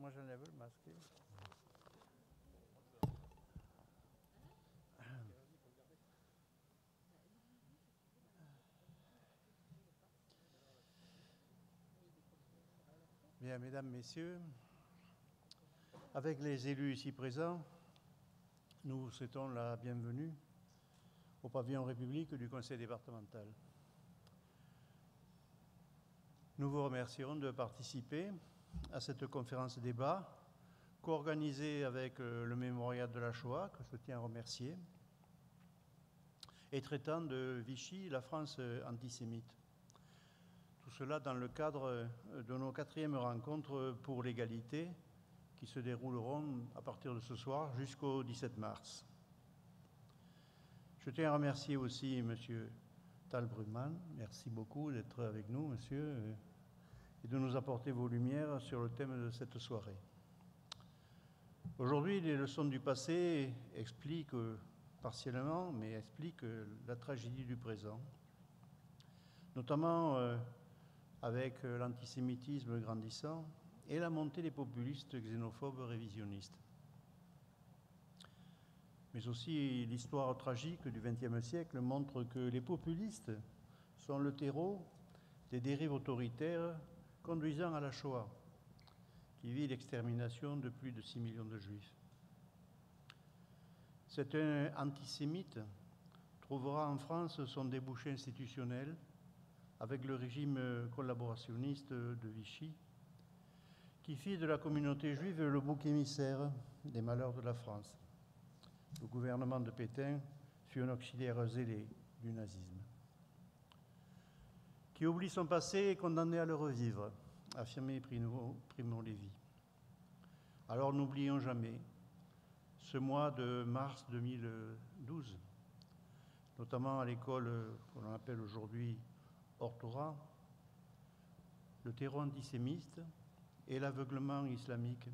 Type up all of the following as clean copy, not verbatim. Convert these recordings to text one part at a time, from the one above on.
Moi, j'enlève le masque. Bien, mesdames, messieurs, avec les élus ici présents, nous vous souhaitons la bienvenue au pavillon République du Conseil départemental. Nous vous remercions de participer à cette conférence débat co-organisée avec le Mémorial de la Shoah, que je tiens à remercier, et traitant de Vichy, la France antisémite. Tout cela dans le cadre de nos 4e rencontres pour l'égalité qui se dérouleront à partir de ce soir jusqu'au 17 mars. Je tiens à remercier aussi M. Talbrumman. Merci beaucoup d'être avec nous, monsieur, et de nous apporter vos lumières sur le thème de cette soirée. Aujourd'hui, les leçons du passé expliquent partiellement, mais expliquent la tragédie du présent, notamment avec l'antisémitisme grandissant et la montée des populistes xénophobes révisionnistes. Mais aussi l'histoire tragique du XXe siècle montre que les populistes sont le terreau des dérives autoritaires conduisant à la Shoah, qui vit l'extermination de plus de 6 millions de Juifs. Cet antisémite trouvera en France son débouché institutionnel avec le régime collaborationniste de Vichy, qui fit de la communauté juive le bouc émissaire des malheurs de la France. Le gouvernement de Pétain fut un auxiliaire zélé du nazisme. Qui oublie son passé est condamné à le revivre, affirmait Primo Levi. Alors n'oublions jamais ce mois de mars 2012, notamment à l'école qu'on appelle aujourd'hui Ortora, le terreau antisémite et l'aveuglement islamique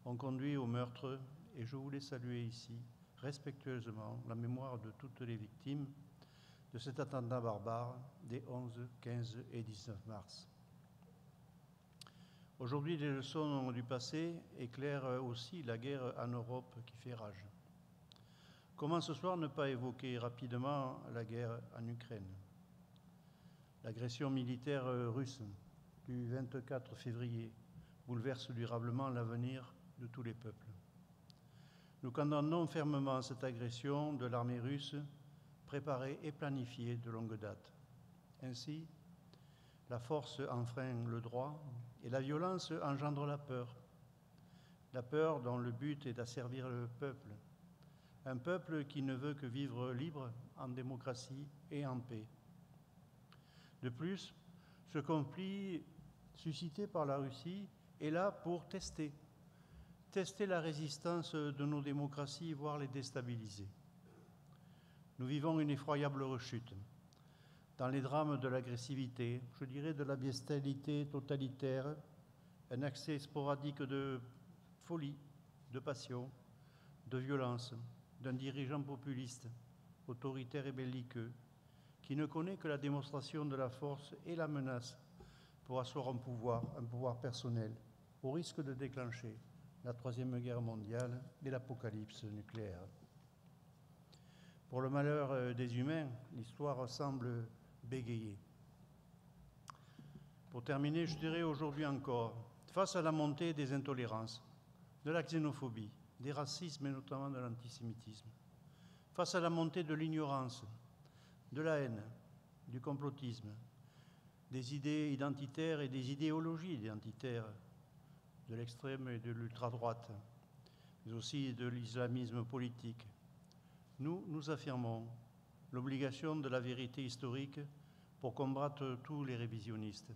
ont conduit au meurtre, et je voulais saluer ici respectueusement la mémoire de toutes les victimes de cet attentat barbare des 11, 15 et 19 mars. Aujourd'hui, les leçons du passé éclairent aussi la guerre en Europe qui fait rage. Comment ce soir ne pas évoquer rapidement la guerre en Ukraine? L'agression militaire russe du 24 février bouleverse durablement l'avenir de tous les peuples. Nous condamnons fermement cette agression de l'armée russe, préparée et planifiée de longue date. Ainsi, la force enfreint le droit et la violence engendre la peur dont le but est d'asservir le peuple, un peuple qui ne veut que vivre libre, en démocratie et en paix. De plus, ce conflit suscité par la Russie est là pour tester la résistance de nos démocraties, voire les déstabiliser. Nous vivons une effroyable rechute dans les drames de l'agressivité, je dirais de la bestialité totalitaire, un accès sporadique de folie, de passion, de violence, d'un dirigeant populiste, autoritaire et belliqueux, qui ne connaît que la démonstration de la force et la menace pour asseoir un pouvoir personnel, au risque de déclencher la Troisième Guerre mondiale et l'apocalypse nucléaire. Pour le malheur des humains, l'histoire semble bégayer. Pour terminer, je dirais aujourd'hui encore, face à la montée des intolérances, de la xénophobie, des racismes et notamment de l'antisémitisme, face à la montée de l'ignorance, de la haine, du complotisme, des idées identitaires et des idéologies identitaires, de l'extrême et de l'ultra-droite, mais aussi de l'islamisme politique, nous affirmons l'obligation de la vérité historique pour combattre tous les révisionnistes.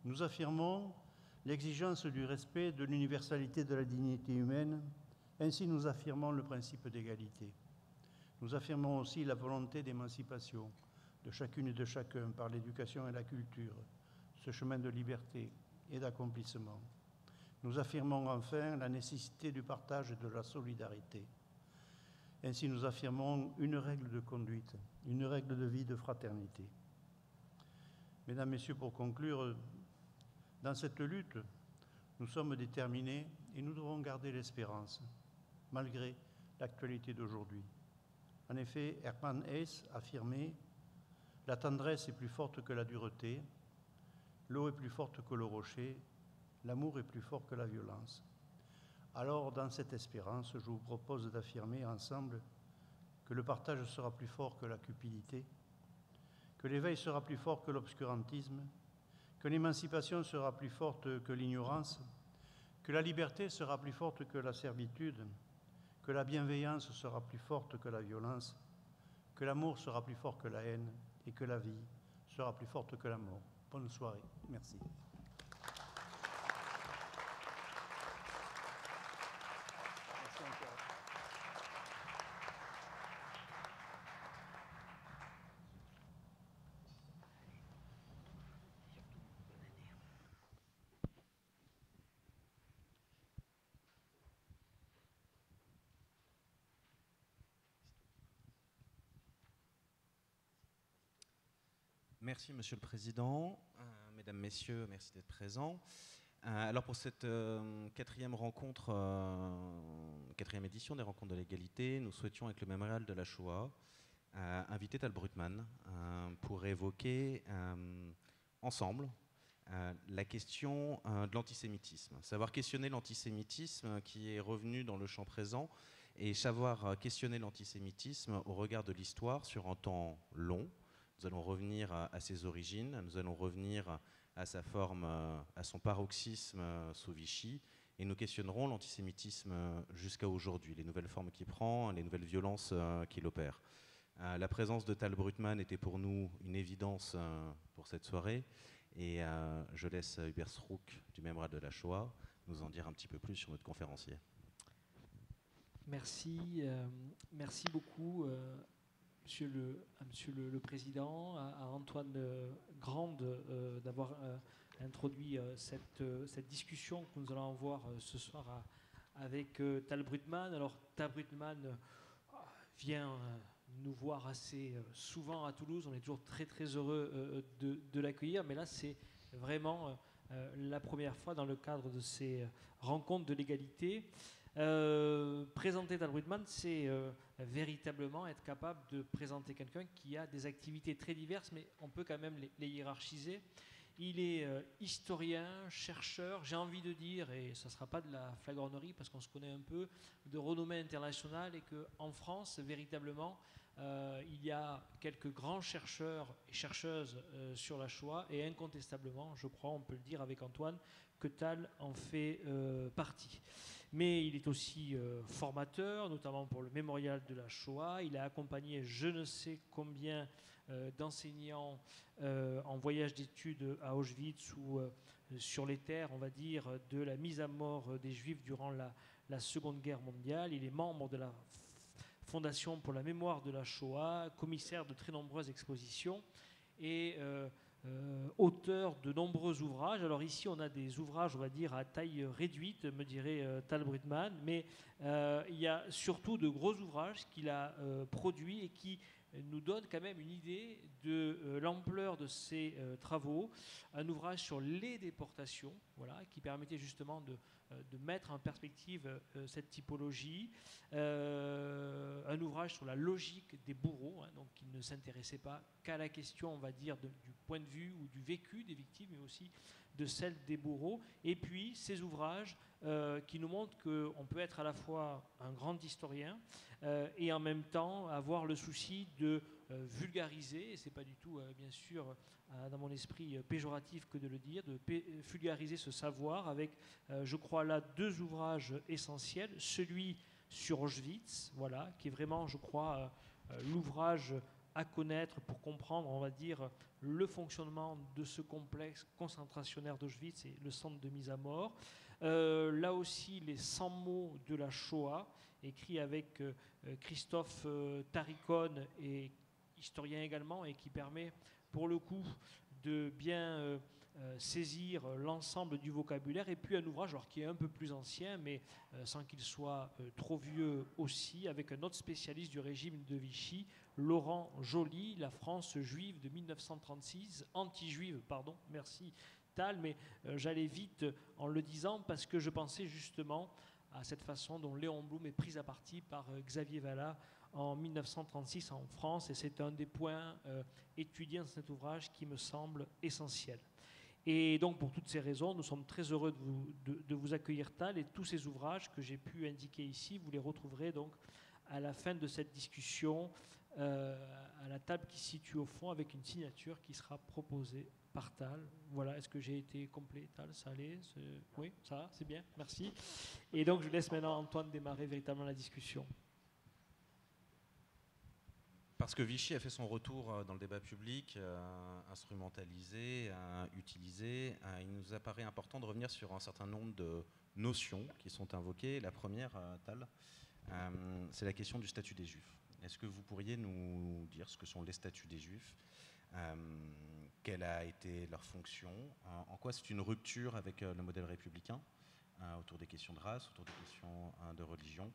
Nous affirmons l'exigence du respect de l'universalité de la dignité humaine, ainsi nous affirmons le principe d'égalité. Nous affirmons aussi la volonté d'émancipation de chacune et de chacun par l'éducation et la culture, ce chemin de liberté et d'accomplissement. Nous affirmons enfin la nécessité du partage et de la solidarité. Ainsi, nous affirmons une règle de conduite, une règle de vie de fraternité. Mesdames, Messieurs, pour conclure, dans cette lutte, Nous sommes déterminés et nous devons garder l'espérance, malgré l'actualité d'aujourd'hui. En effet, Hermann Hesse affirmait « La tendresse est plus forte que la dureté, l'eau est plus forte que le rocher, l'amour est plus fort que la violence. » Alors, dans cette espérance, je vous propose d'affirmer ensemble que le partage sera plus fort que la cupidité, que l'éveil sera plus fort que l'obscurantisme, que l'émancipation sera plus forte que l'ignorance, que la liberté sera plus forte que la servitude, que la bienveillance sera plus forte que la violence, que l'amour sera plus fort que la haine et que la vie sera plus forte que la mort. Bonne soirée. Merci. Merci, Monsieur le Président. Mesdames, Messieurs, merci d'être présents. Alors pour cette quatrième rencontre, quatrième édition des Rencontres de l'égalité, nous souhaitions, avec le mémorial de la Shoah, inviter Tal Brugman pour évoquer ensemble la question de l'antisémitisme. Savoir questionner l'antisémitisme qui est revenu dans le champ présent et savoir questionner l'antisémitisme au regard de l'histoire sur un temps long. Nous allons revenir à ses origines, nous allons revenir à sa forme, à son paroxysme sous Vichy, et nous questionnerons l'antisémitisme jusqu'à aujourd'hui, les nouvelles formes qu'il prend, les nouvelles violences qu'il opère. La présence de Tal Brugman était pour nous une évidence pour cette soirée, et je laisse Hubert Strouk du Mémorial de la Shoah nous en dire un petit peu plus sur notre conférencier. Merci, merci beaucoup. Monsieur le Président, à Antoine Grande d'avoir introduit cette discussion que nous allons avoir ce soir avec Tal Brugman. Alors, Tal Brugman vient nous voir assez souvent à Toulouse. On est toujours très très heureux de l'accueillir, mais là c'est vraiment la première fois dans le cadre de ces rencontres de l'égalité. Présenter Tal Brugman, c'est véritablement être capable de présenter quelqu'un qui a des activités très diverses, mais on peut quand même les hiérarchiser. Il est historien, chercheur, j'ai envie de dire, et ça ne sera pas de la flagornerie parce qu'on se connaît un peu, de renommée internationale, et qu'en France, véritablement, il y a quelques grands chercheurs et chercheuses sur la Shoah, et incontestablement, je crois, on peut le dire avec Antoine, que Tal en fait partie. Mais il est aussi formateur, notamment pour le Mémorial de la Shoah. Il a accompagné je ne sais combien d'enseignants en voyage d'études à Auschwitz ou sur les terres, on va dire, de la mise à mort des Juifs durant la Seconde Guerre mondiale. Il est membre de la Fondation pour la mémoire de la Shoah, commissaire de très nombreuses expositions et auteur de nombreux ouvrages. Alors ici, on a des ouvrages, on va dire, à taille réduite, me dirait Tal Brugman, mais il y a surtout de gros ouvrages qu'il a produits et qui nous donnent quand même une idée de l'ampleur de ses travaux. Un ouvrage sur les déportations, voilà, qui permettait justement de mettre en perspective cette typologie. Un ouvrage sur la logique des bourreaux, hein, donc qui ne s'intéressait pas qu'à la question, on va dire, du point de vue ou du vécu des victimes, mais aussi de celle des bourreaux. Et puis ces ouvrages qui nous montrent qu'on peut être à la fois un grand historien et en même temps avoir le souci de vulgariser, et c'est pas du tout bien sûr dans mon esprit péjoratif que de le dire, de vulgariser ce savoir avec, je crois là, deux ouvrages essentiels. Celui sur Auschwitz, voilà, qui est vraiment, je crois, l'ouvrage à connaître pour comprendre, on va dire, le fonctionnement de ce complexe concentrationnaire d'Auschwitz et le centre de mise à mort. Là aussi, les 100 mots de la Shoah, écrit avec Christophe Taricon, et historien également, et qui permet pour le coup de bien saisir l'ensemble du vocabulaire. Et puis un ouvrage alors, qui est un peu plus ancien, mais sans qu'il soit trop vieux aussi, avec un autre spécialiste du régime de Vichy, Laurent Joly, La France juive de 1936, anti-juive, pardon, merci capital, mais j'allais vite en le disant parce que je pensais justement à cette façon dont Léon Blum est pris à partie par Xavier Vallat en 1936 en France, et c'est un des points étudiés dans cet ouvrage qui me semble essentiel. Et donc, pour toutes ces raisons, nous sommes très heureux de vous accueillir, Tal, et tous ces ouvrages que j'ai pu indiquer ici, vous les retrouverez donc à la fin de cette discussion à la table qui se situe au fond avec une signature qui sera proposée par Tal. Voilà, est-ce que j'ai été complet, Tal? Ça allait? Oui, ça va, c'est bien, merci. Et donc, je laisse maintenant Antoine démarrer véritablement la discussion. Parce que Vichy a fait son retour dans le débat public, instrumentalisé, utilisé, il nous apparaît important de revenir sur un certain nombre de notions qui sont invoquées. La première, Tal, c'est la question du statut des Juifs. Est-ce que vous pourriez nous dire ce que sont les statuts des Juifs, quelle a été leur fonction, en quoi c'est une rupture avec le modèle républicain, autour des questions de race, autour des questions de religion,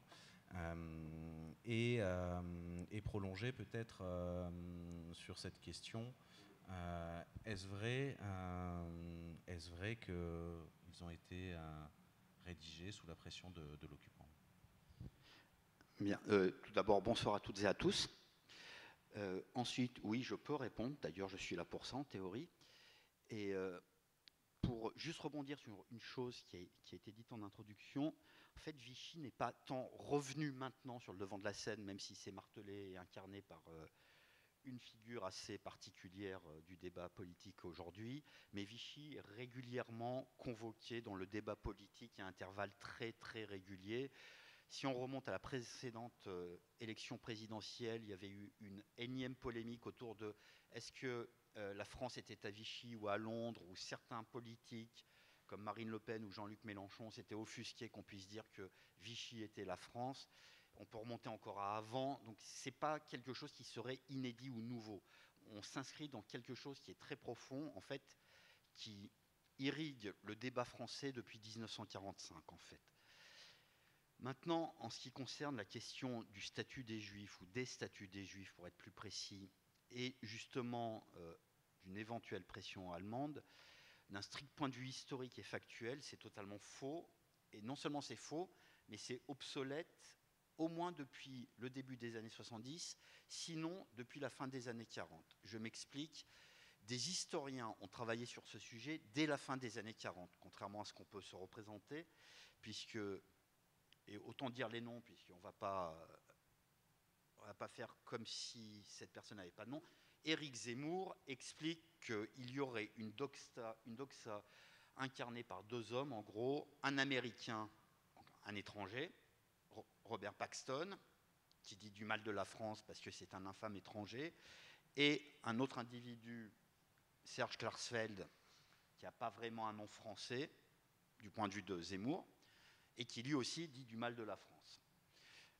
et prolonger peut-être sur cette question, est-ce vrai qu'ils ont été rédigés sous la pression de l'occupant? Bien, tout d'abord, bonsoir à toutes et à tous. Ensuite, oui, je peux répondre, d'ailleurs je suis là pour ça en théorie. Et pour juste rebondir sur une chose qui a été dite en introduction, en fait Vichy n'est pas tant revenu maintenant sur le devant de la scène, même si c'est martelé et incarné par une figure assez particulière du débat politique aujourd'hui, mais Vichy est régulièrement convoqué dans le débat politique à intervalles très très réguliers. Si on remonte à la précédente élection présidentielle, il y avait eu une énième polémique autour de est-ce que la France était à Vichy ou à Londres, où certains politiques comme Marine Le Pen ou Jean-Luc Mélenchon s'étaient offusqués qu'on puisse dire que Vichy était la France. On peut remonter encore à avant, donc ce n'est pas quelque chose qui serait inédit ou nouveau. On s'inscrit dans quelque chose qui est très profond, en fait, qui irrigue le débat français depuis 1945, en fait. Maintenant, en ce qui concerne la question du statut des Juifs, ou des statuts des Juifs pour être plus précis, et justement d'une éventuelle pression allemande, d'un strict point de vue historique et factuel, c'est totalement faux. Et non seulement c'est faux, mais c'est obsolète au moins depuis le début des années 70, sinon depuis la fin des années 40. Je m'explique. Des historiens ont travaillé sur ce sujet dès la fin des années 40, contrairement à ce qu'on peut se représenter, puisque... Et autant dire les noms, puisqu'on ne va pas faire comme si cette personne n'avait pas de nom. Éric Zemmour explique qu'il y aurait une doxa incarnée par deux hommes, en gros, un Américain, un étranger, Robert Paxton, qui dit du mal de la France parce que c'est un infâme étranger, et un autre individu, Serge Klarsfeld, qui n'a pas vraiment un nom français, du point de vue de Zemmour, et qui lui aussi dit du mal de la France.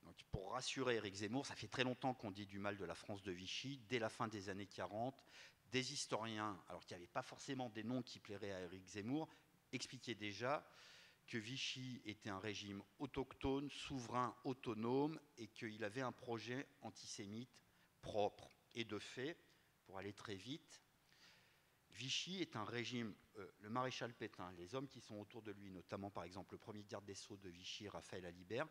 Donc, pour rassurer Éric Zemmour, ça fait très longtemps qu'on dit du mal de la France de Vichy, dès la fin des années 40, des historiens, alors qu'il n'y avait pas forcément des noms qui plairaient à Éric Zemmour, expliquaient déjà que Vichy était un régime autochtone, souverain, autonome, et qu'il avait un projet antisémite propre. Et de fait, pour aller très vite, Vichy est un régime, le maréchal Pétain, les hommes qui sont autour de lui, notamment par exemple le premier garde des Sceaux de Vichy, Raphaël Alibert,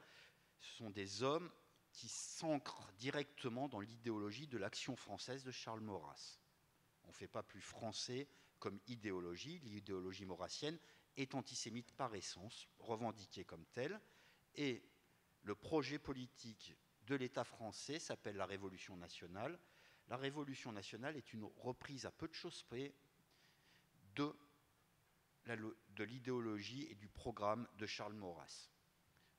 ce sont des hommes qui s'ancrent directement dans l'idéologie de l'Action française de Charles Maurras. On ne fait pas plus français comme idéologie, l'idéologie maurassienne est antisémite par essence, revendiquée comme telle, et le projet politique de l'État français s'appelle la Révolution nationale. La Révolution nationale est une reprise à peu de choses près de l'idéologie et du programme de Charles Maurras.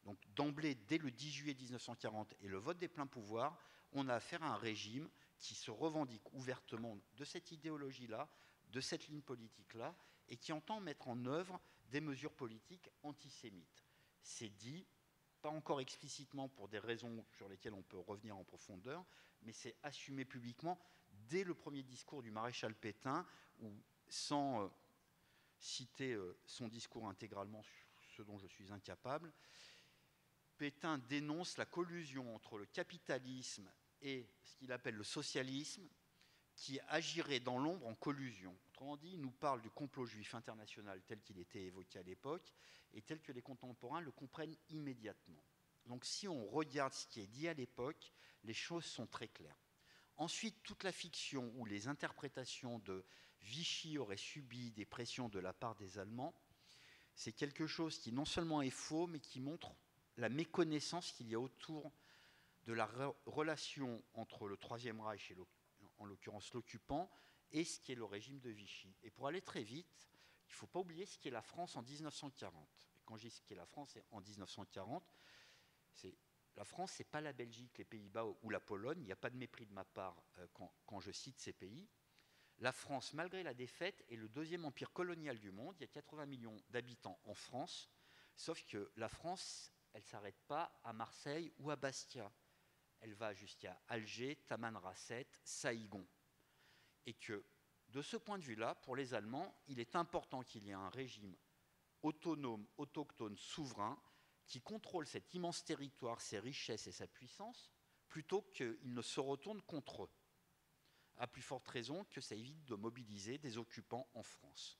Donc d'emblée, dès le 10 juillet 1940 et le vote des pleins pouvoirs, on a affaire à un régime qui se revendique ouvertement de cette idéologie-là, de cette ligne politique-là, et qui entend mettre en œuvre des mesures politiques antisémites. C'est dit, pas encore explicitement pour des raisons sur lesquelles on peut revenir en profondeur, mais c'est assumé publiquement dès le premier discours du maréchal Pétain, où, sans citer son discours intégralement, ce dont je suis incapable, Pétain dénonce la collusion entre le capitalisme et ce qu'il appelle le socialisme, qui agirait dans l'ombre en collusion. Autrement dit, il nous parle du complot juif international tel qu'il était évoqué à l'époque et tel que les contemporains le comprennent immédiatement. Donc si on regarde ce qui est dit à l'époque, les choses sont très claires. Ensuite, toute la fiction ou les interprétations de Vichy aurait subi des pressions de la part des Allemands, c'est quelque chose qui non seulement est faux, mais qui montre la méconnaissance qu'il y a autour de la relation entre le Troisième Reich et en l'occurrence l'occupant et ce qui est le régime de Vichy. Et pour aller très vite, il ne faut pas oublier ce qu'est la France en 1940. Et quand je dis ce qu'est la France en 1940, la France, ce n'est pas la Belgique, les Pays-Bas ou la Pologne. Il n'y a pas de mépris de ma part quand je cite ces pays. La France, malgré la défaite, est le deuxième empire colonial du monde. Il y a 80 millions d'habitants en France, sauf que la France, elle ne s'arrête pas à Marseille ou à Bastia. Elle va jusqu'à Alger, Tamanrasset, Saïgon. Et que, de ce point de vue-là, pour les Allemands, il est important qu'il y ait un régime autonome, autochtone, souverain, qui contrôle cet immense territoire, ses richesses et sa puissance, plutôt qu'il ne se retourne contre eux. À plus forte raison que ça évite de mobiliser des occupants en France.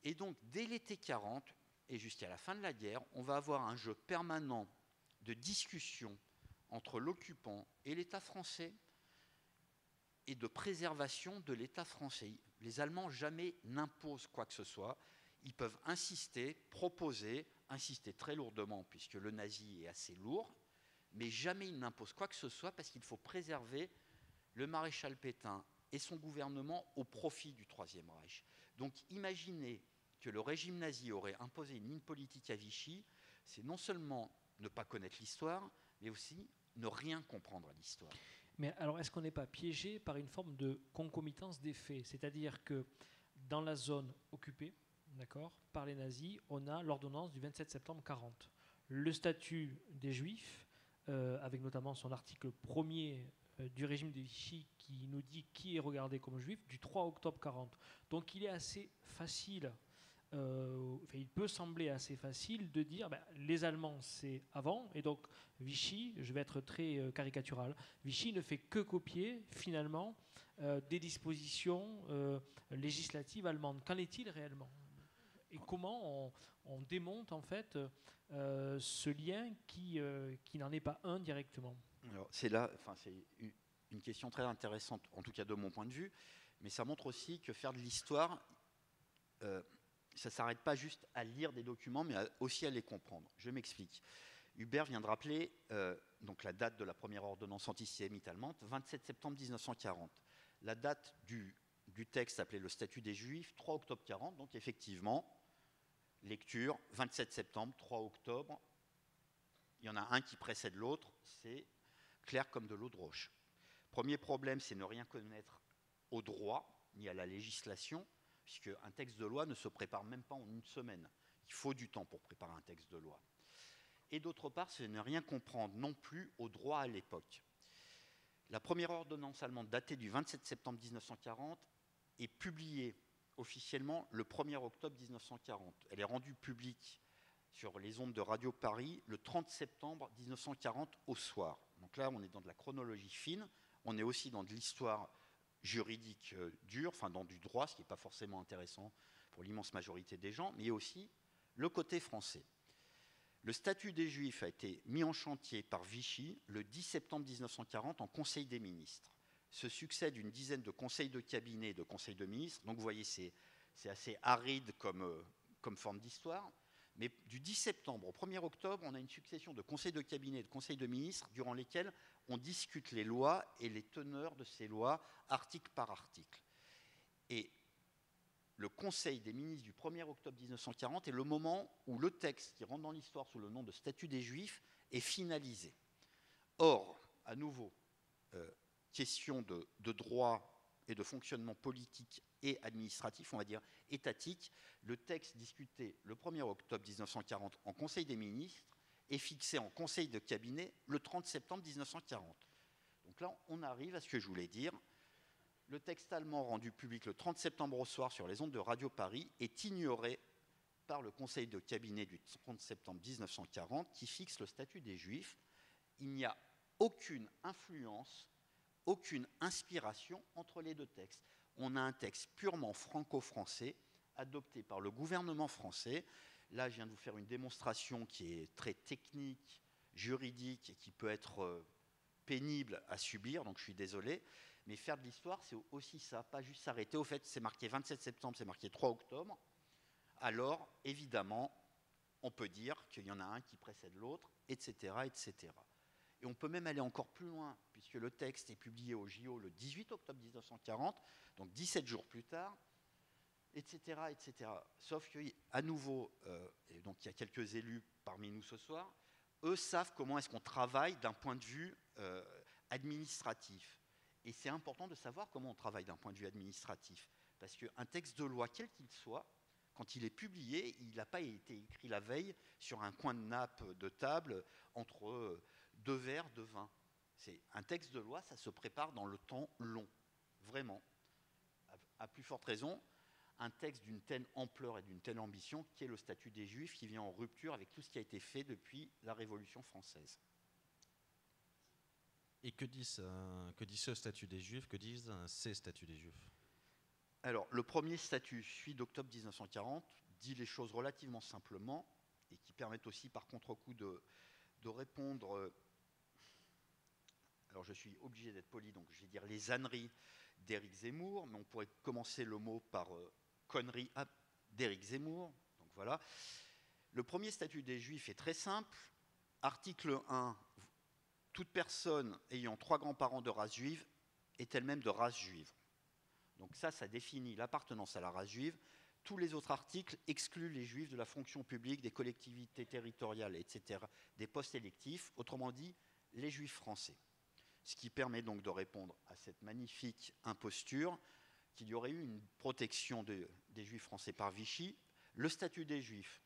Et donc, dès l'été 40 et jusqu'à la fin de la guerre, on va avoir un jeu permanent de discussion entre l'occupant et l'État français et de préservation de l'État français. Les Allemands jamais n'imposent quoi que ce soit. Ils peuvent insister, proposer, insister très lourdement, puisque le nazi est assez lourd, mais jamais ils n'imposent quoi que ce soit parce qu'il faut préserver le maréchal Pétain et son gouvernement au profit du Troisième Reich. Donc imaginez que le régime nazi aurait imposé une ligne politique à Vichy, c'est non seulement ne pas connaître l'histoire, mais aussi ne rien comprendre à l'histoire. Mais alors, est-ce qu'on n'est pas piégé par une forme de concomitance des faits? C'est-à-dire que dans la zone occupée, d'accord, par les nazis, on a l'ordonnance du 27 septembre 40. Le statut des Juifs, avec notamment son article 1er du régime de Vichy qui nous dit qui est regardé comme juif, du 3 octobre 40. Donc il est assez facile, il peut sembler assez facile de dire les Allemands c'est avant, et donc Vichy, je vais être très caricatural, Vichy ne fait que copier finalement des dispositions législatives allemandes. Qu'en est-il réellement ? Et comment on démonte en fait ce lien qui n'en est pas un directement ? Alors, c'est une question très intéressante, en tout cas de mon point de vue, mais ça montre aussi que faire de l'histoire, ça ne s'arrête pas juste à lire des documents, mais aussi à les comprendre. Je m'explique. Hubert vient de rappeler donc la date de la première ordonnance antisémite allemande, 27 septembre 1940. La date du texte appelé le statut des Juifs, 3 octobre 40, donc effectivement, lecture, 27 septembre, 3 octobre, il y en a un qui précède l'autre, c'est clair comme de l'eau de roche. Premier problème, c'est ne rien connaître au droit, ni à la législation, puisque un texte de loi ne se prépare même pas en une semaine. Il faut du temps pour préparer un texte de loi. Et d'autre part, c'est ne rien comprendre non plus au droit à l'époque. La première ordonnance allemande datée du 27 septembre 1940 est publiée officiellement le 1er octobre 1940. Elle est rendue publique sur les ondes de Radio Paris le 30 septembre 1940 au soir. Donc là, on est dans de la chronologie fine, on est aussi dans de l'histoire juridique dure, enfin dans du droit, ce qui n'est pas forcément intéressant pour l'immense majorité des gens, mais il y a aussi le côté français. Le statut des Juifs a été mis en chantier par Vichy le 10 septembre 1940 en Conseil des ministres. Se succèdent une dizaine de conseils de cabinet et de conseils de ministres, donc vous voyez, c'est assez aride comme forme d'histoire. Mais du 10 septembre au 1er octobre, on a une succession de conseils de cabinet et de conseils de ministres durant lesquels on discute les lois et les teneurs de ces lois, article par article. Et le conseil des ministres du 1er octobre 1940 est le moment où le texte qui rentre dans l'histoire sous le nom de statut des Juifs est finalisé. Or, à nouveau, question de droit et de fonctionnement politique et administratif, on va dire étatique, le texte discuté le 1er octobre 1940 en Conseil des ministres est fixé en Conseil de cabinet le 30 septembre 1940. Donc là, on arrive à ce que je voulais dire. Le texte allemand rendu public le 30 septembre au soir sur les ondes de Radio Paris est ignoré par le Conseil de cabinet du 30 septembre 1940 qui fixe le statut des Juifs. Il n'y a aucune influence, aucune inspiration entre les deux textes. on a un texte purement franco-français, adopté par le gouvernement français. Là, je viens de vous faire une démonstration qui est très technique, juridique, et qui peut être pénible à subir, donc je suis désolé. Mais faire de l'histoire, c'est aussi ça, pas juste s'arrêter au fait, c'est marqué 27 septembre, c'est marqué 3 octobre. Alors, évidemment, on peut dire qu'il y en a un qui précède l'autre, etc., etc. Et on peut même aller encore plus loin, puisque le texte est publié au JO le 18 octobre 1940, donc 17 jours plus tard, etc., etc. Sauf qu'à nouveau, et donc il y a quelques élus parmi nous ce soir, eux savent comment est-ce qu'on travaille d'un point de vue administratif. Et c'est important de savoir comment on travaille d'un point de vue administratif, parce qu'un texte de loi, quel qu'il soit, quand il est publié, il n'a pas été écrit la veille sur un coin de nappe de table entre 2 verres de vin. C'est un texte de loi, ça se prépare dans le temps long, vraiment. À plus forte raison, un texte d'une telle ampleur et d'une telle ambition qu'est le statut des Juifs, qui vient en rupture avec tout ce qui a été fait depuis la Révolution française. Et que dit ce statut des Juifs, que disent ces statuts des Juifs? Alors, le premier statut, celui d'octobre 1940, dit les choses relativement simplement et qui permettent aussi, par contre-coup, de répondre. Alors, je suis obligé d'être poli, donc je vais dire les âneries d'Éric Zemmour, mais on pourrait commencer le mot par conneries d'Éric Zemmour. Donc voilà. Le premier statut des Juifs est très simple. Article 1. Toute personne ayant 3 grands-parents de race juive est elle-même de race juive. Donc ça définit l'appartenance à la race juive. Tous les autres articles excluent les juifs de la fonction publique, des collectivités territoriales, etc., des postes électifs, autrement dit, les juifs français. Ce qui permet donc de répondre à cette magnifique imposture qu'il y aurait eu une protection des juifs français par Vichy. Le statut des juifs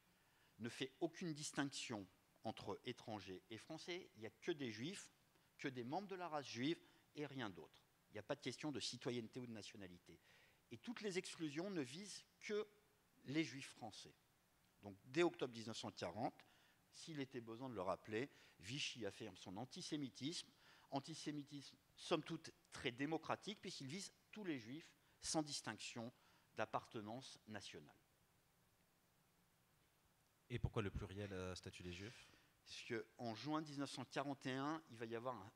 ne fait aucune distinction entre étrangers et français. Il n'y a que des juifs, que des membres de la race juive et rien d'autre. Il n'y a pas de question de citoyenneté ou de nationalité. Et toutes les exclusions ne visent que les juifs français. Donc dès octobre 1940, s'il était besoin de le rappeler, Vichy affirme son antisémitisme somme toute très démocratique, puisqu'il vise tous les juifs sans distinction d'appartenance nationale. Et pourquoi le pluriel statut des Juifs? Parce qu'en juin 1941, il va y avoir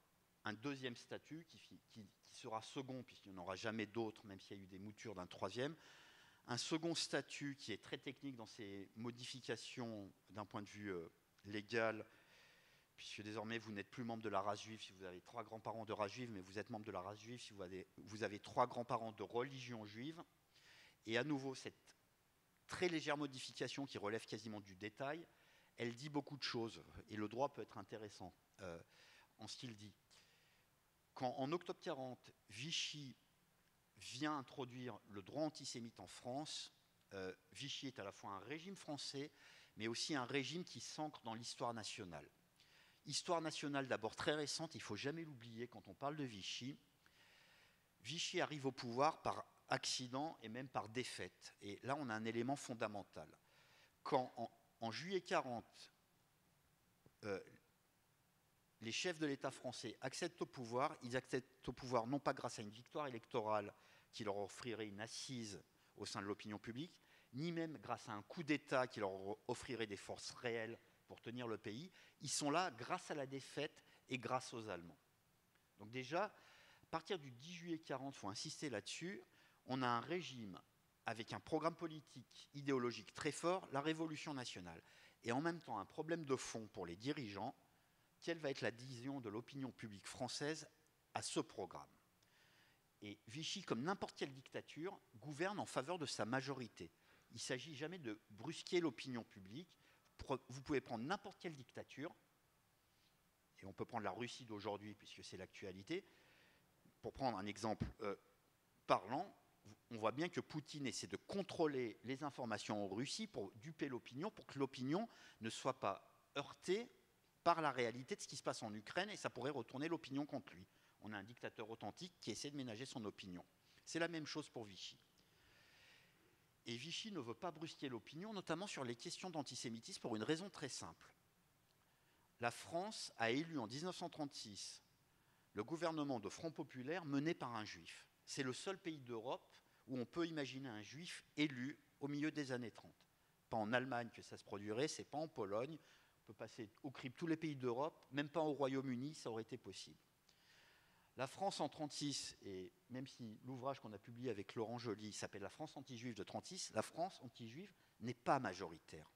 un deuxième statut qui sera second, puisqu'il n'y en aura jamais d'autre, même s'il y a eu des moutures d'un troisième. Un second statut qui est très technique dans ses modifications d'un point de vue légal, puisque désormais vous n'êtes plus membre de la race juive si vous avez 3 grands-parents de race juive, mais vous êtes membre de la race juive si vous avez 3 grands-parents de religion juive. Et à nouveau, cette très légère modification qui relève quasiment du détail, elle dit beaucoup de choses, et le droit peut être intéressant en ce qu'il dit. Quand en octobre 40, Vichy vient introduire le droit antisémite en France, Vichy est à la fois un régime français, mais aussi un régime qui s'ancre dans l'histoire nationale. Histoire nationale d'abord très récente, il ne faut jamais l'oublier quand on parle de Vichy. Vichy arrive au pouvoir par accident et même par défaite. Et là, on a un élément fondamental. Quand en juillet 40, les chefs de l'État français accèdent au pouvoir, ils accèdent au pouvoir non pas grâce à une victoire électorale qui leur offrirait une assise au sein de l'opinion publique, ni même grâce à un coup d'État qui leur offrirait des forces réelles pour tenir le pays. Ils sont là grâce à la défaite et grâce aux Allemands. Donc déjà, à partir du 10 juillet 40, il faut insister là-dessus, on a un régime avec un programme politique, idéologique très fort, la Révolution nationale, et en même temps un problème de fond pour les dirigeants. Quelle va être l'adhésion de l'opinion publique française à ce programme? Et Vichy, comme n'importe quelle dictature, gouverne en faveur de sa majorité. Il ne s'agit jamais de brusquer l'opinion publique. Vous pouvez prendre n'importe quelle dictature, et on peut prendre la Russie d'aujourd'hui, puisque c'est l'actualité. Pour prendre un exemple parlant, on voit bien que Poutine essaie de contrôler les informations en Russie pour duper l'opinion, pour que l'opinion ne soit pas heurtée par la réalité de ce qui se passe en Ukraine, et ça pourrait retourner l'opinion contre lui. On a un dictateur authentique qui essaie de ménager son opinion. C'est la même chose pour Vichy. Et Vichy ne veut pas brusquer l'opinion, notamment sur les questions d'antisémitisme, pour une raison très simple. La France a élu en 1936 le gouvernement de Front Populaire mené par un juif. C'est le seul pays d'Europe où on peut imaginer un juif élu au milieu des années 30. Pas en Allemagne que ça se produirait, c'est pas en Pologne, on peut passer au crible tous les pays d'Europe, même pas au Royaume-Uni, ça aurait été possible. La France en 1936, et même si l'ouvrage qu'on a publié avec Laurent Joly s'appelle La France anti-juive de 1936, la France anti-juive n'est pas majoritaire.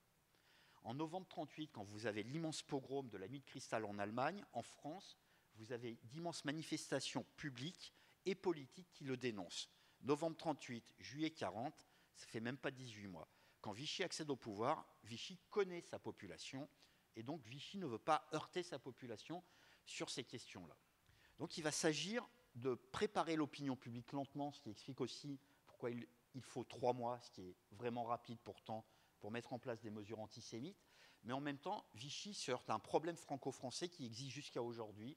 En novembre 1938, quand vous avez l'immense pogrom de la nuit de cristal en Allemagne, en France, vous avez d'immenses manifestations publiques et politiques qui le dénoncent. Novembre 1938, juillet 1940, ça fait même pas 18 mois. Quand Vichy accède au pouvoir, Vichy connaît sa population, et donc Vichy ne veut pas heurter sa population sur ces questions-là. Donc il va s'agir de préparer l'opinion publique lentement, ce qui explique aussi pourquoi il faut 3 mois, ce qui est vraiment rapide pourtant, pour mettre en place des mesures antisémites. Mais en même temps, Vichy se heurte à un problème franco-français qui existe jusqu'à aujourd'hui,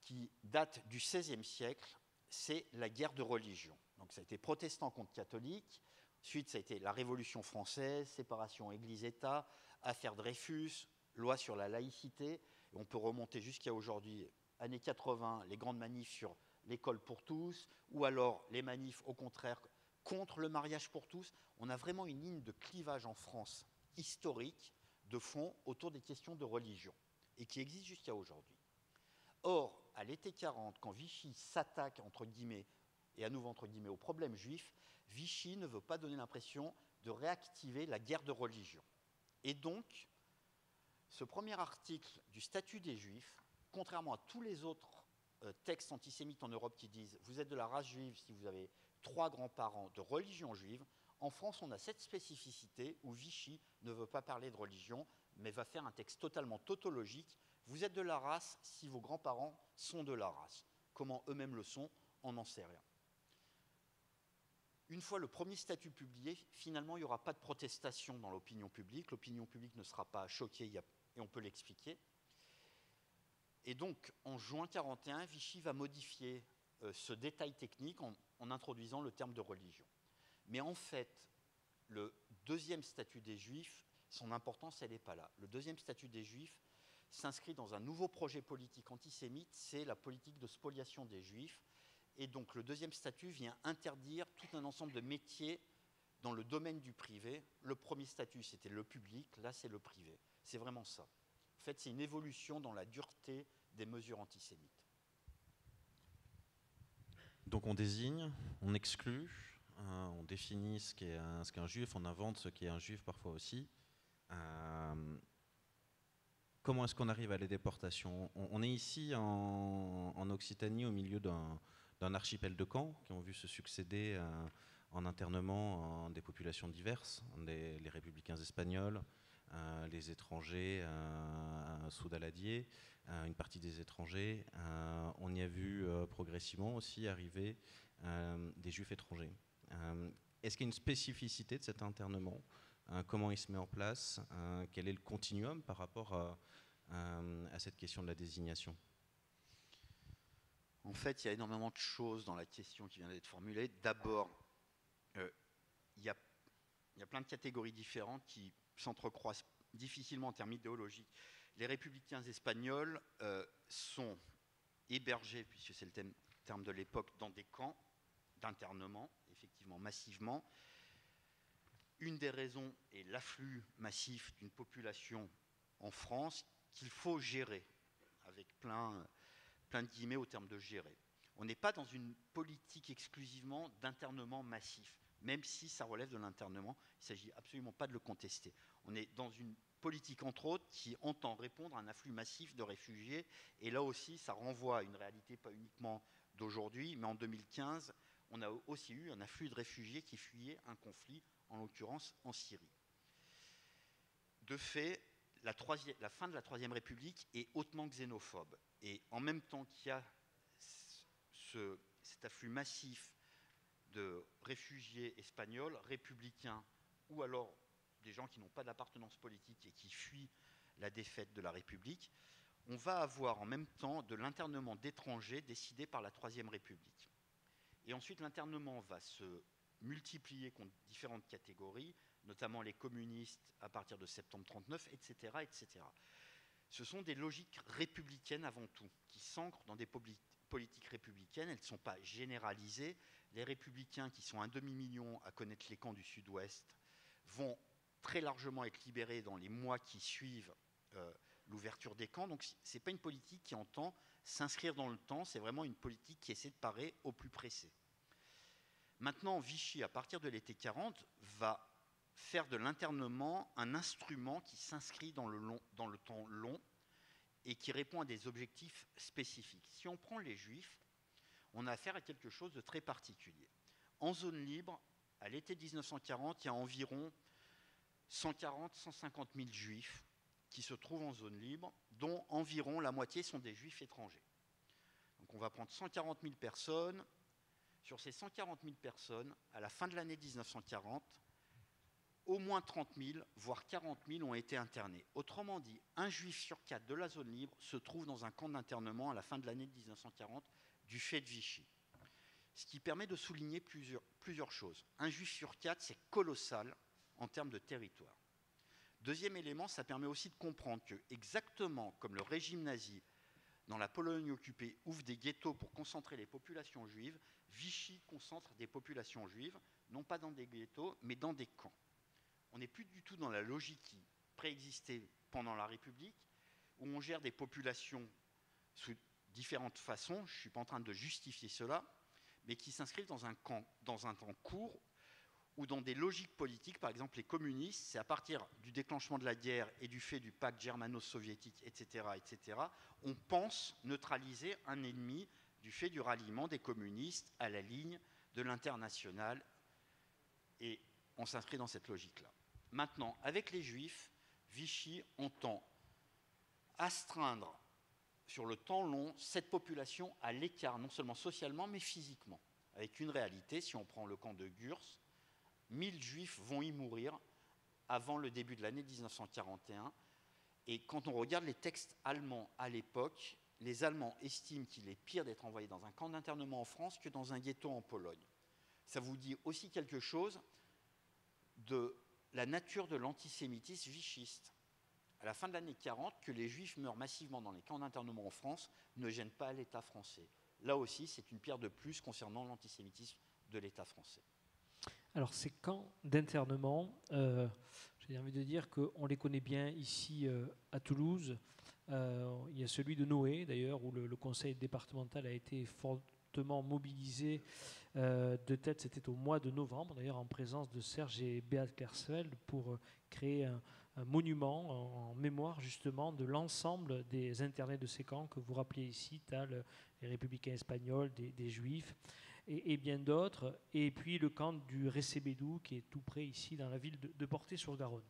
qui date du XVIe siècle, c'est la guerre de religion. Donc ça a été protestant contre catholique, ensuite ça a été la Révolution française, séparation Église-État, affaire Dreyfus, loi sur la laïcité, et on peut remonter jusqu'à aujourd'hui, années 80, les grandes manifs sur l'école pour tous, ou alors les manifs au contraire contre le mariage pour tous. On a vraiment une ligne de clivage en France historique, de fond, autour des questions de religion, et qui existe jusqu'à aujourd'hui. Or, à l'été 40, quand Vichy s'attaque, entre guillemets, et à nouveau entre guillemets, au problème juif, Vichy ne veut pas donner l'impression de réactiver la guerre de religion. Et donc, ce premier article du statut des Juifs, contrairement à tous les autres textes antisémites en Europe qui disent « vous êtes de la race juive si vous avez 3 grands-parents de religion juive », en France, on a cette spécificité où Vichy ne veut pas parler de religion, mais va faire un texte totalement tautologique. Vous êtes de la race si vos grands-parents sont de la race. Comment eux-mêmes le sont, on n'en sait rien. Une fois le premier statut publié, finalement, il n'y aura pas de protestation dans l'opinion publique. L'opinion publique ne sera pas choquée, et on peut l'expliquer. Et donc, en juin 1941, Vichy va modifier ce détail technique en introduisant le terme de religion. Mais en fait, le deuxième statut des Juifs, son importance, elle n'est pas là. Le deuxième statut des Juifs s'inscrit dans un nouveau projet politique antisémite, c'est la politique de spoliation des Juifs. Et donc, le deuxième statut vient interdire tout un ensemble de métiers dans le domaine du privé. Le premier statut, c'était le public, là, c'est le privé. C'est vraiment ça. En fait, c'est une évolution dans la dureté des mesures antisémites. Donc on désigne, on exclut, on définit ce qu'est un juif, on invente ce qu'est un juif parfois aussi. Comment est-ce qu'on arrive à les déportations ? On est ici en Occitanie au milieu d'un archipel de camps qui ont vu se succéder en internement des populations diverses, les républicains espagnols, les étrangers soudaladiers, une partie des étrangers. On y a vu progressivement aussi arriver des juifs étrangers. Est-ce qu'il y a une spécificité de cet internement ? Comment il se met en place ? Quel est le continuum par rapport à cette question de la désignation ? En fait, il y a énormément de choses dans la question qui vient d'être formulée. D'abord, il y a plein de catégories différentes qui s'entrecroisent difficilement en termes idéologiques. Les républicains espagnols sont hébergés, puisque c'est le terme de l'époque, dans des camps d'internement, effectivement massivement. Une des raisons est l'afflux massif d'une population en France qu'il faut gérer, avec plein de guillemets au terme de gérer. On n'est pas dans une politique exclusivement d'internement massif, même si ça relève de l'internement, il ne s'agit absolument pas de le contester. On est dans une politique, entre autres, qui entend répondre à un afflux massif de réfugiés, et là aussi, ça renvoie à une réalité pas uniquement d'aujourd'hui, mais en 2015, on a aussi eu un afflux de réfugiés qui fuyaient un conflit, en l'occurrence en Syrie. De fait, la fin de la Troisième République est hautement xénophobe, et en même temps qu'il y a cet afflux massif de réfugiés espagnols, républicains, ou alors des gens qui n'ont pas d'appartenance politique et qui fuient la défaite de la République, on va avoir en même temps de l'internement d'étrangers décidé par la Troisième République. Et ensuite, l'internement va se multiplier contre différentes catégories, notamment les communistes à partir de septembre 1939, etc., etc. Ce sont des logiques républicaines avant tout, qui s'ancrent dans des politiques républicaines. Elles ne sont pas généralisées, les républicains, qui sont un demi-million à connaître les camps du Sud-Ouest, vont très largement être libérés dans les mois qui suivent l'ouverture des camps. Donc ce n'est pas une politique qui entend s'inscrire dans le temps, c'est vraiment une politique qui essaie de parer au plus pressé. Maintenant, Vichy, à partir de l'été 40, va faire de l'internement un instrument qui s'inscrit dans le temps long et qui répond à des objectifs spécifiques. Si on prend les Juifs, on a affaire à quelque chose de très particulier. En zone libre, à l'été 1940, il y a environ 140-150 000 Juifs qui se trouvent en zone libre, dont environ la moitié sont des Juifs étrangers. Donc on va prendre 140 000 personnes. Sur ces 140 000 personnes, à la fin de l'année 1940, au moins 30 000, voire 40 000 ont été internés. Autrement dit, un Juif sur 4 de la zone libre se trouve dans un camp d'internement à la fin de l'année 1940 du fait de Vichy. Ce qui permet de souligner plusieurs choses. Un Juif sur 4, c'est colossal en termes de territoire. Deuxième élément, ça permet aussi de comprendre que, exactement comme le régime nazi dans la Pologne occupée ouvre des ghettos pour concentrer les populations juives, Vichy concentre des populations juives, non pas dans des ghettos, mais dans des camps. On n'est plus du tout dans la logique qui préexistait pendant la République, où on gère des populations sous différentes façons, je ne suis pas en train de justifier cela, mais qui s'inscrivent dans un temps court, ou dans des logiques politiques, par exemple les communistes, c'est à partir du déclenchement de la guerre et du fait du pacte germano-soviétique, etc., on pense neutraliser un ennemi du fait du ralliement des communistes à la ligne de l'international, et on s'inscrit dans cette logique-là. Maintenant, avec les Juifs, Vichy entend astreindre sur le temps long cette population à l'écart, non seulement socialement, mais physiquement. Avec une réalité, si on prend le camp de Gurs, 1000 Juifs vont y mourir avant le début de l'année 1941. Et quand on regarde les textes allemands à l'époque, les Allemands estiment qu'il est pire d'être envoyé dans un camp d'internement en France que dans un ghetto en Pologne. Ça vous dit aussi quelque chose de la nature de l'antisémitisme vichiste. À la fin de l'année 40, que les Juifs meurent massivement dans les camps d'internement en France ne gêne pas l'État français. Là aussi, c'est une pierre de plus concernant l'antisémitisme de l'État français. Alors, ces camps d'internement, j'ai envie de dire qu'on les connaît bien ici à Toulouse. Il y a celui de Noé, d'ailleurs, où le conseil départemental a été fortement mobilisé de tête. C'était au mois de novembre, d'ailleurs, en présence de Serge et Beat Kersfeld, pour créer un monument en mémoire, justement, de l'ensemble des internés de ces camps que vous rappelez ici, Tal, les républicains espagnols, des Juifs, et bien d'autres, et puis le camp du Recebedou, qui est tout près ici, dans la ville de Portet-sur-Garonne.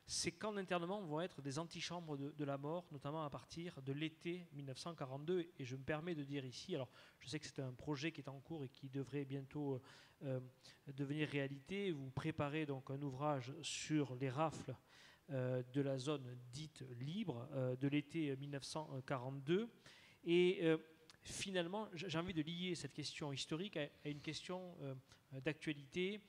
Ces camps d'internement vont être des antichambres de la mort, notamment à partir de l'été 1942, et je me permets de dire ici, alors je sais que c'est un projet qui est en cours et qui devrait bientôt devenir réalité. Vous préparez donc un ouvrage sur les rafles de la zone dite libre de l'été 1942, et finalement, j'ai envie de lier cette question historique à une question d'actualité,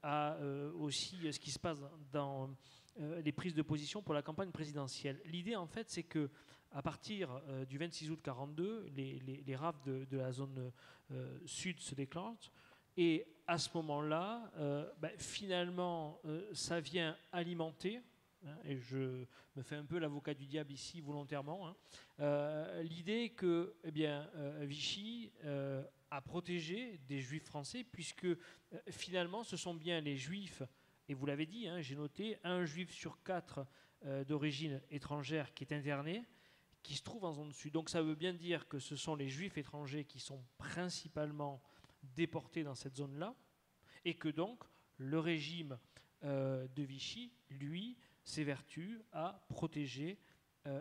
à aussi ce qui se passe dans les prises de position pour la campagne présidentielle. L'idée, en fait, c'est que à partir du 26 août 1942, les rafles de la zone sud se déclenchent, et à ce moment-là, finalement, ça vient alimenter, et je me fais un peu l'avocat du diable ici volontairement, l'idée que Vichy a protégé des Juifs français, puisque finalement ce sont bien les Juifs, et vous l'avez dit, j'ai noté, un Juif sur 4 d'origine étrangère qui est interné, qui se trouve en zone sud. Donc ça veut bien dire que ce sont les Juifs étrangers qui sont principalement déportés dans cette zone-là, et que donc le régime de Vichy, lui, s'évertue à protéger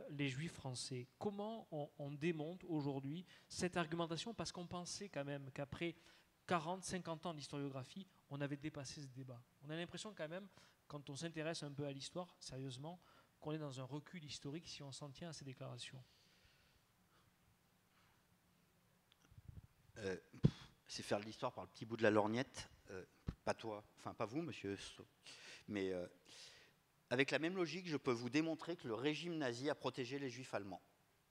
les Juifs français. Comment on démonte aujourd'hui cette argumentation? Parce qu'on pensait quand même qu'après 40-50 ans d'historiographie, on avait dépassé ce débat. On a l'impression quand même, quand on s'intéresse un peu à l'histoire, sérieusement, qu'on est dans un recul historique si on s'en tient à ces déclarations. C'est faire de l'histoire par le petit bout de la lorgnette. Pas toi, enfin pas vous, monsieur, mais avec la même logique, je peux vous démontrer que le régime nazi a protégé les Juifs allemands,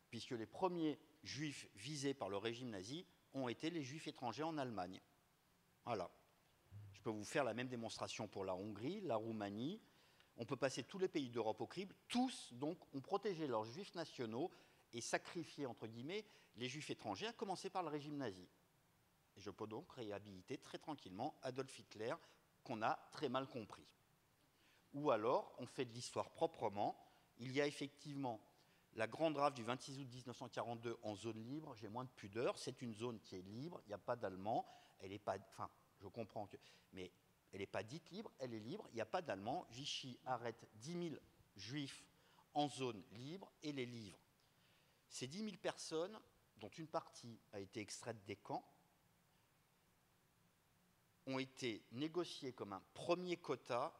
puisque les premiers Juifs visés par le régime nazi ont été les Juifs étrangers en Allemagne. Voilà. Je peux vous faire la même démonstration pour la Hongrie, la Roumanie. On peut passer tous les pays d'Europe au crible. Tous, donc, ont protégé leurs juifs nationaux et sacrifié, entre guillemets, les juifs étrangers, à commencer par le régime nazi. Et je peux donc réhabiliter très tranquillement Adolf Hitler, qu'on a très mal compris. Ou alors, on fait de l'histoire proprement. Il y a effectivement la grande rafle du 26 août 1942 en zone libre. J'ai moins de pudeur. C'est une zone qui est libre. Il n'y a pas d'Allemands. Elle n'est pas... Enfin, je comprends que... Mais elle n'est pas dite libre. Elle est libre. Il n'y a pas d'Allemands. Vichy arrête 10 000 juifs en zone libre et les livre. Ces 10 000 personnes, dont une partie a été extraite des camps, ont été négociées comme un premier quota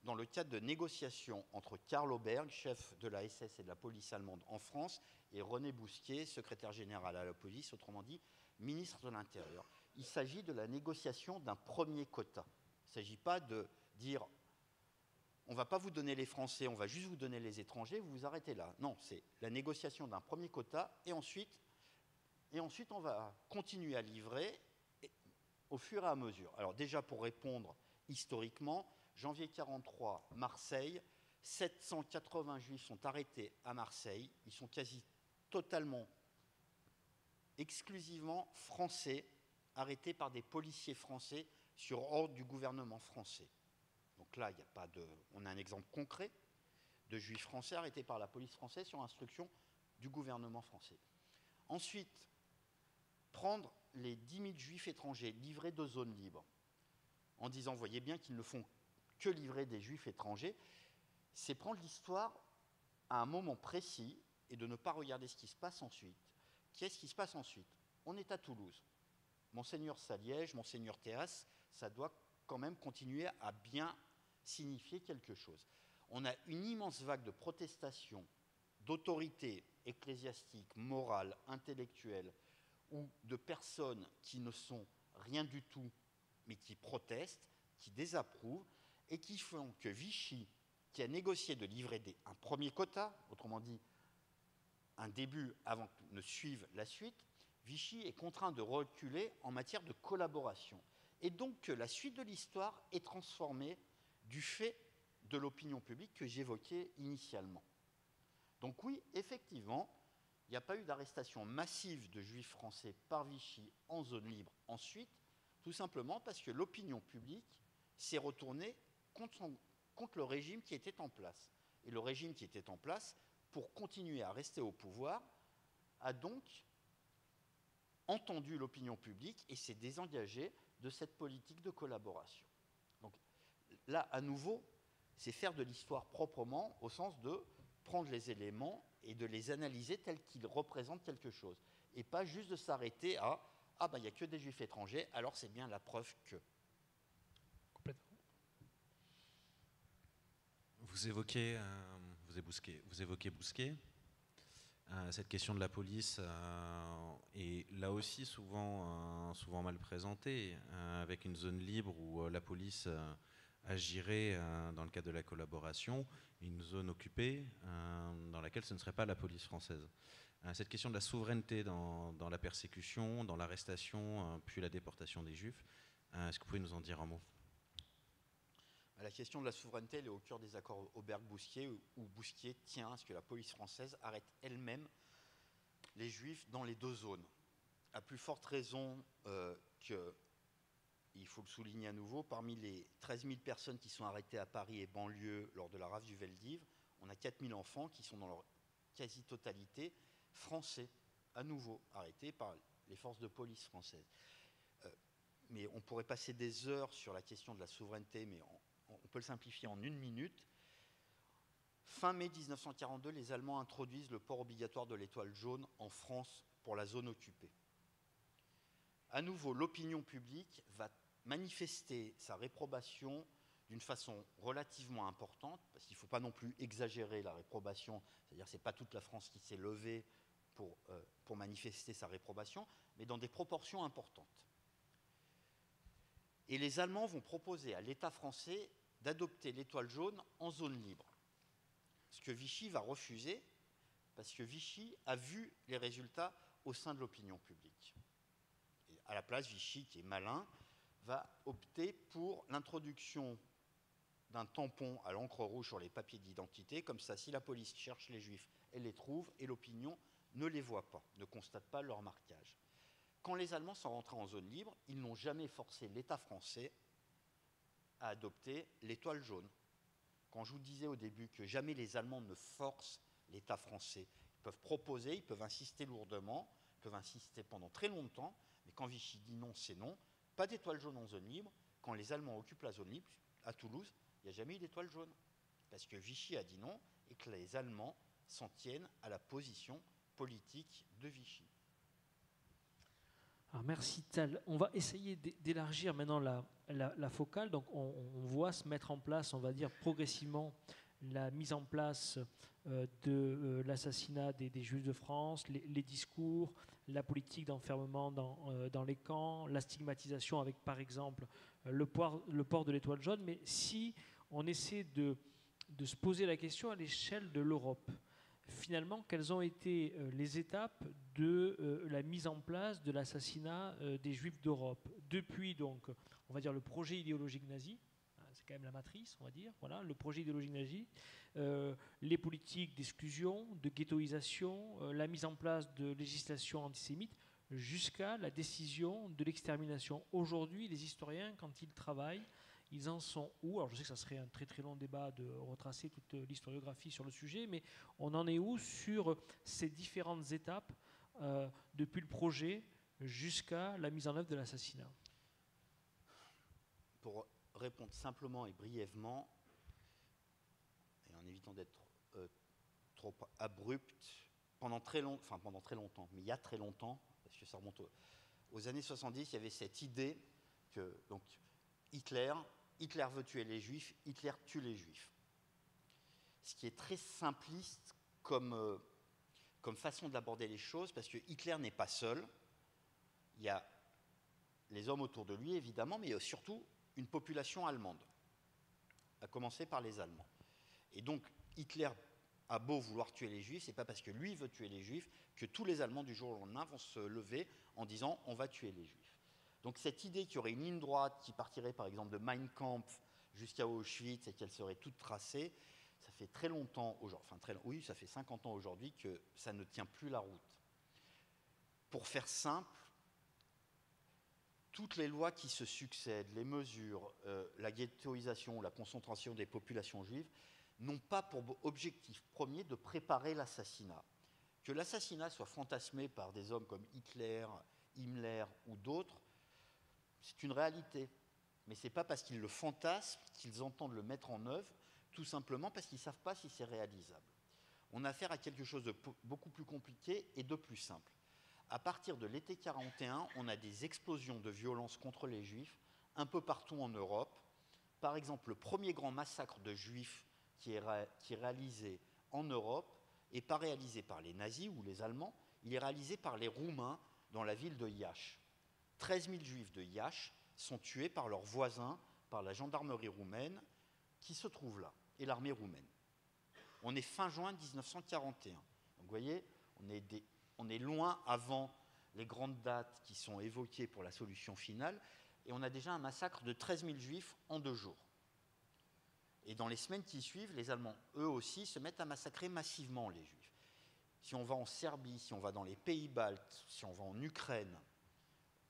dans le cadre de négociations entre Karl Oberg, chef de la SS et de la police allemande en France, et René Bousquet, secrétaire général à la police, autrement dit, ministre de l'Intérieur. Il s'agit de la négociation d'un premier quota. Il ne s'agit pas de dire on ne va pas vous donner les Français, on va juste vous donner les étrangers, vous vous arrêtez là. Non, c'est la négociation d'un premier quota, et ensuite on va continuer à livrer au fur et à mesure. Alors déjà, pour répondre historiquement, janvier 1943, Marseille, 780 juifs sont arrêtés à Marseille. Ils sont quasi totalement, exclusivement français, arrêtés par des policiers français sur ordre du gouvernement français. Donc là, il n'y a pas de... On a un exemple concret de juifs français arrêtés par la police française sur instruction du gouvernement français. Ensuite, prendre les 10 000 juifs étrangers livrés de zones libres, en disant, vous voyez bien qu'ils ne font que livrer des juifs étrangers, c'est prendre l'histoire à un moment précis et de ne pas regarder ce qui se passe ensuite. Qu'est-ce qui se passe ensuite? On est à Toulouse. Monseigneur Saliège, Monseigneur Théas, ça doit quand même continuer à bien signifier quelque chose. On a une immense vague de protestations d'autorités ecclésiastiques, morales, intellectuelles, ou de personnes qui ne sont rien du tout, mais qui protestent, qui désapprouvent, et qui font que Vichy, qui a négocié de livrer un premier quota, autrement dit un début avant que ne suive la suite, Vichy est contraint de reculer en matière de collaboration. Et donc que la suite de l'histoire est transformée du fait de l'opinion publique que j'évoquais initialement. Donc oui, effectivement, il n'y a pas eu d'arrestation massive de juifs français par Vichy en zone libre ensuite, tout simplement parce que l'opinion publique s'est retournée contre le régime qui était en place. Et le régime qui était en place, pour continuer à rester au pouvoir, a donc entendu l'opinion publique et s'est désengagé de cette politique de collaboration. Donc là, à nouveau, c'est faire de l'histoire proprement au sens de prendre les éléments et de les analyser tels qu'ils représentent quelque chose. Et pas juste de s'arrêter à « Ah ben, il n'y a que des juifs étrangers, alors c'est bien la preuve que… » Complètement. Vous évoquez Bousquet. Cette question de la police est là aussi souvent mal présentée, avec une zone libre où la police agirait dans le cadre de la collaboration, et une zone occupée dans laquelle ce ne serait pas la police française. Cette question de la souveraineté dans la persécution, dans l'arrestation, puis la déportation des Juifs, est-ce que vous pouvez nous en dire un mot? La question de la souveraineté, elle est au cœur des accords Oberg-Bousquier, où Bousquier tient à ce que la police française arrête elle-même les Juifs dans les deux zones. À plus forte raison que, il faut le souligner à nouveau, parmi les 13 000 personnes qui sont arrêtées à Paris et banlieue lors de la rafle du Veldiv, on a 4 000 enfants qui sont dans leur quasi-totalité français, à nouveau arrêtés par les forces de police françaises. Mais on pourrait passer des heures sur la question de la souveraineté, mais on peut le simplifier en 1 minute. Fin mai 1942, les Allemands introduisent le port obligatoire de l'étoile jaune en France pour la zone occupée. À nouveau, l'opinion publique va manifester sa réprobation d'une façon relativement importante, parce qu'il ne faut pas non plus exagérer la réprobation, c'est-à-dire que ce n'est pas toute la France qui s'est levée pour manifester sa réprobation, mais dans des proportions importantes. Et les Allemands vont proposer à l'État français d'adopter l'étoile jaune en zone libre. Ce que Vichy va refuser, parce que Vichy a vu les résultats au sein de l'opinion publique. Et à la place, Vichy, qui est malin, va opter pour l'introduction d'un tampon à l'encre rouge sur les papiers d'identité. Comme ça, si la police cherche les Juifs, elle les trouve et l'opinion ne les voit pas, ne constate pas leur marquage. Quand les Allemands sont rentrés en zone libre, ils n'ont jamais forcé l'État français à adopter l'étoile jaune. Quand je vous disais au début que jamais les Allemands ne forcent l'État français, ils peuvent proposer, ils peuvent insister lourdement, ils peuvent insister pendant très longtemps, mais quand Vichy dit non, c'est non. Pas d'étoile jaune en zone libre. Quand les Allemands occupent la zone libre, à Toulouse, il n'y a jamais eu d'étoile jaune. Parce que Vichy a dit non et que les Allemands s'en tiennent à la position politique de Vichy. Alors merci Tal. On va essayer d'élargir maintenant la focale. Donc on voit se mettre en place, on va dire progressivement, la mise en place de l'assassinat des Juifs de France, les discours, la politique d'enfermement dans les camps, la stigmatisation avec par exemple le port de l'étoile jaune. Mais si on essaie de se poser la question à l'échelle de l'Europe, finalement, quelles ont été les étapes de la mise en place de l'assassinat des Juifs d'Europe depuis, donc, on va dire, le projet idéologique nazi, c'est quand même la matrice, on va dire, voilà, le projet idéologique nazi, les politiques d'exclusion, de ghettoisation, la mise en place de législation antisémite, jusqu'à la décision de l'extermination. Aujourd'hui, les historiens, quand ils travaillent, ils en sont où? Alors je sais que ça serait un très très long débat de retracer toute l'historiographie sur le sujet, mais on en est où sur ces différentes étapes depuis le projet jusqu'à la mise en œuvre de l'assassinat? Pour répondre simplement et brièvement, et en évitant d'être trop abrupt, pendant très longtemps, mais il y a très longtemps, parce que ça remonte aux années 70, il y avait cette idée que donc, Hitler veut tuer les Juifs, Hitler tue les Juifs. Ce qui est très simpliste comme façon d'aborder les choses, parce que Hitler n'est pas seul. Il y a les hommes autour de lui, évidemment, mais il y a surtout une population allemande, à commencer par les Allemands. Et donc, Hitler a beau vouloir tuer les Juifs, c'est pas parce que lui veut tuer les Juifs que tous les Allemands du jour au lendemain vont se lever en disant « on va tuer les Juifs ». Donc cette idée qu'il y aurait une ligne droite qui partirait par exemple de Mein Kampf jusqu'à Auschwitz et qu'elle serait toute tracée, ça fait très longtemps, oui, ça fait 50 ans aujourd'hui que ça ne tient plus la route. Pour faire simple, toutes les lois qui se succèdent, les mesures, la ghettoisation, la concentration des populations juives, n'ont pas pour objectif premier de préparer l'assassinat. Que l'assassinat soit fantasmé par des hommes comme Hitler, Himmler ou d'autres, c'est une réalité. Mais ce n'est pas parce qu'ils le fantasment qu'ils entendent le mettre en œuvre, tout simplement parce qu'ils ne savent pas si c'est réalisable. On a affaire à quelque chose de beaucoup plus compliqué et de plus simple. À partir de l'été 1941, on a des explosions de violence contre les Juifs un peu partout en Europe. Par exemple, le premier grand massacre de Juifs qui est réalisé en Europe n'est pas réalisé par les nazis ou les Allemands, il est réalisé par les Roumains dans la ville de Iași. 13 000 Juifs de Iași sont tués par leurs voisins, par la gendarmerie roumaine qui se trouve là, et l'armée roumaine. On est fin juin 1941. Donc vous voyez, on est loin avant les grandes dates qui sont évoquées pour la solution finale, et on a déjà un massacre de 13 000 Juifs en 2 jours. Et dans les semaines qui suivent, les Allemands, eux aussi, se mettent à massacrer massivement les Juifs. Si on va en Serbie, si on va dans les pays baltes, si on va en Ukraine,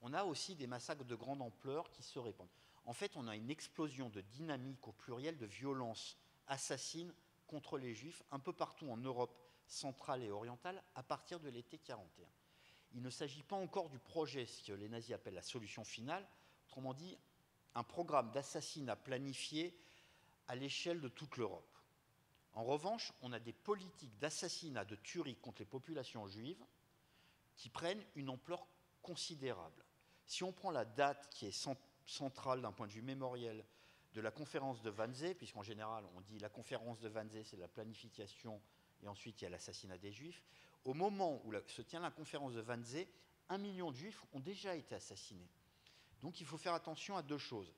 on a aussi des massacres de grande ampleur qui se répandent. En fait, on a une explosion de dynamique au pluriel de violence assassine contre les Juifs un peu partout en Europe centrale et orientale à partir de l'été 1941. Il ne s'agit pas encore du projet, ce que les nazis appellent la solution finale, autrement dit, un programme d'assassinat planifié à l'échelle de toute l'Europe. En revanche, on a des politiques d'assassinat, de tuerie contre les populations juives qui prennent une ampleur considérable. Si on prend la date qui est centrale d'un point de vue mémoriel de la conférence de Wannsee, puisqu'en général on dit la conférence de Wannsee c'est la planification et ensuite il y a l'assassinat des Juifs, au moment où se tient la conférence de Wannsee, 1 million de Juifs ont déjà été assassinés. Donc il faut faire attention à 2 choses.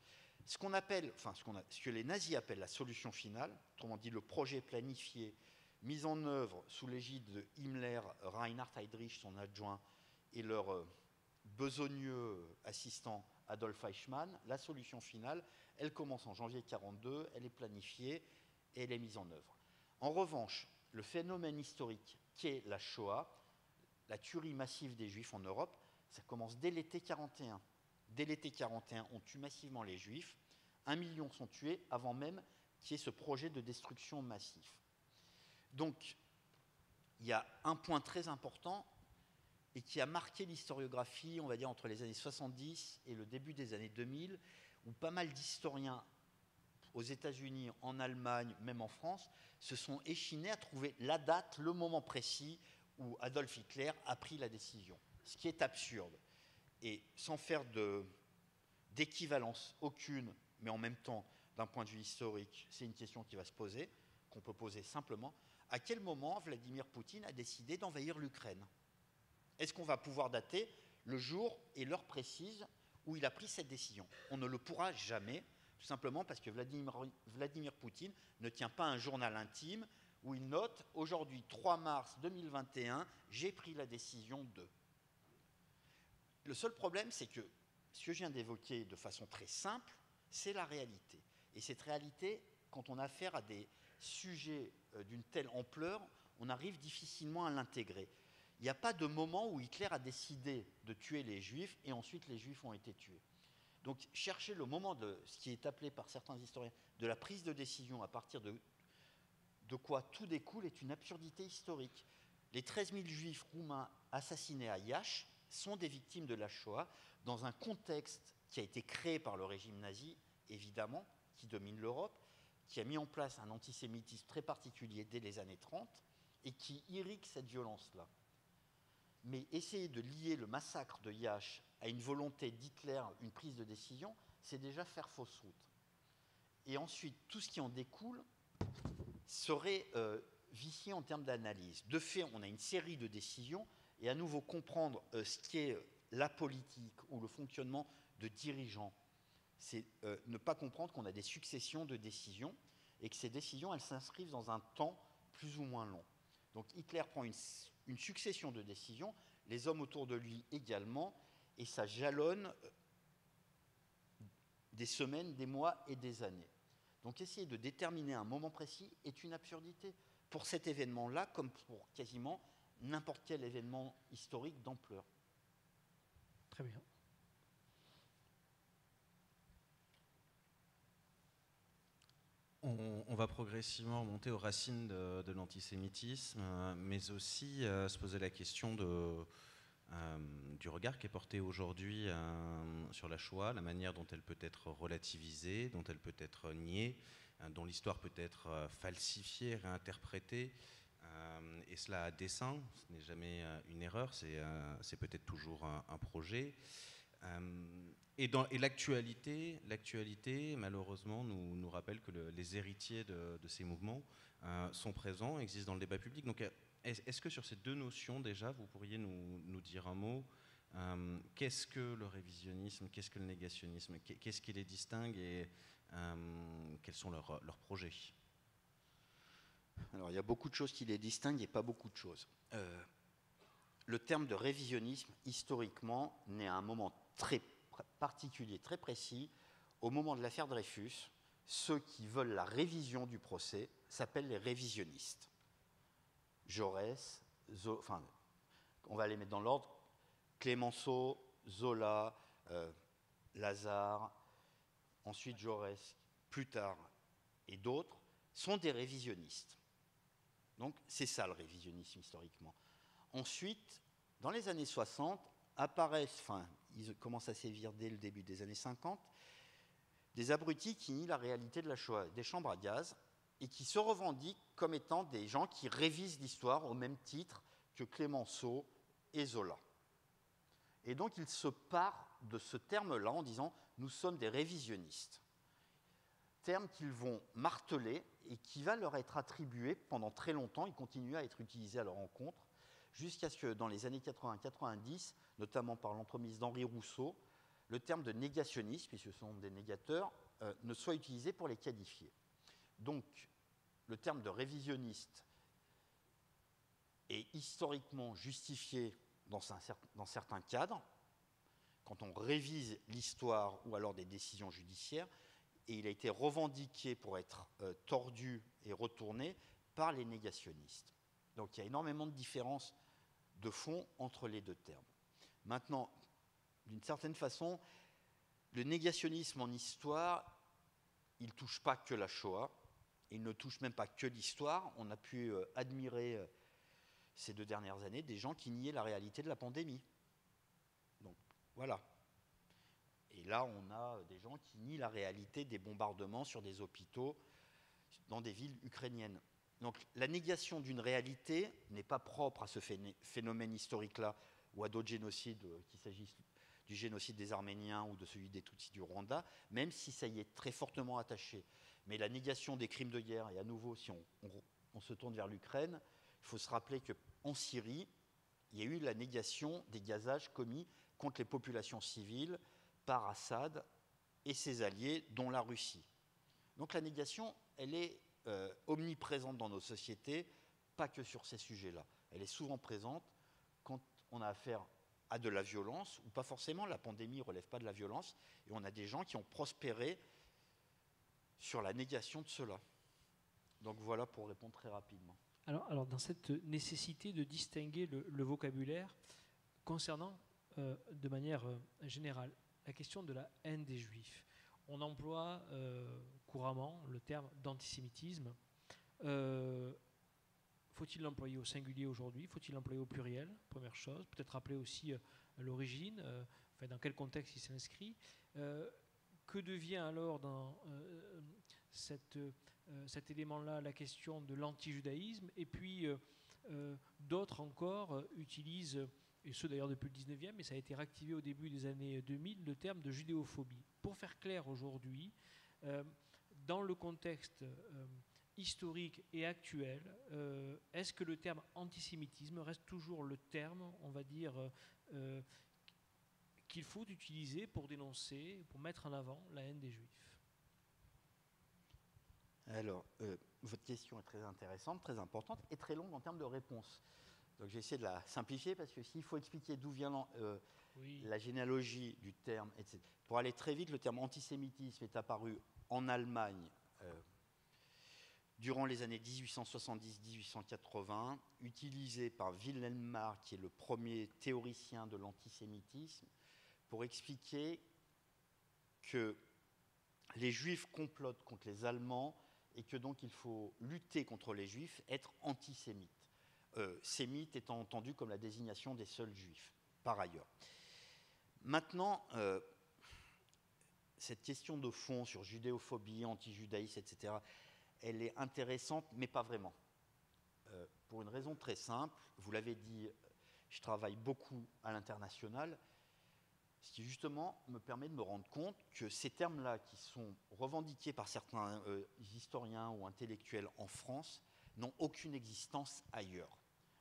Ce que les nazis appellent la solution finale, autrement dit le projet planifié, mis en œuvre sous l'égide de Himmler, Reinhard Heydrich, son adjoint, et leur besogneux assistant Adolf Eichmann, la solution finale, elle commence en janvier 1942, elle est planifiée et elle est mise en œuvre. En revanche, le phénomène historique qu'est la Shoah, la tuerie massive des Juifs en Europe, ça commence dès l'été 1941. Dès l'été 1941, on tue massivement les Juifs. 1 million sont tués avant même qu'il y ait ce projet de destruction massif. Donc, il y a un point très important et qui a marqué l'historiographie, on va dire, entre les années 70 et le début des années 2000, où pas mal d'historiens aux États-Unis, en Allemagne, même en France, se sont échinés à trouver la date, le moment précis où Adolf Hitler a pris la décision. Ce qui est absurde. Et sans faire d'équivalence aucune, mais en même temps, d'un point de vue historique, c'est une question qui va se poser, qu'on peut poser simplement. À quel moment Vladimir Poutine a décidé d'envahir l'Ukraine? Est-ce qu'on va pouvoir dater le jour et l'heure précise où il a pris cette décision? On ne le pourra jamais, tout simplement parce que Vladimir Poutine ne tient pas un journal intime où il note « Aujourd'hui, 3 mars 2021, j'ai pris la décision de… ». Le seul problème, c'est que ce que je viens d'évoquer de façon très simple, c'est la réalité. Et cette réalité, quand on a affaire à des sujets d'une telle ampleur, on arrive difficilement à l'intégrer. Il n'y a pas de moment où Hitler a décidé de tuer les Juifs et ensuite les Juifs ont été tués. Donc chercher le moment de ce qui est appelé par certains historiens de la prise de décision à partir de quoi tout découle est une absurdité historique. Les 13 000 Juifs roumains assassinés à Iași sont des victimes de la Shoah dans un contexte qui a été créé par le régime nazi, évidemment, qui domine l'Europe, qui a mis en place un antisémitisme très particulier dès les années 30 et qui irrigue cette violence-là. Mais essayer de lier le massacre de Iași à une volonté d'Hitler, une prise de décision, c'est déjà faire fausse route. Et ensuite, tout ce qui en découle serait vicié en termes d'analyse. De fait, on a une série de décisions, et à nouveau comprendre ce qu'est la politique ou le fonctionnement de dirigeants, c'est ne pas comprendre qu'on a des successions de décisions, et que ces décisions, elles s'inscrivent dans un temps plus ou moins long. Donc Hitler prend une succession de décisions, les hommes autour de lui également, et ça jalonne des semaines, des mois et des années. Donc essayer de déterminer un moment précis est une absurdité pour cet événement-là, comme pour quasiment n'importe quel événement historique d'ampleur. Très bien. On va progressivement monter aux racines de l'antisémitisme, mais aussi se poser la question du regard qui est porté aujourd'hui sur la Shoah, la manière dont elle peut être relativisée, dont elle peut être niée, dont l'histoire peut être falsifiée, réinterprétée, et cela à dessein. Ce n'est jamais une erreur, c'est peut-être toujours un projet. Et l'actualité, malheureusement, nous rappelle que les héritiers de ces mouvements sont présents, existent dans le débat public. Donc, est-ce que sur ces deux notions, déjà, vous pourriez nous dire un mot? Qu'est-ce que le révisionnisme? Qu'est-ce que le négationnisme? Qu'est-ce qui les distingue et quels sont leurs projets? Alors, il y a beaucoup de choses qui les distinguent et pas beaucoup de choses. Le terme de révisionnisme, historiquement, naît à un moment très particulier, très précis. Au moment de l'affaire Dreyfus, ceux qui veulent la révision du procès s'appellent les révisionnistes. Jaurès, enfin, on va les mettre dans l'ordre, Clémenceau, Zola, Lazare, ensuite Jaurès, plus tard, et d'autres, sont des révisionnistes. Donc c'est ça le révisionnisme historiquement. Ensuite, dans les années 60, apparaissent, enfin, ils commencent à sévir dès le début des années 50, des abrutis qui nient la réalité de la Shoah, des chambres à gaz, et qui se revendiquent comme étant des gens qui révisent l'histoire au même titre que Clémenceau et Zola. Et donc ils se parent de ce terme-là en disant « nous sommes des révisionnistes ». Terme qu'ils vont marteler et qui va leur être attribué pendant très longtemps, il continue à être utilisé à leur encontre, jusqu'à ce que dans les années 80-90, notamment par l'entremise d'Henri Rousseau, le terme de négationniste, puisque ce sont des négateurs, ne soit utilisé pour les qualifier. Donc, le terme de révisionniste est historiquement justifié dans certains cadres. quand on révise l'histoire ou alors des décisions judiciaires, et il a été revendiqué pour être tordu et retourné par les négationnistes. Donc il y a énormément de différences de fond entre les deux termes. Maintenant, d'une certaine façon, le négationnisme en histoire, il ne touche pas que la Shoah, il ne touche même pas que l'histoire. On a pu admirer ces 2 dernières années des gens qui niaient la réalité de la pandémie. Donc voilà. Et là, on a des gens qui nient la réalité des bombardements sur des hôpitaux dans des villes ukrainiennes. Donc la négation d'une réalité n'est pas propre à ce phénomène historique-là ou à d'autres génocides, qu'il s'agisse du génocide des Arméniens ou de celui des Tutsis du Rwanda, même si ça y est très fortement attaché. Mais la négation des crimes de guerre, et à nouveau, si on se tourne vers l'Ukraine, il faut se rappeler qu'en Syrie, il y a eu la négation des gazages commis contre les populations civiles par Assad et ses alliés, dont la Russie. Donc la négation, elle est omniprésente dans nos sociétés, pas que sur ces sujets-là. Elle est souvent présente quand on a affaire à de la violence, ou pas forcément, la pandémie ne relève pas de la violence, et on a des gens qui ont prospéré sur la négation de cela. Donc voilà pour répondre très rapidement. Alors dans cette nécessité de distinguer le vocabulaire concernant, de manière générale, la question de la haine des Juifs, on emploie couramment le terme d'antisémitisme. Faut-il l'employer au singulier aujourd'hui? Faut-il l'employer au pluriel? Première chose. Peut-être rappeler aussi l'origine, dans quel contexte il s'inscrit. Que devient alors dans cet élément-là la question de l'antijudaïsme? Et puis d'autres encore utilisent, et ce d'ailleurs depuis le 19e, mais ça a été réactivé au début des années 2000, le terme de judéophobie. Pour faire clair aujourd'hui, dans le contexte historique et actuel, est-ce que le terme antisémitisme reste toujours le terme, on va dire, qu'il faut utiliser pour dénoncer, pour mettre en avant la haine des Juifs? Alors, votre question est très intéressante, très importante et très longue en termes de réponse. Donc, j'ai essayé de la simplifier parce que s'il faut expliquer d'où vient la généalogie du terme, etc. Pour aller très vite, le terme antisémitisme est apparu en Allemagne durant les années 1870-1880, utilisé par Wilhelm Marr, qui est le premier théoricien de l'antisémitisme, pour expliquer que les Juifs complotent contre les Allemands et que donc il faut lutter contre les Juifs, être antisémite. Sémite étant entendu comme la désignation des seuls Juifs, par ailleurs. Maintenant, cette question de fond sur judéophobie, antijudaïsme, etc., elle est intéressante, mais pas vraiment. Pour une raison très simple, vous l'avez dit, je travaille beaucoup à l'international, ce qui justement me permet de me rendre compte que ces termes-là qui sont revendiqués par certains historiens ou intellectuels en France n'ont aucune existence ailleurs.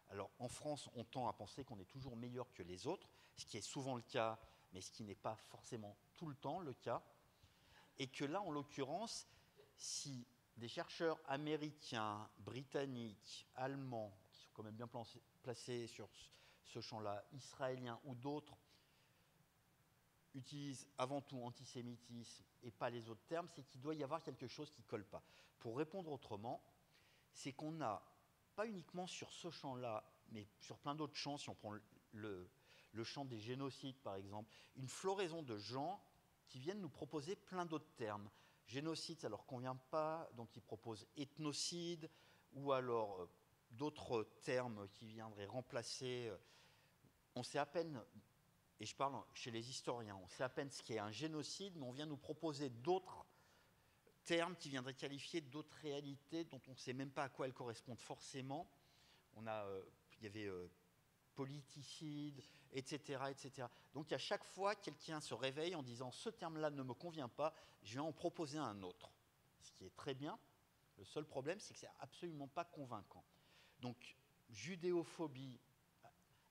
Alors en France, on tend à penser qu'on est toujours meilleur que les autres, ce qui est souvent le cas, mais ce qui n'est pas forcément tout le temps le cas. Et que là, en l'occurrence, si des chercheurs américains, britanniques, allemands, qui sont quand même bien placés sur ce champ-là, israéliens ou d'autres, utilisent avant tout antisémitisme et pas les autres termes, c'est qu'il doit y avoir quelque chose qui ne colle pas. Pour répondre autrement, c'est qu'on n'a pas uniquement sur ce champ-là, mais sur plein d'autres champs, si on prend le champ des génocides par exemple, une floraison de gens qui viennent nous proposer plein d'autres termes. Génocide, ça ne leur convient pas, donc ils proposent ethnocide, ou alors d'autres termes qui viendraient remplacer. On sait à peine, et je parle chez les historiens, on sait à peine ce qu'est un génocide, mais on vient nous proposer d'autres termes qui viendraient qualifier d'autres réalités dont on ne sait même pas à quoi elles correspondent forcément. Il y avait politicide, etc., etc. Donc à chaque fois, quelqu'un se réveille en disant « ce terme-là ne me convient pas, je vais en proposer un autre ». Ce qui est très bien. Le seul problème, c'est que ce n'est absolument pas convaincant. Donc judéophobie,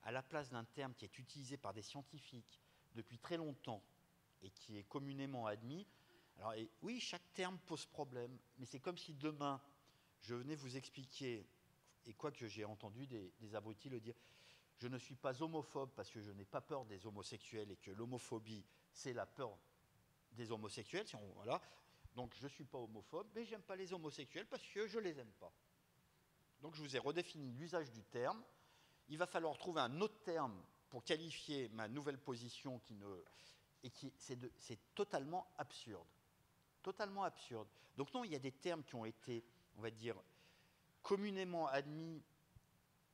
à la place d'un terme qui est utilisé par des scientifiques depuis très longtemps et qui est communément admis, alors oui, chaque terme pose problème, mais c'est comme si demain, je venais vous expliquer, et quoique j'ai entendu des abrutis le dire, Je ne suis pas homophobe parce que je n'ai pas peur des homosexuels et que l'homophobie, c'est la peur des homosexuels. Voilà. Donc je ne suis pas homophobe, mais j'aime pas les homosexuels parce que je les aime pas. Donc je vous ai redéfini l'usage du terme. Il va falloir trouver un autre terme pour qualifier ma nouvelle position c'est totalement absurde. Totalement absurde. Donc non, il y a des termes qui ont été, on va dire, communément admis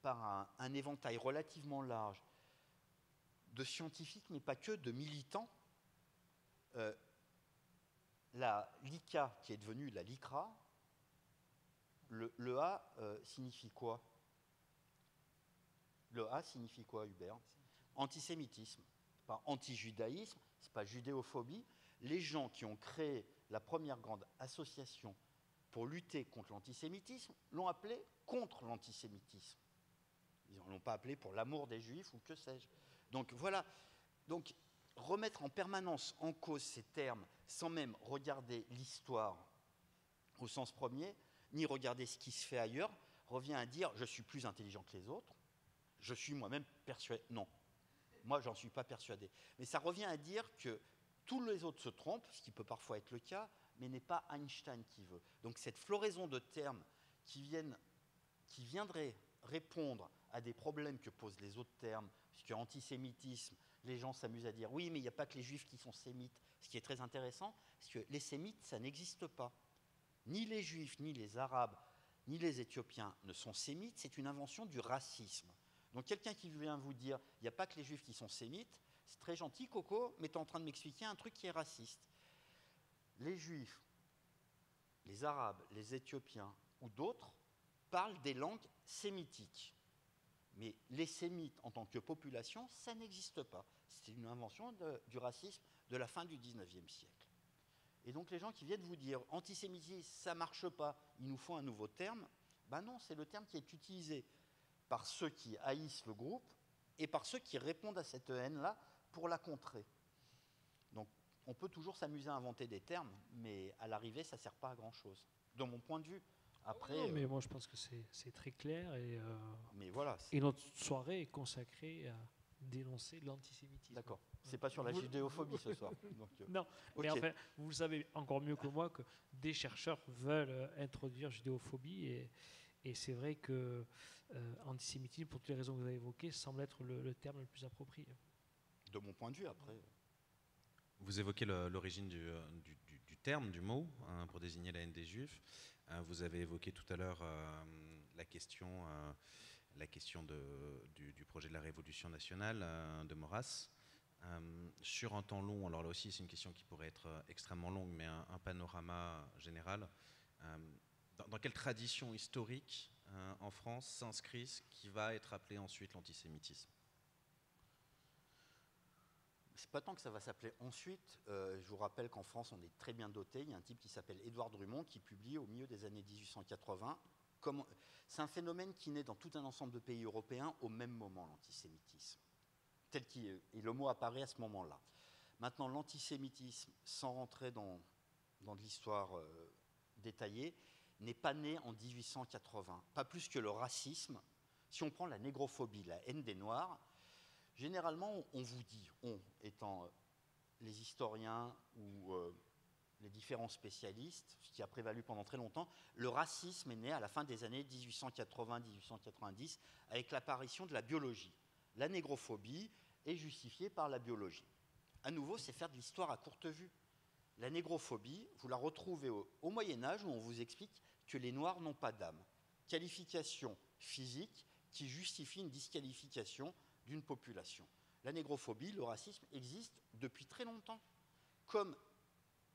par un éventail relativement large de scientifiques, mais pas que, de militants. La LICA, qui est devenue la LICRA, le A signifie quoi? Le A signifie quoi, Hubert? Antisémitisme. Pas anti-judaïsme, ce n'est pas judéophobie. Les gens qui ont créé la première grande association pour lutter contre l'antisémitisme l'ont appelé contre l'antisémitisme. Ils ne l'ont pas appelé pour l'amour des juifs ou que sais-je. Donc voilà. Donc remettre en permanence en cause ces termes sans même regarder l'histoire au sens premier, ni regarder ce qui se fait ailleurs, revient à dire je suis plus intelligent que les autres, je suis moi-même persuadé. Non, moi j'en suis pas persuadé. Mais ça revient à dire que tous les autres se trompent, ce qui peut parfois être le cas, mais n'est pas Einstein qui veut. Donc cette floraison de termes qui viendraient répondre à des problèmes que posent les autres termes, puisque antisémitisme, les gens s'amusent à dire oui, mais il n'y a pas que les juifs qui sont sémites, ce qui est très intéressant, parce que les sémites, ça n'existe pas. Ni les juifs, ni les arabes, ni les éthiopiens ne sont sémites, c'est une invention du racisme. Donc quelqu'un qui vient vous dire il n'y a pas que les juifs qui sont sémites, c'est très gentil, Coco, mais tu es en train de m'expliquer un truc qui est raciste. Les juifs, les arabes, les éthiopiens ou d'autres parlent des langues sémitiques. Mais les sémites en tant que population, ça n'existe pas. C'est une invention du racisme de la fin du XIXe siècle. Et donc les gens qui viennent vous dire antisémitisme, ça ne marche pas, il nous faut un nouveau terme, ben non, c'est le terme qui est utilisé par ceux qui haïssent le groupe et par ceux qui répondent à cette haine-là pour la contrer. Donc on peut toujours s'amuser à inventer des termes, mais à l'arrivée, ça ne sert pas à grand-chose, de mon point de vue. Après, non, mais moi je pense que c'est très clair mais voilà, et notre soirée est consacrée à dénoncer l'antisémitisme. D'accord. C'est pas sur la judéophobie ce soir. Donc, non, mais okay. enfin, vous le savez encore mieux que moi que des chercheurs veulent introduire judéophobie et c'est vrai que antisémitisme, pour toutes les raisons que vous avez évoquées, semble être le terme le plus approprié. De mon point de vue, après. Vous évoquez l'origine du terme, du mot, hein, pour désigner la haine des Juifs. Vous avez évoqué tout à l'heure la question du projet de la Révolution nationale de Maurras. Sur un temps long, alors là aussi c'est une question qui pourrait être extrêmement longue, mais un panorama général. Dans quelle tradition historique en France s'inscrit ce qui va être appelé ensuite l'antisémitisme? C'est pas tant que ça va s'appeler ensuite. Je vous rappelle qu'en France, on est très bien doté. Il y a un type qui s'appelle Édouard Drummond qui publie au milieu des années 1880. C'est un phénomène qui naît dans tout un ensemble de pays européens au même moment, l'antisémitisme. Tel qu'il est. Et le mot apparaît à ce moment-là. Maintenant, l'antisémitisme, sans rentrer dans de l'histoire détaillée, n'est pas né en 1880. Pas plus que le racisme. Si on prend la négrophobie, la haine des Noirs, généralement, on vous dit, on étant les historiens ou les différents spécialistes, ce qui a prévalu pendant très longtemps, le racisme est né à la fin des années 1880-1890 avec l'apparition de la biologie. La négrophobie est justifiée par la biologie. À nouveau, c'est faire de l'histoire à courte vue. La négrophobie, vous la retrouvez au Moyen-Âge où on vous explique que les Noirs n'ont pas d'âme. Qualification physique qui justifie une disqualification d'une population. La négrophobie, le racisme existe depuis très longtemps. Comme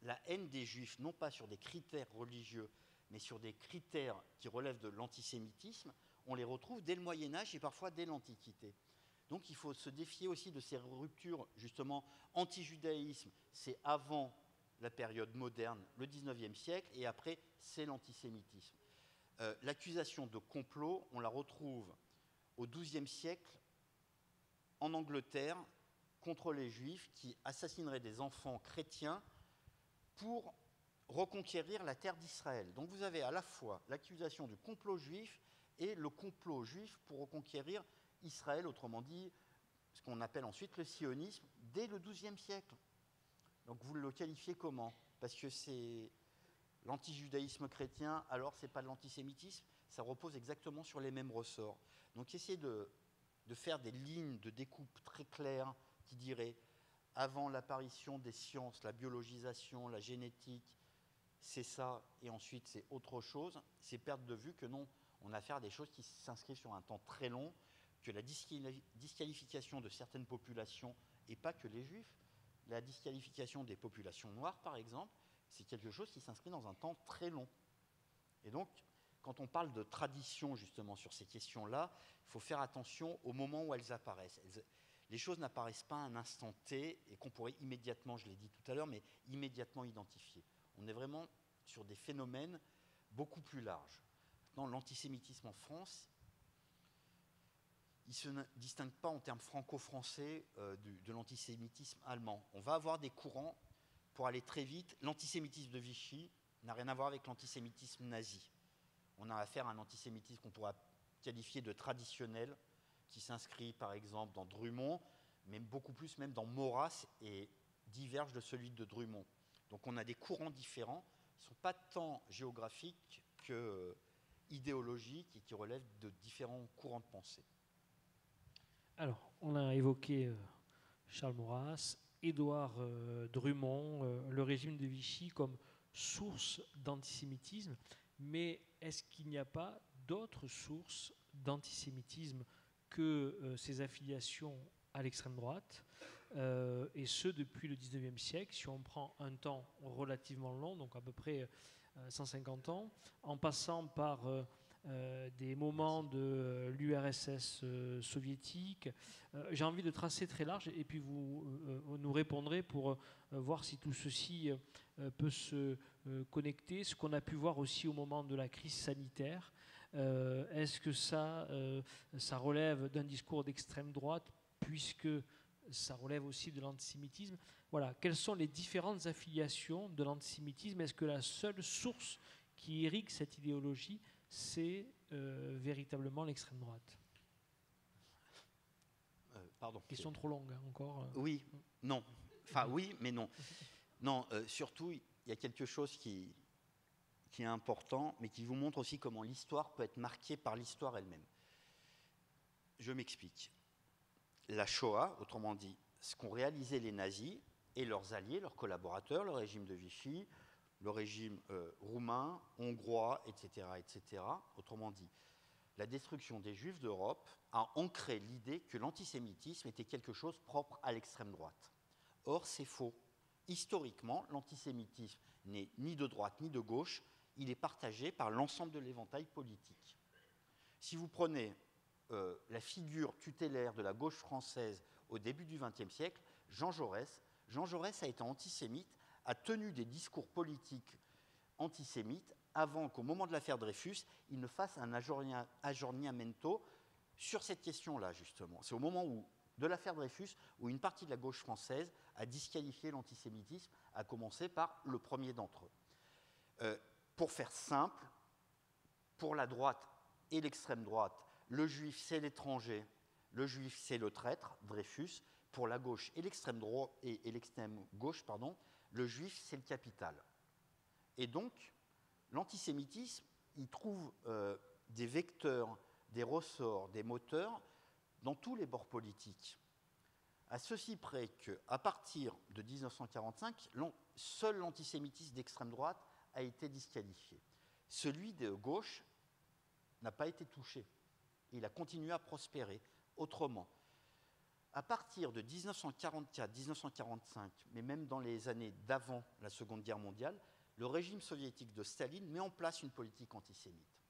la haine des Juifs, non pas sur des critères religieux, mais sur des critères qui relèvent de l'antisémitisme, on les retrouve dès le Moyen-Âge et parfois dès l'Antiquité. Donc il faut se défier aussi de ces ruptures, justement, anti-judaïsme, c'est avant la période moderne, le 19e siècle, et après, c'est l'antisémitisme. L'accusation de complot, on la retrouve au XIIe siècle, en Angleterre, contre les Juifs qui assassineraient des enfants chrétiens pour reconquérir la terre d'Israël. Donc vous avez à la fois l'accusation du complot juif et le complot juif pour reconquérir Israël, autrement dit, ce qu'on appelle ensuite le sionisme, dès le XIIe siècle. Donc vous le qualifiez comment? Parce que c'est l'antijudaïsme chrétien, alors c'est pas de l'antisémitisme, ça repose exactement sur les mêmes ressorts. Donc essayez de faire des lignes de découpe très claires qui diraient avant l'apparition des sciences, la biologisation, la génétique, c'est ça, et ensuite c'est autre chose, c'est perdre de vue que non, on a affaire à des choses qui s'inscrivent sur un temps très long, que la disqualification de certaines populations, et pas que les juifs, la disqualification des populations noires par exemple, c'est quelque chose qui s'inscrit dans un temps très long. Et donc, quand on parle de tradition justement sur ces questions-là, il faut faire attention au moment où elles apparaissent. Les choses n'apparaissent pas à un instant T et qu'on pourrait immédiatement, je l'ai dit tout à l'heure, mais immédiatement identifier. On est vraiment sur des phénomènes beaucoup plus larges. Maintenant, l'antisémitisme en France, il ne se distingue pas en termes franco-français de l'antisémitisme allemand. On va avoir des courants, pour aller très vite, l'antisémitisme de Vichy n'a rien à voir avec l'antisémitisme nazi. On a affaire à un antisémitisme qu'on pourra qualifier de traditionnel, qui s'inscrit par exemple dans Drummond, mais beaucoup plus même dans Maurras et diverge de celui de Drummond. Donc on a des courants différents, qui ne sont pas tant géographiques que idéologiques et qui relèvent de différents courants de pensée. Alors, on a évoqué Charles Maurras, Édouard Drummond, le régime de Vichy comme source d'antisémitisme, mais est-ce qu'il n'y a pas d'autres sources d'antisémitisme que ces affiliations à l'extrême droite, et ce depuis le 19e siècle, si on prend un temps relativement long, donc à peu près 150 ans, en passant par des moments de l'URSS soviétique. J'ai envie de tracer très large et puis vous nous répondrez pour voir si tout ceci peut se connecter. Ce qu'on a pu voir aussi au moment de la crise sanitaire, est-ce que ça relève d'un discours d'extrême droite puisque ça relève aussi de l'antisémitisme? Voilà, quelles sont les différentes affiliations de l'antisémitisme? Est-ce que la seule source qui irrigue cette idéologie, c'est véritablement l'extrême droite? Pardon. Question trop longue, hein, encore. Oui, non. Enfin, oui, mais non. Non, surtout, il y a quelque chose qui est important, mais qui vous montre aussi comment l'histoire peut être marquée par l'histoire elle-même. Je m'explique. La Shoah, autrement dit, ce qu'ont réalisé les nazis et leurs alliés, leurs collaborateurs, le régime de Vichy, le régime roumain, hongrois, etc., etc., autrement dit, la destruction des Juifs d'Europe a ancré l'idée que l'antisémitisme était quelque chose propre à l'extrême droite. Or, c'est faux. Historiquement, l'antisémitisme n'est ni de droite ni de gauche, il est partagé par l'ensemble de l'éventail politique. Si vous prenez la figure tutélaire de la gauche française au début du XXe siècle, Jean Jaurès a été antisémite, a tenu des discours politiques antisémites avant qu'au moment de l'affaire Dreyfus, il ne fasse un aggiornamento sur cette question-là, justement. C'est au moment de l'affaire Dreyfus où une partie de la gauche française a disqualifié l'antisémitisme, à commencer par le premier d'entre eux. Pour faire simple, pour la droite et l'extrême droite, le juif c'est l'étranger, le juif c'est le traître, Dreyfus. Pour la gauche et l'extrême gauche, le juif c'est le capital. Et donc, l'antisémitisme, il trouve des vecteurs, des ressorts, des moteurs dans tous les bords politiques. À ceci près qu'à partir de 1945, seul l'antisémitisme d'extrême droite a été disqualifié. Celui de gauche n'a pas été touché. Il a continué à prospérer autrement. À partir de 1944-1945, mais même dans les années d'avant la Seconde Guerre mondiale, le régime soviétique de Staline met en place une politique antisémite,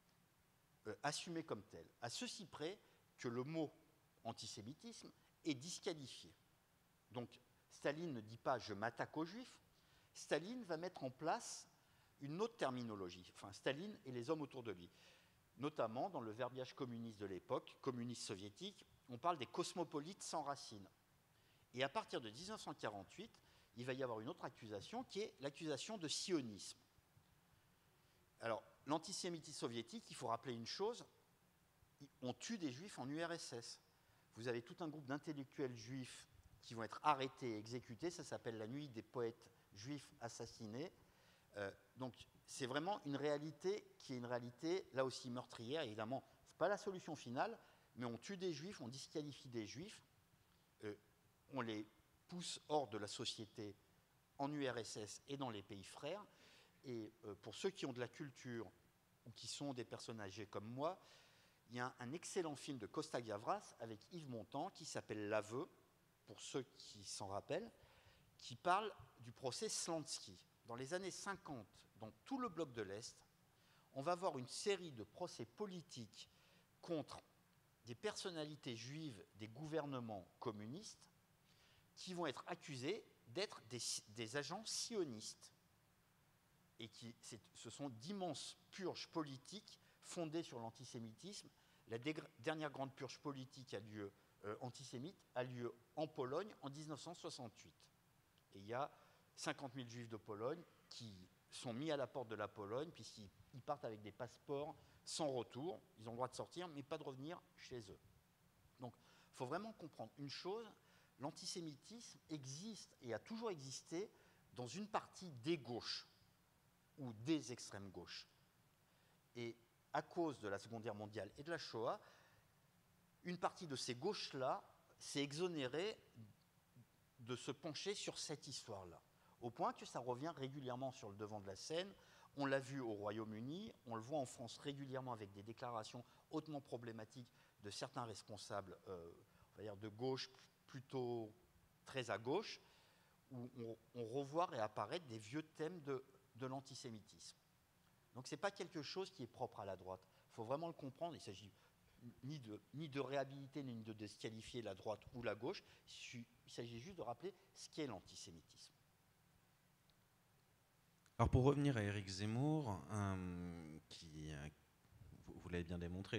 assumée comme telle, à ceci près que le mot antisémitisme est disqualifié. Donc Staline ne dit pas « je m'attaque aux juifs », Staline va mettre en place une autre terminologie, enfin Staline et les hommes autour de lui. Notamment dans le verbiage communiste de l'époque, communiste soviétique, on parle des cosmopolites sans racines. Et à partir de 1948, il va y avoir une autre accusation qui est l'accusation de sionisme. Alors, l'antisémitisme soviétique, il faut rappeler une chose, on tue des juifs en URSS. vous avez tout un groupe d'intellectuels juifs qui vont être arrêtés et exécutés. Ça s'appelle la nuit des poètes juifs assassinés. Donc c'est vraiment une réalité qui est une réalité, là aussi meurtrière. Évidemment, ce n'est pas la solution finale, mais on tue des juifs, on disqualifie des juifs, on les pousse hors de la société en URSS et dans les pays frères. Et pour ceux qui ont de la culture ou qui sont des personnes âgées comme moi, il y a un excellent film de Costa Gavras avec Yves Montand qui s'appelle L'Aveu, pour ceux qui s'en rappellent, qui parle du procès Slansky. Dans les années 50, dans tout le bloc de l'Est, on va avoir une série de procès politiques contre des personnalités juives des gouvernements communistes qui vont être accusés d'être des agents sionistes. Et ce sont d'immenses purges politiques fondées sur l'antisémitisme. La dernière grande purge politique antisémite a lieu en Pologne en 1968. Et il y a 50 000 juifs de Pologne qui sont mis à la porte de la Pologne puisqu'ils partent avec des passeports sans retour. Ils ont le droit de sortir, mais pas de revenir chez eux. Donc, il faut vraiment comprendre une chose, l'antisémitisme existe et a toujours existé dans une partie des gauches ou des extrêmes gauches. Et à cause de la Seconde Guerre mondiale et de la Shoah, une partie de ces gauches-là s'est exonérée de se pencher sur cette histoire-là, au point que ça revient régulièrement sur le devant de la scène. On l'a vu au Royaume-Uni, on le voit en France régulièrement avec des déclarations hautement problématiques de certains responsables on va dire de gauche, plutôt très à gauche, où on revoit réapparaître des vieux thèmes de l'antisémitisme. Donc ce n'est pas quelque chose qui est propre à la droite. Il faut vraiment le comprendre. Il ne s'agit ni de réhabiliter, ni de disqualifier la droite ou la gauche. Il s'agit juste de rappeler ce qu'est l'antisémitisme. Alors pour revenir à Éric Zemmour, qui, vous l'avez bien démontré,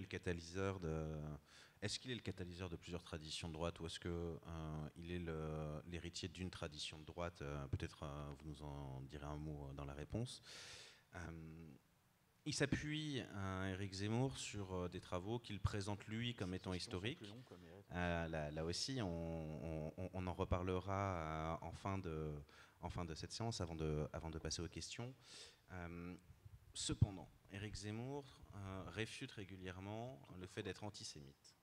est-ce qu'il est le catalyseur de plusieurs traditions de droite ou est-ce qu'il est l'héritier d'une tradition de droite? Peut-être vous nous en direz un mot dans la réponse. Il s'appuie, Éric Zemmour, sur des travaux qu'il présente lui comme étant historiques. Là aussi, on en reparlera en fin de cette séance, avant de passer aux questions. Cependant, Éric Zemmour réfute régulièrement le fait d'être antisémite,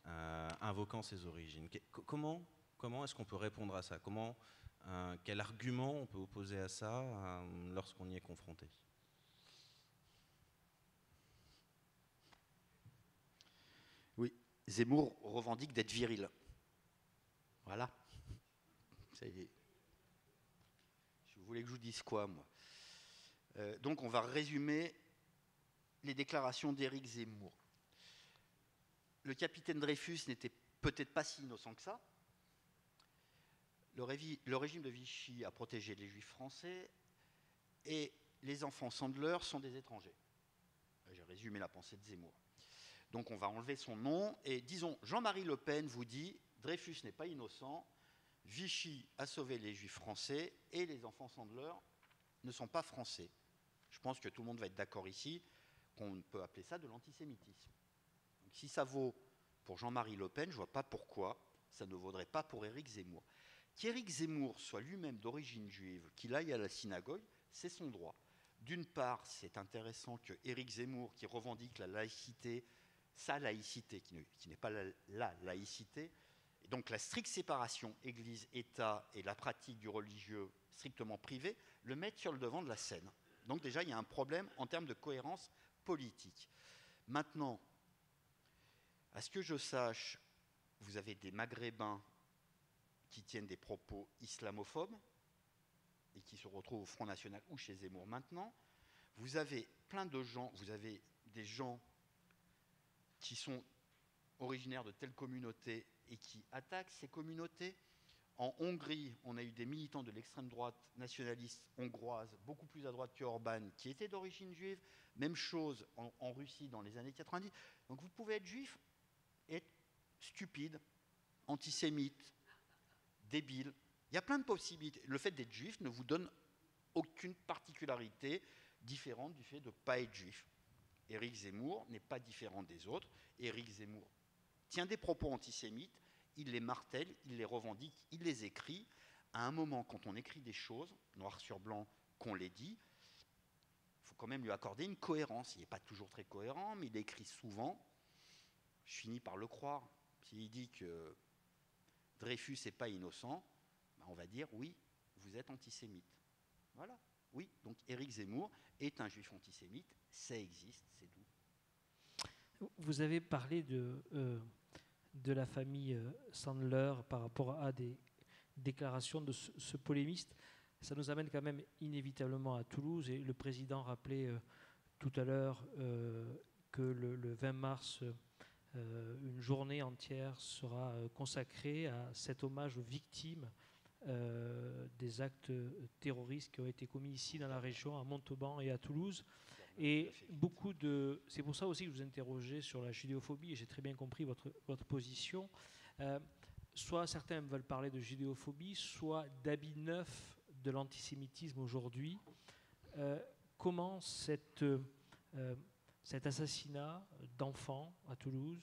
invoquant ses origines. Comment est-ce qu'on peut répondre à ça? Quel argument on peut opposer à ça lorsqu'on y est confronté? Oui, Zemmour revendique d'être viril. Voilà. Je voulais que je vous dise quoi, moi? Donc on va résumer les déclarations d'Éric Zemmour. Le capitaine Dreyfus n'était peut-être pas si innocent que ça. Le régime de Vichy a protégé les juifs français et les enfants Sandler sont des étrangers. J'ai résumé la pensée de Zemmour. Donc on va enlever son nom et disons Jean-Marie Le Pen vous dit Dreyfus n'est pas innocent, Vichy a sauvé les juifs français et les enfants Sandler ne sont pas français. Je pense que tout le monde va être d'accord ici qu'on peut appeler ça de l'antisémitisme. Donc si ça vaut pour Jean-Marie Le Pen, je ne vois pas pourquoi ça ne vaudrait pas pour Éric Zemmour. Qu'Éric Zemmour soit lui-même d'origine juive, qu'il aille à la synagogue, c'est son droit. D'une part, c'est intéressant que Éric Zemmour, qui revendique la laïcité, sa laïcité, qui n'est pas la laïcité, et donc la stricte séparation Église-État et la pratique du religieux strictement privé, le mettent sur le devant de la scène. Donc déjà, il y a un problème en termes de cohérence politique. Maintenant, à ce que je sache, vous avez des Maghrébins qui tiennent des propos islamophobes et qui se retrouvent au Front National ou chez Zemmour maintenant. Vous avez plein de gens, vous avez des gens qui sont originaires de telles communautés et qui attaquent ces communautés. En Hongrie, on a eu des militants de l'extrême droite nationaliste hongroise, beaucoup plus à droite que Orban, qui étaient d'origine juive. Même chose en Russie dans les années 90. Donc vous pouvez être juif et être stupide, antisémite, débile. Il y a plein de possibilités. Le fait d'être juif ne vous donne aucune particularité différente du fait de ne pas être juif. Éric Zemmour n'est pas différent des autres. Éric Zemmour tient des propos antisémites, il les martèle, il les revendique, il les écrit. À un moment, quand on écrit des choses, noir sur blanc, qu'on les dit, il faut quand même lui accorder une cohérence. Il n'est pas toujours très cohérent, mais il écrit souvent. Je finis par le croire. S'il dit que Dreyfus n'est pas innocent, ben on va dire oui, vous êtes antisémite. Voilà. Oui, donc Éric Zemmour est un juif antisémite, ça existe, c'est tout. Vous avez parlé de la famille Sandler par rapport à des déclarations de ce polémiste. Ça nous amène quand même inévitablement à Toulouse, et le président rappelait tout à l'heure que le 20 mars, une journée entière sera consacrée à cet hommage aux victimes des actes terroristes qui ont été commis ici dans la région, à Montauban et à Toulouse. Et c'est pour ça aussi que je vous interrogeais sur la judéophobie, et j'ai très bien compris votre position. Soit certains veulent parler de judéophobie, soit d'habit neuf de l'antisémitisme aujourd'hui. Comment cet assassinat d'enfant à Toulouse,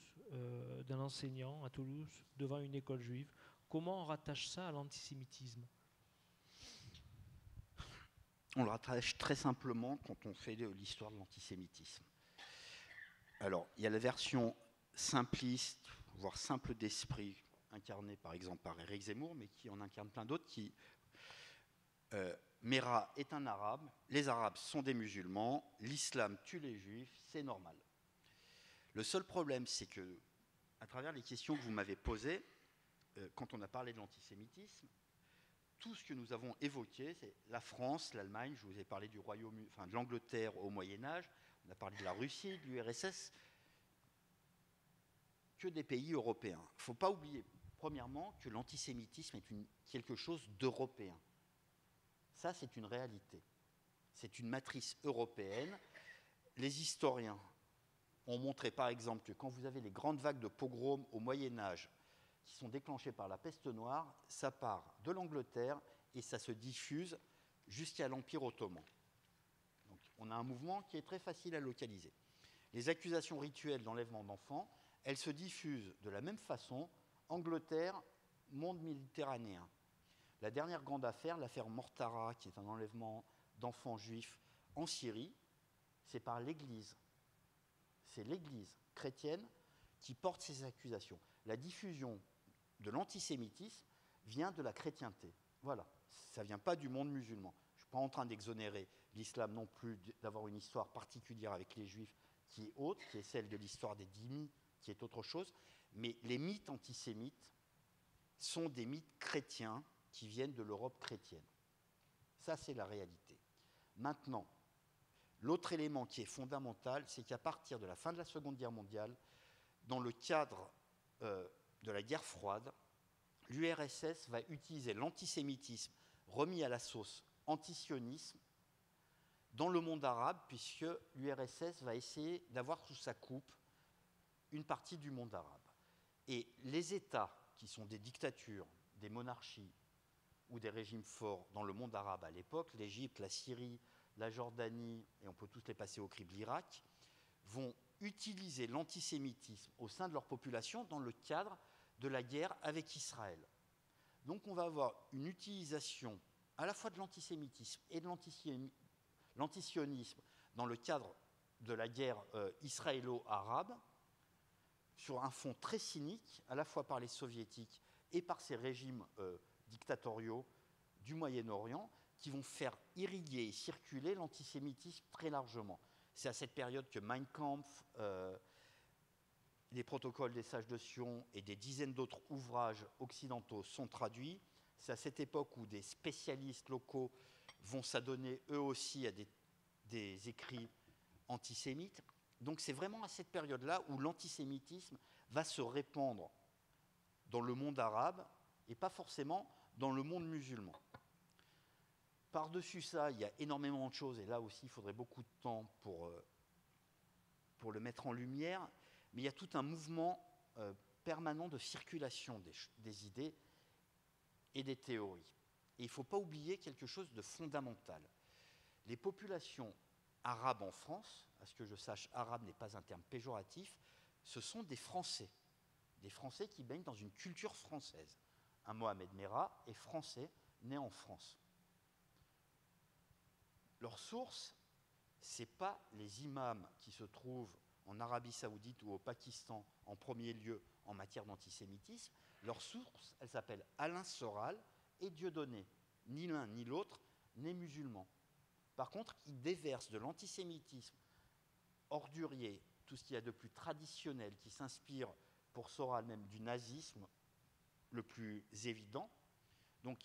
d'un enseignant à Toulouse, devant une école juive, comment on rattache ça à l'antisémitisme ? On le rattache très simplement quand on fait de l'histoire de l'antisémitisme. Alors, il y a la version simpliste, voire simple d'esprit, incarnée par exemple par Éric Zemmour, mais qui en incarne plein d'autres, qui Mera est un arabe, les arabes sont des musulmans, l'islam tue les juifs, c'est normal. Le seul problème, c'est que, à travers les questions que vous m'avez posées, quand on a parlé de l'antisémitisme, tout ce que nous avons évoqué, c'est la France, l'Allemagne, je vous ai parlé de l'Angleterre au Moyen-Âge, on a parlé de la Russie, de l'URSS, que des pays européens. Il ne faut pas oublier, premièrement, que l'antisémitisme est quelque chose d'européen. Ça, c'est une réalité. C'est une matrice européenne. Les historiens ont montré, par exemple, que quand vous avez les grandes vagues de pogroms au Moyen-Âge qui sont déclenchées par la peste noire, ça part de l'Angleterre et ça se diffuse jusqu'à l'Empire ottoman. Donc, on a un mouvement qui est très facile à localiser. Les accusations rituelles d'enlèvement d'enfants, elles se diffusent de la même façon, Angleterre, monde méditerranéen. La dernière grande affaire, l'affaire Mortara, qui est un enlèvement d'enfants juifs en Syrie, c'est par l'Église. C'est l'Église chrétienne qui porte ces accusations. La diffusion de l'antisémitisme vient de la chrétienté. Voilà, ça ne vient pas du monde musulman. Je ne suis pas en train d'exonérer l'islam non plus d'avoir une histoire particulière avec les juifs qui est autre, qui est celle de l'histoire des dhimmis, qui est autre chose. Mais les mythes antisémites sont des mythes chrétiens qui viennent de l'Europe chrétienne. Ça, c'est la réalité. Maintenant, l'autre élément qui est fondamental, c'est qu'à partir de la fin de la Seconde Guerre mondiale, dans le cadre de la guerre froide, l'URSS va utiliser l'antisémitisme remis à la sauce antisionisme dans le monde arabe, puisque l'URSS va essayer d'avoir sous sa coupe une partie du monde arabe. Et les États qui sont des dictatures, des monarchies ou des régimes forts dans le monde arabe à l'époque, l'Égypte, la Syrie, la Jordanie, et on peut tous les passer au crible, l'Irak, vont utiliser l'antisémitisme au sein de leur population dans le cadre de la guerre avec Israël. Donc on va avoir une utilisation à la fois de l'antisémitisme et de l'antisionisme dans le cadre de la guerre israélo-arabe, sur un fond très cynique, à la fois par les soviétiques et par ces régimes dictatoriaux du Moyen-Orient, qui vont faire irriguer et circuler l'antisémitisme très largement. C'est à cette période que Mein Kampf, les protocoles des sages de Sion et des dizaines d'autres ouvrages occidentaux sont traduits. C'est à cette époque où des spécialistes locaux vont s'adonner eux aussi à des écrits antisémites. Donc c'est vraiment à cette période-là où l'antisémitisme va se répandre dans le monde arabe et pas forcément dans le monde musulman. Par-dessus ça, il y a énormément de choses, et là aussi il faudrait beaucoup de temps pour le mettre en lumière, mais il y a tout un mouvement permanent de circulation des idées et des théories. Et il ne faut pas oublier quelque chose de fondamental. Les populations arabes en France, à ce que je sache, arabe n'est pas un terme péjoratif, ce sont des Français des Français qui baignent dans une culture française. Un Mohamed Merah est français, né en France. Leur source, ce n'est pas les imams qui se trouvent en Arabie Saoudite ou au Pakistan en premier lieu en matière d'antisémitisme. Leur source, elle s'appelle Alain Soral et Dieudonné. Ni l'un ni l'autre n'est musulman. Par contre, ils déversent de l'antisémitisme ordurier, tout ce qu'il y a de plus traditionnel, qui s'inspire pour Soral même du nazisme le plus évident. Donc,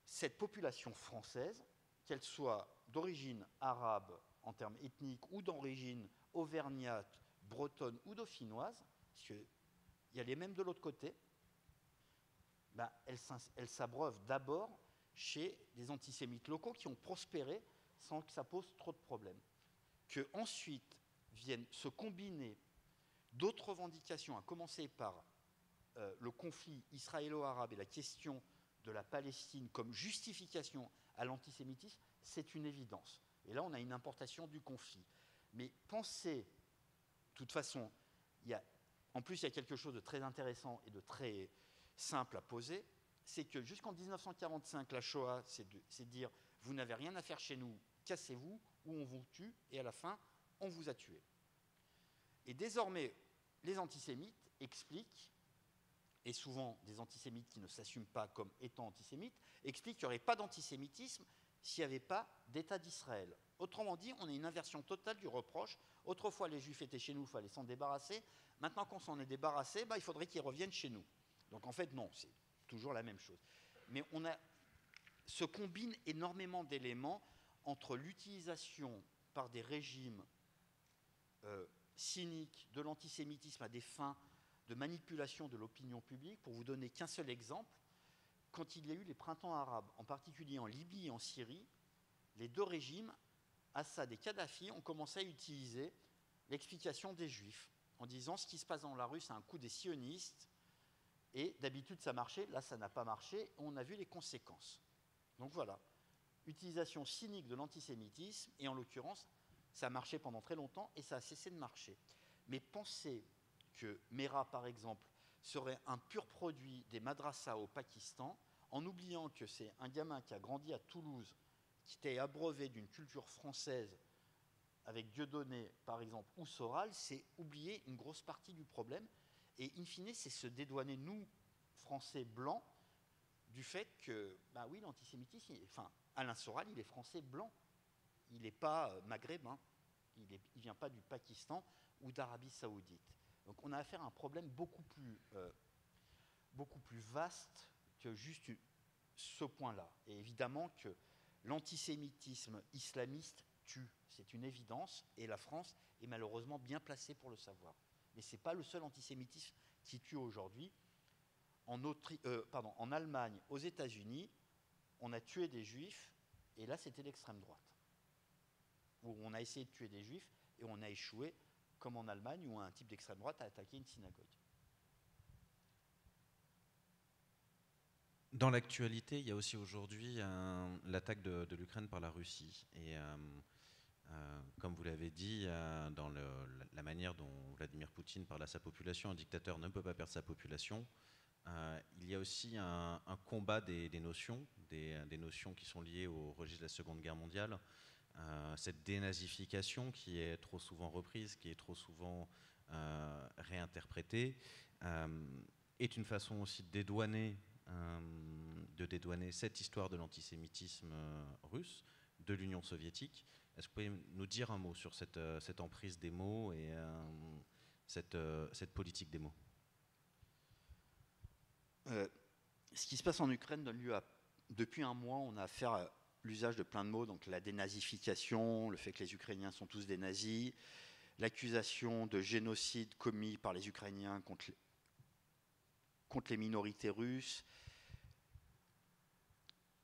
cette population française, qu'elle soit d'origine arabe en termes ethniques ou d'origine auvergnate, bretonne ou dauphinoise, parce qu'il y a les mêmes de l'autre côté, ben, elle s'abreuve d'abord chez des antisémites locaux qui ont prospéré sans que ça pose trop de problèmes. Qu'ensuite viennent se combiner d'autres revendications, à commencer par le conflit israélo-arabe et la question de la Palestine comme justification à l'antisémitisme, c'est une évidence. Et là, on a une importation du conflit. Mais pensez, de toute façon, en plus, il y a quelque chose de très intéressant et de très simple à poser, c'est que jusqu'en 1945, la Shoah, c'est de dire « vous n'avez rien à faire chez nous, cassez-vous, ou on vous tue, et à la fin, on vous a tué ». Et désormais, les antisémites expliquent, et souvent des antisémites qui ne s'assument pas comme étant antisémites, expliquent qu'il n'y aurait pas d'antisémitisme s'il n'y avait pas d'État d'Israël. Autrement dit, on a une inversion totale du reproche. Autrefois, les Juifs étaient chez nous, il fallait s'en débarrasser. Maintenant qu'on s'en est débarrassé, il faudrait qu'ils reviennent chez nous. Donc en fait, non, c'est toujours la même chose. Mais se combine énormément d'éléments entre l'utilisation par des régimes cyniques de l'antisémitisme à des fins de manipulation de l'opinion publique. Pour vous donner qu'un seul exemple, quand il y a eu les printemps arabes, en particulier en Libye et en Syrie, les deux régimes, Assad et Kadhafi, ont commencé à utiliser l'explication des Juifs, en disant ce qui se passe dans la rue, c'est un coup des sionistes, et d'habitude ça marchait, là ça n'a pas marché, on a vu les conséquences. Donc voilà, utilisation cynique de l'antisémitisme, et en l'occurrence, ça a marché pendant très longtemps, et ça a cessé de marcher. Mais pensez que Merah, par exemple, serait un pur produit des madrassas au Pakistan, en oubliant que c'est un gamin qui a grandi à Toulouse, qui était abreuvé d'une culture française, avec Dieudonné, par exemple, ou Soral, c'est oublier une grosse partie du problème. Et in fine, c'est se dédouaner, nous, Français blancs, du fait que, oui, l'antisémitisme, Alain Soral, il est français blanc. Il n'est pas maghrébin. Il ne vient pas du Pakistan ou d'Arabie Saoudite. Donc on a affaire à un problème beaucoup plus vaste que juste ce point-là. Et évidemment que l'antisémitisme islamiste tue, c'est une évidence, et la France est malheureusement bien placée pour le savoir. Mais ce n'est pas le seul antisémitisme qui tue aujourd'hui. En Allemagne, aux États-Unis, on a tué des juifs, et là c'était l'extrême droite. Où on a essayé de tuer des juifs, et on a échoué, comme en Allemagne, où un type d'extrême droite a attaqué une synagogue. Dans l'actualité, il y a aussi aujourd'hui l'attaque de l'Ukraine par la Russie. Et comme vous l'avez dit, dans la manière dont Vladimir Poutine parle à sa population, un dictateur ne peut pas perdre sa population. Il y a aussi un combat des notions, des notions qui sont liées au registre de la Seconde Guerre mondiale. Cette dénazification qui est trop souvent reprise, qui est trop souvent réinterprétée, est une façon aussi de dédouaner cette histoire de l'antisémitisme russe, de l'Union soviétique. Est-ce que vous pouvez nous dire un mot sur cette emprise des mots et cette politique des mots ? Ce qui se passe en Ukraine donne lieu à... Depuis un mois, on a affaire à l'usage de plein de mots, donc la dénazification, le fait que les Ukrainiens sont tous des nazis, l'accusation de génocide commis par les Ukrainiens contre les minorités russes.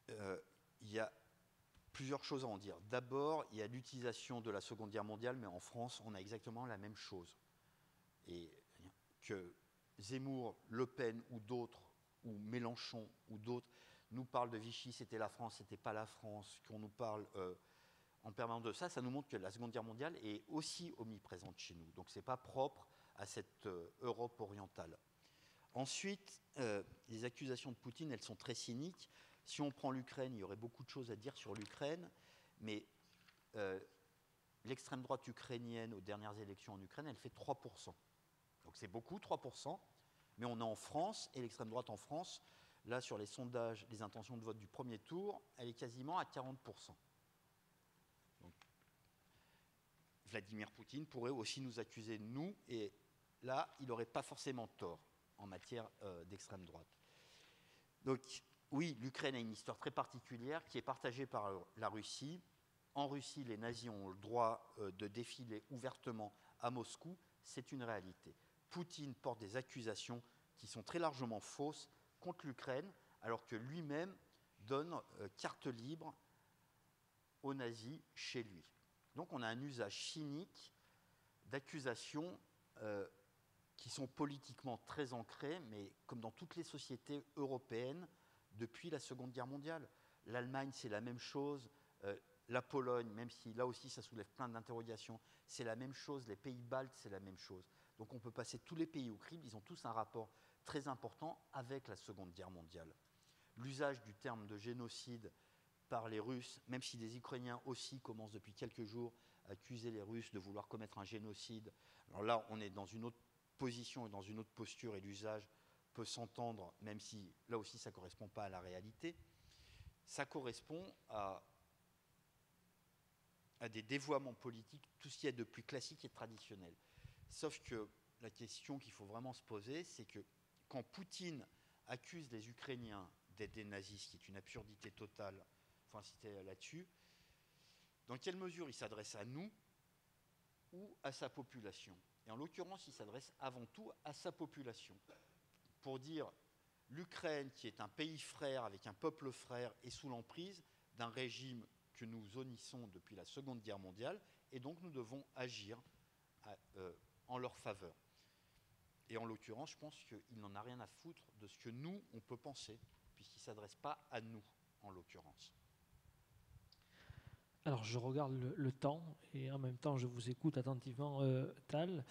Il y a plusieurs choses à en dire. D'abord, il y a l'utilisation de la Seconde Guerre mondiale, mais en France, on a exactement la même chose. Et que Zemmour, Le Pen ou d'autres, ou Mélenchon ou d'autres, nous parlent de Vichy, c'était la France, c'était pas la France, qu'on nous parle en permanence de ça, ça nous montre que la Seconde Guerre mondiale est aussi omniprésente chez nous. Donc c'est pas propre à cette Europe orientale. Ensuite, les accusations de Poutine, elles sont très cyniques. Si on prend l'Ukraine, il y aurait beaucoup de choses à dire sur l'Ukraine, mais l'extrême droite ukrainienne aux dernières élections en Ukraine, elle fait 3%. Donc c'est beaucoup, 3%, mais on est en France, et l'extrême droite en France, là sur les sondages, les intentions de vote du premier tour, elle est quasiment à 40%. Donc, Vladimir Poutine pourrait aussi nous accuser de nous, et là, il n'aurait pas forcément tort en matière d'extrême droite. Donc oui, l'Ukraine a une histoire très particulière qui est partagée par la Russie. En Russie, les nazis ont le droit de défiler ouvertement à Moscou, c'est une réalité. Poutine porte des accusations qui sont très largement fausses contre l'Ukraine, alors que lui-même donne carte libre aux nazis chez lui. Donc on a un usage cynique d'accusations qui sont politiquement très ancrées, mais comme dans toutes les sociétés européennes depuis la Seconde Guerre mondiale. L'Allemagne, c'est la même chose. La Pologne, même si là aussi ça soulève plein d'interrogations, c'est la même chose. Les pays baltes, c'est la même chose. Donc on peut passer tous les pays au crible, ils ont tous un rapport très important avec la Seconde Guerre mondiale. L'usage du terme de génocide par les Russes, même si des Ukrainiens aussi commencent depuis quelques jours à accuser les Russes de vouloir commettre un génocide. Alors là, on est dans une autre position et dans une autre posture, et l'usage peut s'entendre, même si là aussi ça ne correspond pas à la réalité. Ça correspond à des dévoiements politiques, tout ce qui est de plus classique et traditionnel. Sauf que la question qu'il faut vraiment se poser, c'est que quand Poutine accuse les Ukrainiens d'être des nazis, ce qui est une absurdité totale, il faut insister là-dessus, dans quelle mesure il s'adresse à nous ou à sa population? Et en l'occurrence, il s'adresse avant tout à sa population. Pour dire l'Ukraine, qui est un pays frère avec un peuple frère, est sous l'emprise d'un régime que nous honnissons depuis la Seconde Guerre mondiale, et donc nous devons agir en leur faveur. Et en l'occurrence, je pense qu'il n'en a rien à foutre de ce que nous, on peut penser, puisqu'il ne s'adresse pas à nous, en l'occurrence. Alors, je regarde le temps et en même temps, je vous écoute attentivement, Tal.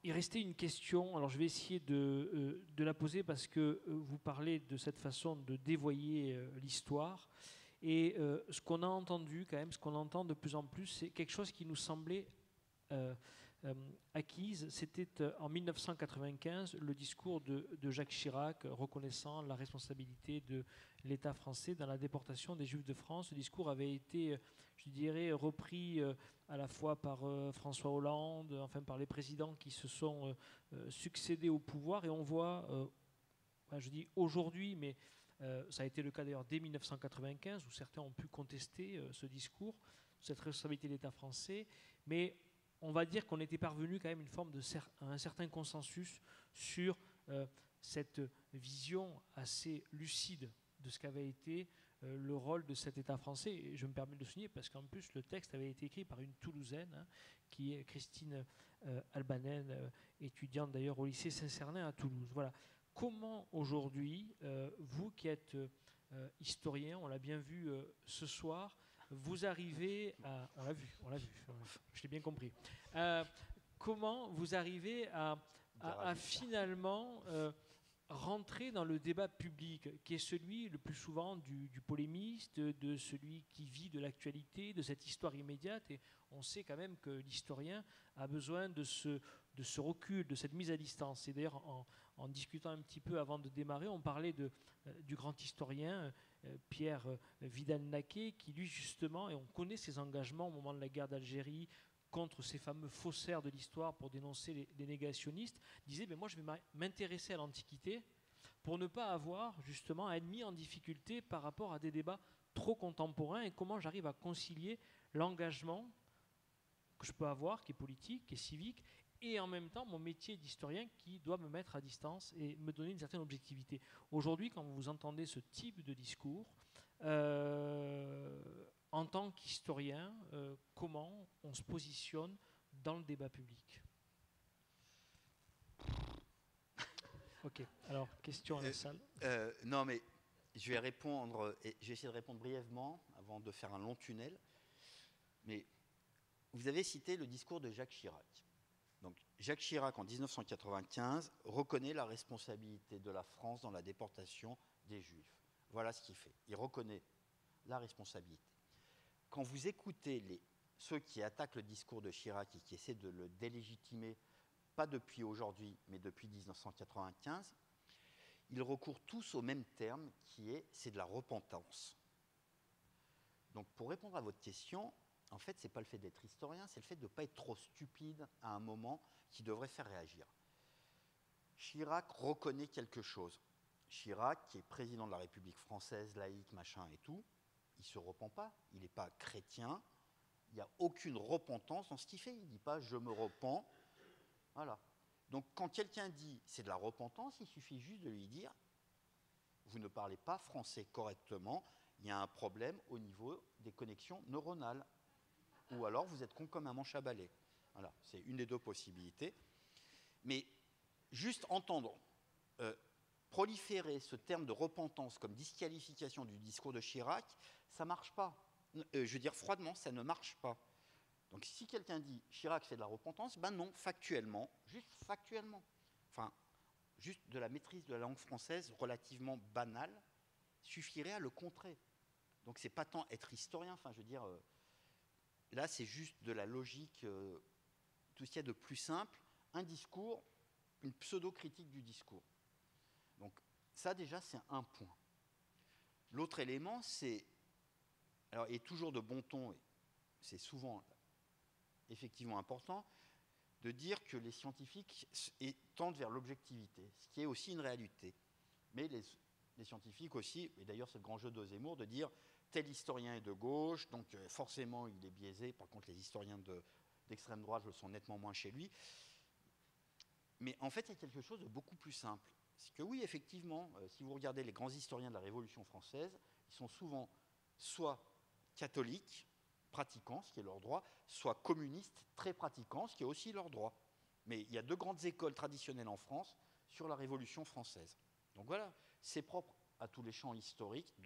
Il restait une question, alors je vais essayer de la poser parce que vous parlez de cette façon de dévoyer l'histoire. Et ce qu'on a entendu quand même, ce qu'on entend de plus en plus, c'est quelque chose qui nous semblait acquise. C'était en 1995 le discours de Jacques Chirac reconnaissant la responsabilité de l'État français dans la déportation des Juifs de France. Ce discours avait été, je dirais, repris à la fois par François Hollande, enfin par les présidents qui se sont succédés au pouvoir. Et on voit, je dis aujourd'hui, mais ça a été le cas d'ailleurs dès 1995, où certains ont pu contester ce discours, cette responsabilité de l'État français. Mais on va dire qu'on était parvenu quand même à un certain consensus sur cette vision assez lucide de ce qu'avait été le rôle de cet État français. Et je me permets de le souligner parce qu'en plus le texte avait été écrit par une Toulousaine, qui est Christine Albanel, étudiante d'ailleurs au lycée Saint-Cernin à Toulouse. Voilà. Comment aujourd'hui, vous qui êtes historien, on l'a bien vu ce soir, vous arrivez à... On l'a vu, je l'ai bien compris. Comment vous arrivez à finalement rentrer dans le débat public, qui est celui le plus souvent du polémiste, de celui qui vit de l'actualité, de cette histoire immédiate. Et on sait quand même que l'historien a besoin de ce recul, de cette mise à distance. Et d'ailleurs, en discutant un petit peu avant de démarrer, on parlait du grand historien Pierre Vidal-Naquet, qui lui justement, et on connaît ses engagements au moment de la guerre d'Algérie contre ces fameux faussaires de l'histoire pour dénoncer les négationnistes, disait moi je vais m'intéresser à l'Antiquité pour ne pas avoir justement à être mis en difficulté par rapport à des débats trop contemporains, et comment j'arrive à concilier l'engagement que je peux avoir, qui est politique, qui est civique, et en même temps mon métier d'historien qui doit me mettre à distance et me donner une certaine objectivité. Aujourd'hui, quand vous entendez ce type de discours, en tant qu'historien, comment on se positionne dans le débat public? Ok, alors question à la salle. Non, mais je vais répondre, et je vais essayer de répondre brièvement avant de faire un long tunnel. Mais vous avez cité le discours de Jacques Chirac. Donc, Jacques Chirac, en 1995, reconnaît la responsabilité de la France dans la déportation des Juifs. Voilà ce qu'il fait. Il reconnaît la responsabilité. Quand vous écoutez ceux qui attaquent le discours de Chirac et qui essaient de le délégitimer, pas depuis aujourd'hui, mais depuis 1995, ils recourent tous au même terme c'est de la repentance. Donc pour répondre à votre question, en fait, ce n'est pas le fait d'être historien, c'est le fait de ne pas être trop stupide à un moment qui devrait faire réagir. Chirac reconnaît quelque chose. Chirac, qui est président de la République française, laïque, machin et tout, il ne se repent pas, il n'est pas chrétien, il n'y a aucune repentance dans ce qu'il fait. Il ne dit pas « je me repens ». Voilà. Donc quand quelqu'un dit « c'est de la repentance », il suffit juste de lui dire « vous ne parlez pas français correctement, il y a un problème au niveau des connexions neuronales. » Ou alors vous êtes con comme un manche à balai. Voilà, c'est une des deux possibilités. Mais juste entendre proliférer ce terme de repentance comme disqualification du discours de Chirac, ça ne marche pas. Je veux dire froidement, ça ne marche pas. Donc si quelqu'un dit Chirac fait de la repentance, ben non, factuellement, enfin, juste de la maîtrise de la langue française relativement banale, suffirait à le contrer. Donc c'est pas tant être historien, enfin je veux dire, là c'est juste de la logique, tout ce qu'il y a de plus simple, un discours, une pseudo-critique du discours. Donc ça déjà c'est un point. L'autre élément c'est, alors il est toujours de bon ton, et c'est souvent effectivement important, de dire que les scientifiques tendent vers l'objectivité, ce qui est aussi une réalité. Mais les scientifiques aussi, et d'ailleurs c'est le grand jeu de Zemmour, de dire tel historien est de gauche, donc forcément il est biaisé, par contre les historiens d'extrême droite le sont nettement moins chez lui. Mais en fait il y a quelque chose de beaucoup plus simple. C'est que oui, effectivement, si vous regardez les grands historiens de la Révolution française, ils sont souvent soit catholiques, pratiquants, ce qui est leur droit, soit communistes, très pratiquants, ce qui est aussi leur droit. Mais il y a deux grandes écoles traditionnelles en France sur la Révolution française. Donc voilà, c'est propre à tous les champs historiques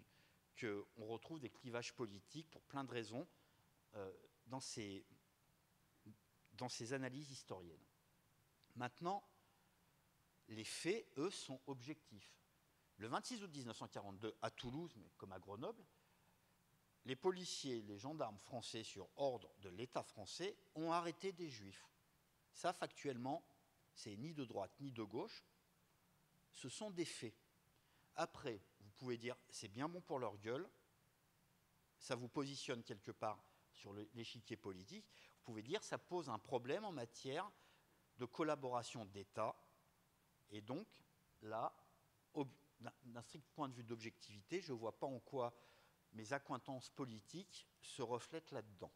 qu'on retrouve des clivages politiques pour plein de raisons dans ces analyses historiennes. Maintenant, les faits, eux, sont objectifs. Le 26 août 1942, à Toulouse, mais comme à Grenoble, les policiers, les gendarmes français, sur ordre de l'État français, ont arrêté des Juifs. Ça, factuellement, c'est ni de droite ni de gauche. Ce sont des faits. Après, vous pouvez dire, c'est bien bon pour leur gueule, ça vous positionne quelque part sur l'échiquier politique. Vous pouvez dire, ça pose un problème en matière de collaboration d'État. Et donc, là, d'un strict point de vue d'objectivité, je ne vois pas en quoi mes accointances politiques se reflètent là-dedans.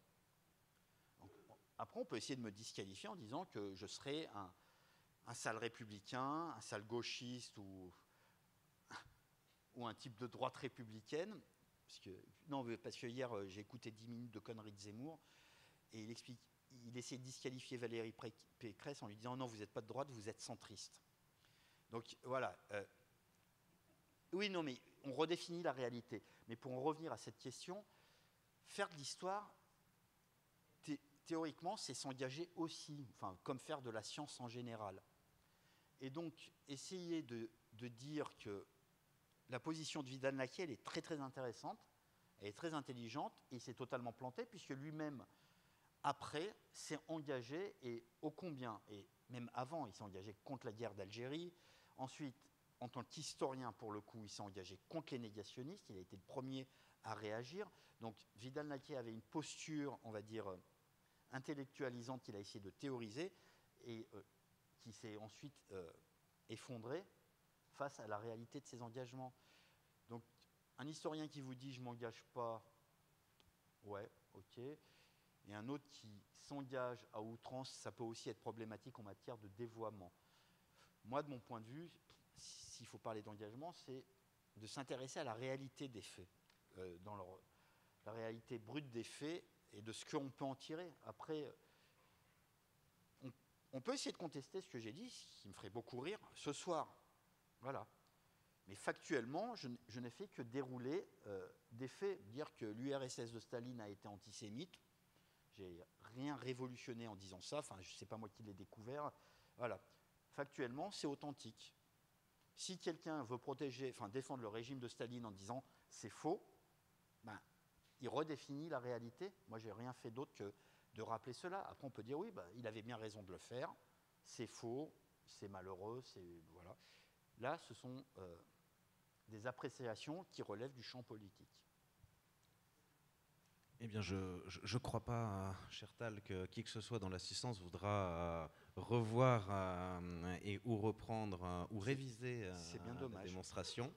Après, on peut essayer de me disqualifier en disant que je serais un sale républicain, un sale gauchiste ou un type de droite républicaine. Parce que hier, j'ai écouté 10 minutes de conneries de Zemmour et il essayait de disqualifier Valérie Pécresse en lui disant « Non, vous n'êtes pas de droite, vous êtes centriste ». Donc voilà. Oui, non, mais on redéfinit la réalité. Mais pour en revenir à cette question, faire de l'histoire, théoriquement, c'est s'engager aussi, enfin, comme faire de la science en général. Et donc, essayer de dire que la position de Vidal-Naquet, elle est très très intéressante, elle est très intelligente, et il s'est totalement planté, puisque lui-même, après, s'est engagé, et ô combien, et même avant, il s'est engagé contre la guerre d'Algérie. Ensuite, en tant qu'historien, pour le coup, il s'est engagé contre les négationnistes, il a été le premier à réagir. Donc Vidal-Naquet avait une posture, on va dire, intellectualisante qu'il a essayé de théoriser, et qui s'est ensuite effondré face à la réalité de ses engagements. Donc un historien qui vous dit « je ne m'engage pas », ouais, ok. Et un autre qui s'engage à outrance, ça peut aussi être problématique en matière de dévoiement. Moi, de mon point de vue, s'il faut parler d'engagement, c'est de s'intéresser à la réalité des faits, la réalité brute des faits et de ce qu'on peut en tirer. Après, on peut essayer de contester ce que j'ai dit, ce qui me ferait beaucoup rire, ce soir. Voilà. Mais factuellement, je n'ai fait que dérouler des faits. Dire que l'URSS de Staline a été antisémite, j'ai rien révolutionné en disant ça, enfin, je sais pas moi qui l'ai découvert. Voilà. Factuellement, c'est authentique. Si quelqu'un veut protéger, enfin, défendre le régime de Staline en disant c'est faux, ben, il redéfinit la réalité. Moi, j'ai rien fait d'autre que de rappeler cela. Après, on peut dire oui, ben, il avait bien raison de le faire. C'est faux, c'est malheureux, c'est voilà. Là, ce sont des appréciations qui relèvent du champ politique. Eh bien, je ne crois pas, cher Tal, que qui que ce soit dans l'assistance voudra revoir et ou reprendre ou réviser c'est bien la dommage. démonstration.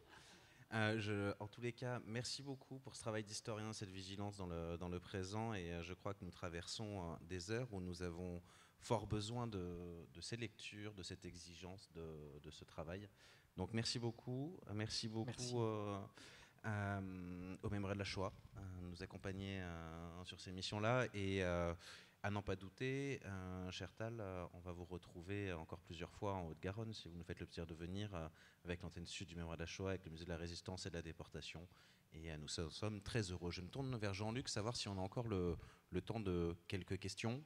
En tous les cas, merci beaucoup pour ce travail d'historien, cette vigilance dans le présent. Et je crois que nous traversons des heures où nous avons fort besoin de ces lectures, de cette exigence de ce travail. Donc merci beaucoup. Merci beaucoup. Merci. Au Mémorial de la Shoah, nous accompagner sur ces missions-là. Et à n'en pas douter, cher Tal, on va vous retrouver encore plusieurs fois en Haute-Garonne, si vous nous faites le plaisir de venir, avec l'antenne sud du Mémorial de la Shoah, avec le musée de la Résistance et de la Déportation. Et nous sommes très heureux. Je me tourne vers Jean-Luc, savoir si on a encore le temps de quelques questions.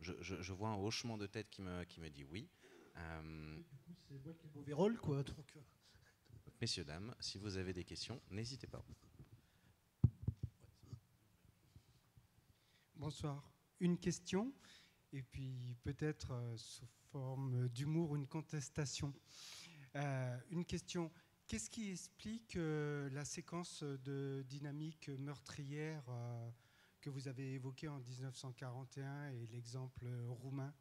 Je vois un hochement de tête qui me dit oui. Du coup, c'est moi qui ai le mauvais rôle, quoi. Donc, Messieurs, dames, si vous avez des questions, n'hésitez pas. Bonsoir. Une question, et puis peut-être sous forme d'humour, une contestation. Une question. Qu'est-ce qui explique la séquence de dynamique meurtrière que vous avez évoquée en 1941 et l'exemple roumain?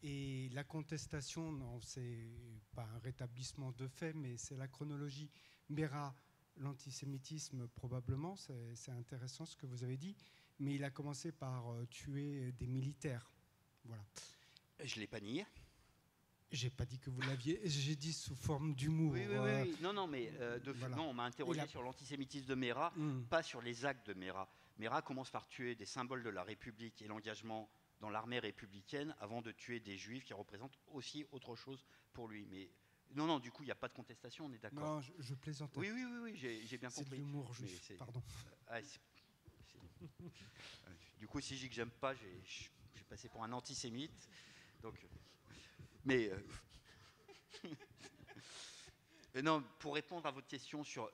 Et la contestation, non, c'est pas un rétablissement de fait, mais c'est la chronologie. Mera, l'antisémitisme, probablement, c'est intéressant ce que vous avez dit, mais il a commencé par tuer des militaires. Voilà. Je ne l'ai pas nié. J'ai pas dit que vous l'aviez, j'ai dit sous forme d'humour. Oui. Non, mais voilà. non, on m'a interrogé sur l'antisémitisme de Mera, pas sur les actes de Mera. Mera commence par tuer des symboles de la République et l'engagement dans l'armée républicaine avant de tuer des juifs qui représentent aussi autre chose pour lui. Mais non, du coup, il n'y a pas de contestation, on est d'accord. Non, je plaisante. Oui, j'ai bien compris. C'est de l'humour juif, pardon. Du coup, si je dis que j'aime pas, j'ai passé pour un antisémite. Donc, mais non, pour répondre à votre question sur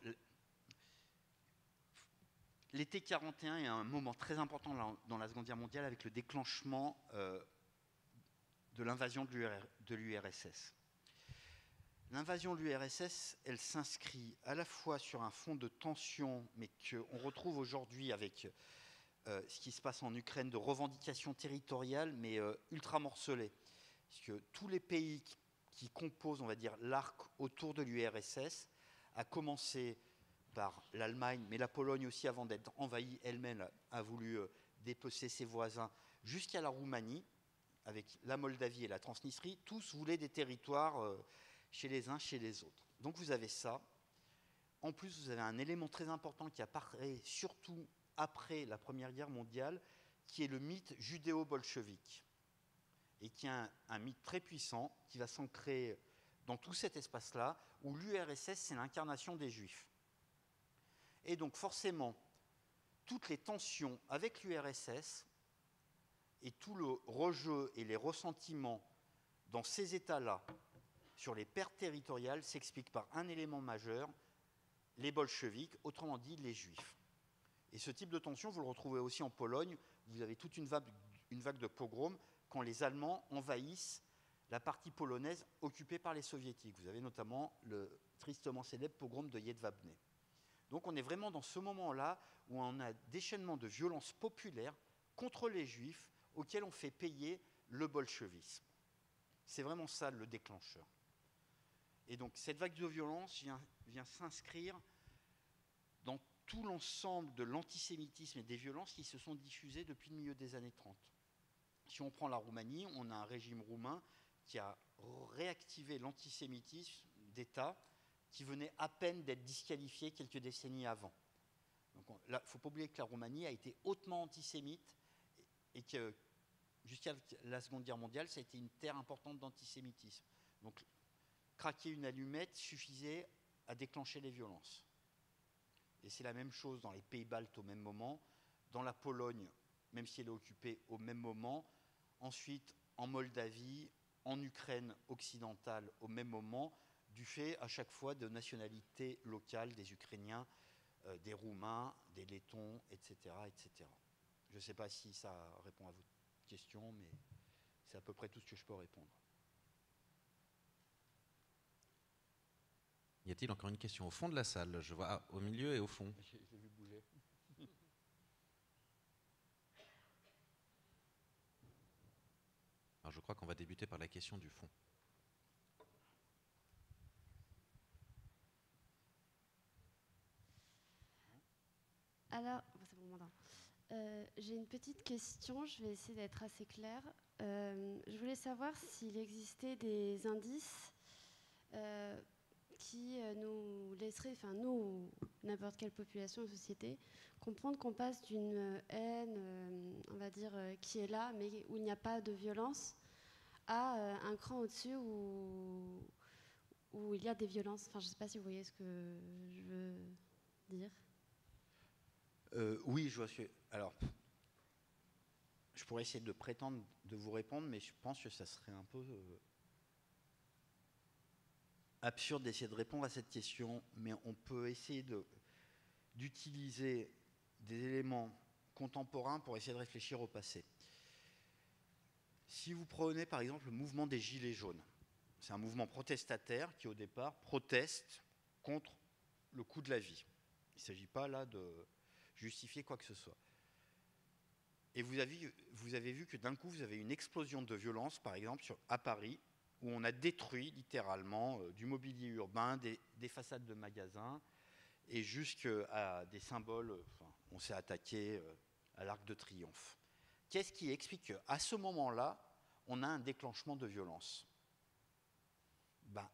l'été 41 est un moment très important dans la Seconde Guerre mondiale avec le déclenchement de l'invasion de l'URSS. L'invasion de l'URSS, elle s'inscrit à la fois sur un fond de tension, mais qu'on retrouve aujourd'hui avec ce qui se passe en Ukraine, de revendications territoriales, mais ultra morcelées. Parce que tous les pays qui composent, on va dire, l'arc autour de l'URSS, à commencer par l'Allemagne, mais la Pologne aussi, avant d'être envahie elle-même, a voulu dépecer ses voisins, jusqu'à la Roumanie, avec la Moldavie et la Transnistrie, tous voulaient des territoires chez les uns, chez les autres. Donc vous avez ça. En plus, vous avez un élément très important qui apparaît surtout après la Première Guerre mondiale, qui est le mythe judéo-bolchevique, et qui est un mythe très puissant, qui va s'ancrer dans tout cet espace-là, où l'URSS, c'est l'incarnation des Juifs. Et donc forcément, toutes les tensions avec l'URSS et tout le rejeu et les ressentiments dans ces États-là sur les pertes territoriales s'expliquent par un élément majeur, les bolcheviks, autrement dit les Juifs. Et ce type de tension, vous le retrouvez aussi en Pologne, vous avez toute une vague de pogroms quand les Allemands envahissent la partie polonaise occupée par les Soviétiques. Vous avez notamment le tristement célèbre pogrom de Jedwabne. Donc on est vraiment dans ce moment-là où on a déchaînement de violences populaires contre les Juifs auxquels on fait payer le bolchevisme. C'est vraiment ça le déclencheur. Et donc cette vague de violence vient s'inscrire dans tout l'ensemble de l'antisémitisme et des violences qui se sont diffusées depuis le milieu des années 30. Si on prend la Roumanie, on a un régime roumain qui a réactivé l'antisémitisme d'État qui venait à peine d'être disqualifié quelques décennies avant. Donc il ne faut pas oublier que la Roumanie a été hautement antisémite et que jusqu'à la Seconde Guerre mondiale, ça a été une terre importante d'antisémitisme. Donc craquer une allumette suffisait à déclencher les violences. Et c'est la même chose dans les pays baltes au même moment. dans la Pologne, même si elle est occupée au même moment, ensuite en Moldavie, en Ukraine occidentale au même moment, du fait à chaque fois de nationalités locales des Ukrainiens, des Roumains, des Lettons, etc. etc. Je ne sais pas si ça répond à votre question, mais c'est à peu près tout ce que je peux répondre. Y a-t-il encore une question au fond de la salle? Je vois au milieu et au fond. J'ai vu bouger. Alors je crois qu'on va débuter par la question du fond. Alors, c'est bon, maintenant. J'ai une petite question, je vais essayer d'être assez claire. Je voulais savoir s'il existait des indices qui nous laisseraient, enfin nous, ou n'importe quelle population ou société, comprendre qu'on passe d'une haine, on va dire, qui est là, mais où il n'y a pas de violence, à un cran au-dessus où il y a des violences. Enfin, je ne sais pas si vous voyez ce que je veux dire. Oui, je vois ce que... Alors, je pourrais essayer de prétendre de vous répondre, mais je pense que ça serait un peu absurde d'essayer de répondre à cette question, mais on peut essayer d'utiliser des éléments contemporains pour essayer de réfléchir au passé. Si vous prenez par exemple le mouvement des Gilets jaunes, c'est un mouvement protestataire qui au départ proteste contre le coût de la vie. Il ne s'agit pas là de justifier quoi que ce soit. Et vous avez vu que d'un coup, vous avez une explosion de violence, par exemple, à Paris, où on a détruit littéralement du mobilier urbain, des façades de magasins, et jusqu'à des symboles, enfin, on s'est attaqué à l'Arc de Triomphe. Qu'est-ce qui explique qu'à ce moment-là, on a un déclenchement de violence? Ben,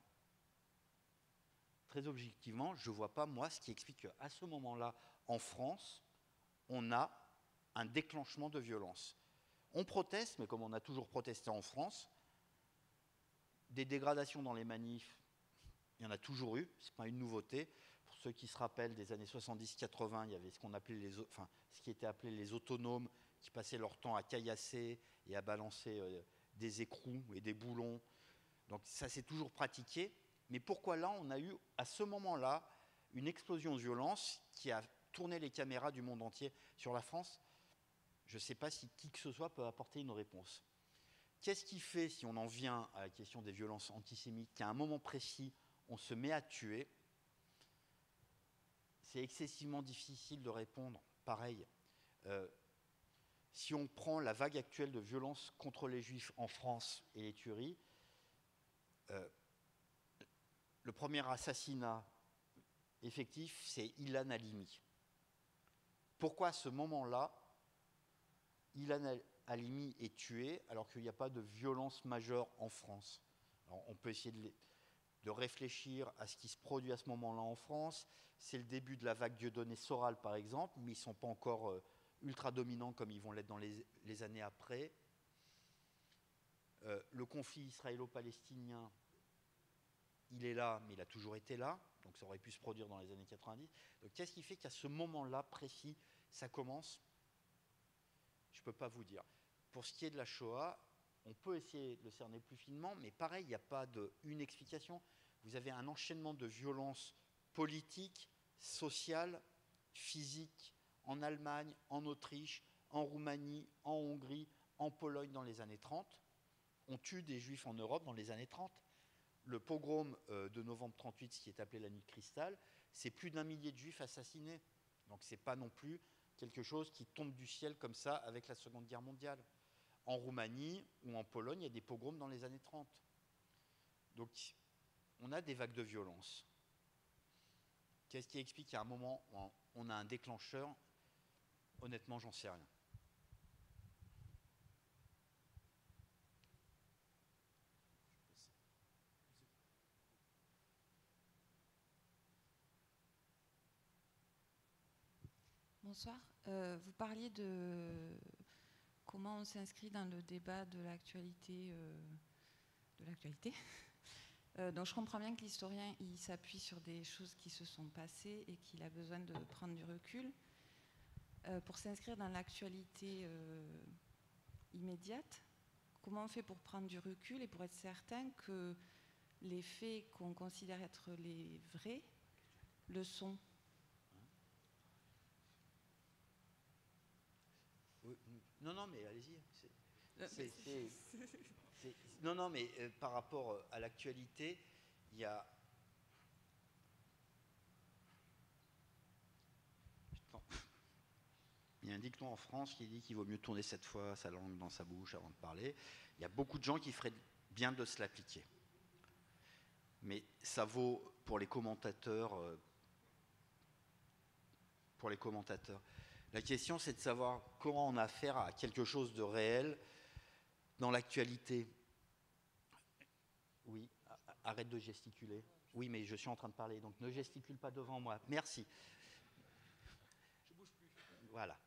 très objectivement, je ne vois pas, moi, ce qui explique qu'à ce moment-là, en France, on a un déclenchement de violence. On proteste, mais comme on a toujours protesté en France, des dégradations dans les manifs, il y en a toujours eu, ce n'est pas une nouveauté. Pour ceux qui se rappellent des années 70-80, il y avait ce qui était appelé les autonomes, qui passaient leur temps à caillasser et à balancer des écrous et des boulons. Donc ça s'est toujours pratiqué. Mais pourquoi là, on a eu, à ce moment-là, une explosion de violence qui a tourné les caméras du monde entier sur la France? Je ne sais pas si qui que ce soit peut apporter une réponse. Qu'est-ce qui fait, si on en vient à la question des violences antisémites, qu'à un moment précis, on se met à tuer? C'est excessivement difficile de répondre. Pareil, si on prend la vague actuelle de violences contre les Juifs en France et les tueries, le premier assassinat effectif, c'est Ilan Halimi. Pourquoi à ce moment-là, Ilan Halimi est tué alors qu'il n'y a pas de violence majeure en France? Alors, on peut essayer de réfléchir à ce qui se produit à ce moment-là en France. C'est le début de la vague Dieudonné Soral, par exemple, mais ils ne sont pas encore ultra dominants comme ils vont l'être dans les années après. Le conflit israélo-palestinien, il est là, mais il a toujours été là, donc ça aurait pu se produire dans les années 90. Donc qu'est-ce qui fait qu'à ce moment-là précis, ça commence? Je ne peux pas vous dire. Pour ce qui est de la Shoah, on peut essayer de le cerner plus finement, mais pareil, il n'y a pas une explication. Vous avez un enchaînement de violences politiques, sociales, physiques, en Allemagne, en Autriche, en Roumanie, en Hongrie, en Pologne dans les années 30. On tue des Juifs en Europe dans les années 30. Le pogrom de novembre 38, ce qui est appelé la nuit de cristal, c'est plus d'1 millier de Juifs assassinés. Donc ce n'est pas non plus quelque chose qui tombe du ciel comme ça avec la Seconde Guerre mondiale. En Roumanie ou en Pologne, il y a des pogroms dans les années 30. Donc on a des vagues de violence. Qu'est-ce qui explique qu'à un moment, on a un déclencheur? Honnêtement, j'en sais rien. Bonsoir. Vous parliez de comment on s'inscrit dans le débat de l'actualité. Donc je comprends bien que l'historien il s'appuie sur des choses qui se sont passées et qu'il a besoin de prendre du recul. pour s'inscrire dans l'actualité immédiate, comment on fait pour prendre du recul et pour être certain que les faits qu'on considère être les vrais le sont? Non, non, mais allez-y. Non, non, mais par rapport à l'actualité, il y a... Il y a un dicton en France qui dit qu'il vaut mieux tourner 7 fois sa langue dans sa bouche avant de parler. Il y a beaucoup de gens qui feraient bien de se l'appliquer. Mais ça vaut pour les commentateurs. La question, c'est de savoir comment on a affaire à quelque chose de réel dans l'actualité. Oui, arrête de gesticuler. Oui, mais je suis en train de parler, donc ne gesticule pas devant moi. Merci. Je bouge plus. Voilà.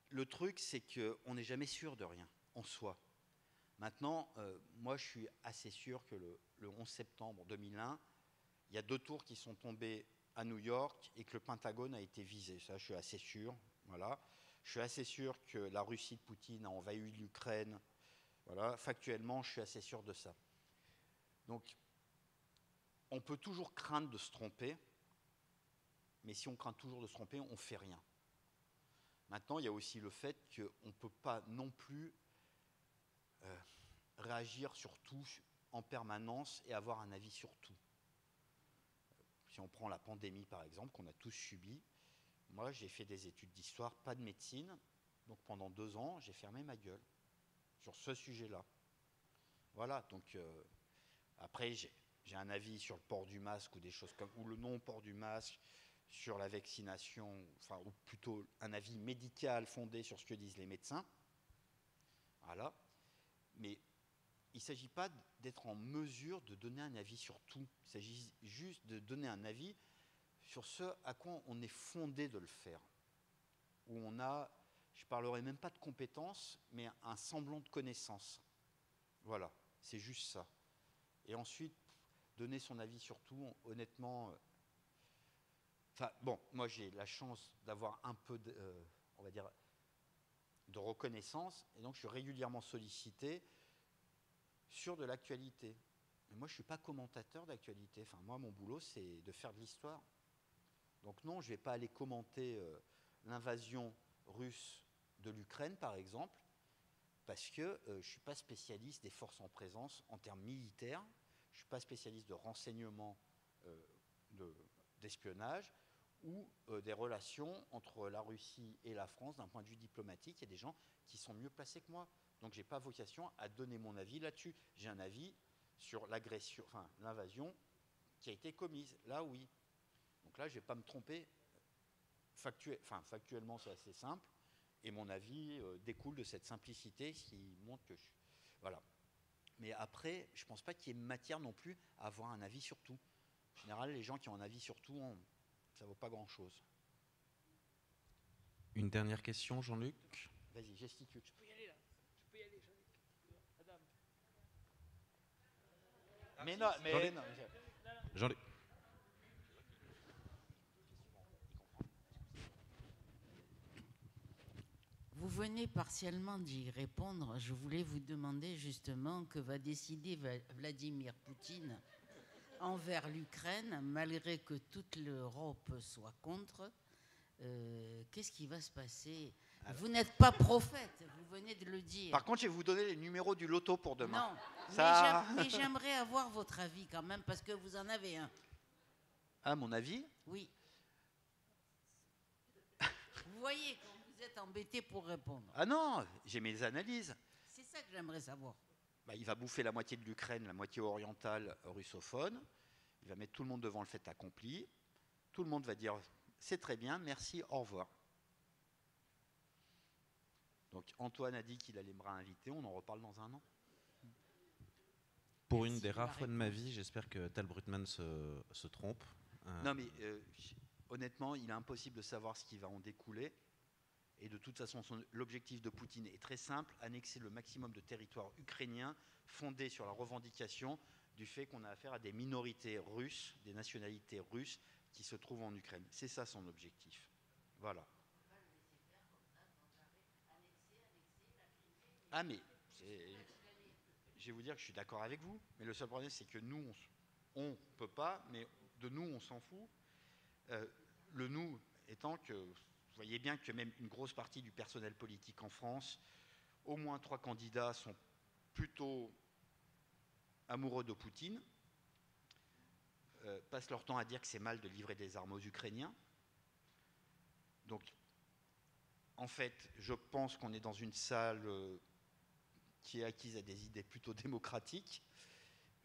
Le truc, c'est qu'on n'est jamais sûr de rien, en soi. Maintenant, moi, je suis assez sûr que le 11 septembre 2001, il y a 2 tours qui sont tombées à New York et que le Pentagone a été visé. Ça, je suis assez sûr. Voilà. Je suis assez sûr que la Russie de Poutine a envahi l'Ukraine. Voilà. Factuellement, je suis assez sûr de ça. Donc, on peut toujours craindre de se tromper, mais si on craint toujours de se tromper, on ne fait rien. Maintenant, il y a aussi le fait qu'on ne peut pas non plus réagir sur tout en permanence et avoir un avis sur tout. Si on prend la pandémie, par exemple, qu'on a tous subi, moi, j'ai fait des études d'histoire, pas de médecine, donc pendant 2 ans, j'ai fermé ma gueule sur ce sujet-là. Voilà, donc après, j'ai un avis sur le port du masque ou des choses comme, ou le non-port du masque, sur la vaccination, enfin, ou plutôt un avis médical fondé sur ce que disent les médecins. Voilà. Mais il ne s'agit pas d'être en mesure de donner un avis sur tout. Il s'agit juste de donner un avis sur ce à quoi on est fondé de le faire. Où on a, je ne parlerai même pas de compétences, mais un semblant de connaissance. Voilà, c'est juste ça. Et ensuite, donner son avis sur tout, honnêtement... Enfin, bon, moi j'ai la chance d'avoir un peu, on va dire, de reconnaissance, et donc je suis régulièrement sollicité sur de l'actualité. Mais moi, je ne suis pas commentateur d'actualité. Enfin, moi, mon boulot, c'est de faire de l'histoire. Donc non, je ne vais pas aller commenter l'invasion russe de l'Ukraine, par exemple, parce que je ne suis pas spécialiste des forces en présence en termes militaires, je ne suis pas spécialiste de renseignement, d'espionnage, ou des relations entre la Russie et la France d'un point de vue diplomatique. Il y a des gens qui sont mieux placés que moi. Donc je n'ai pas vocation à donner mon avis là-dessus. J'ai un avis sur l'agression, enfin l'invasion qui a été commise. Là, oui. Donc là, je ne vais pas me tromper. Factuellement, c'est assez simple. Et mon avis découle de cette simplicité, ce qui montre que voilà. Mais après, je ne pense pas qu'il y ait matière non plus à avoir un avis sur tout. En général, les gens qui ont un avis sur tout, ça ne vaut pas grand-chose. Une dernière question, Jean-Luc. Vas-y, gesticule. Je peux y aller là. Je peux y aller, Jean-Luc. Adam. Mais non, mais non. Jean-Luc. Vous venez partiellement d'y répondre. Je voulais vous demander justement que va décider Vladimir Poutine envers l'Ukraine, malgré que toute l'Europe soit contre. Qu'est-ce qui va se passer? Alors, vous n'êtes pas prophète, vous venez de le dire. Par contre, je vais vous donner les numéros du loto pour demain. Non, ça... mais j'aimerais avoir votre avis quand même, parce que vous en avez un. Ah, mon avis? Oui. Vous voyez, quand vous êtes embêté pour répondre. Ah non, j'ai mes analyses. C'est ça que j'aimerais savoir. Bah, il va bouffer la moitié de l'Ukraine, la moitié orientale russophone. Il va mettre tout le monde devant le fait accompli. Tout le monde va dire c'est très bien, merci, au revoir. Donc Antoine a dit qu'il allait me réinviter, on en reparle dans un an. Pour merci une des rares fois de ma vie, j'espère que Tal Brutman se trompe. Non mais honnêtement, il est impossible de savoir ce qui va en découler. Et de toute façon, l'objectif de Poutine est très simple, annexer le maximum de territoire ukrainien fondé sur la revendication du fait qu'on a affaire à des minorités russes, des nationalités russes qui se trouvent en Ukraine. C'est ça son objectif. Voilà. Ah, mais je vais vous dire que je suis d'accord avec vous, mais le seul problème, c'est que nous, on ne peut pas, mais de nous, on s'en fout. Le nous étant que, vous voyez bien que même une grosse partie du personnel politique en France, au moins 3 candidats sont plutôt amoureux de Poutine, passent leur temps à dire que c'est mal de livrer des armes aux Ukrainiens. Donc, en fait, je pense qu'on est dans une salle qui est acquise à des idées plutôt démocratiques,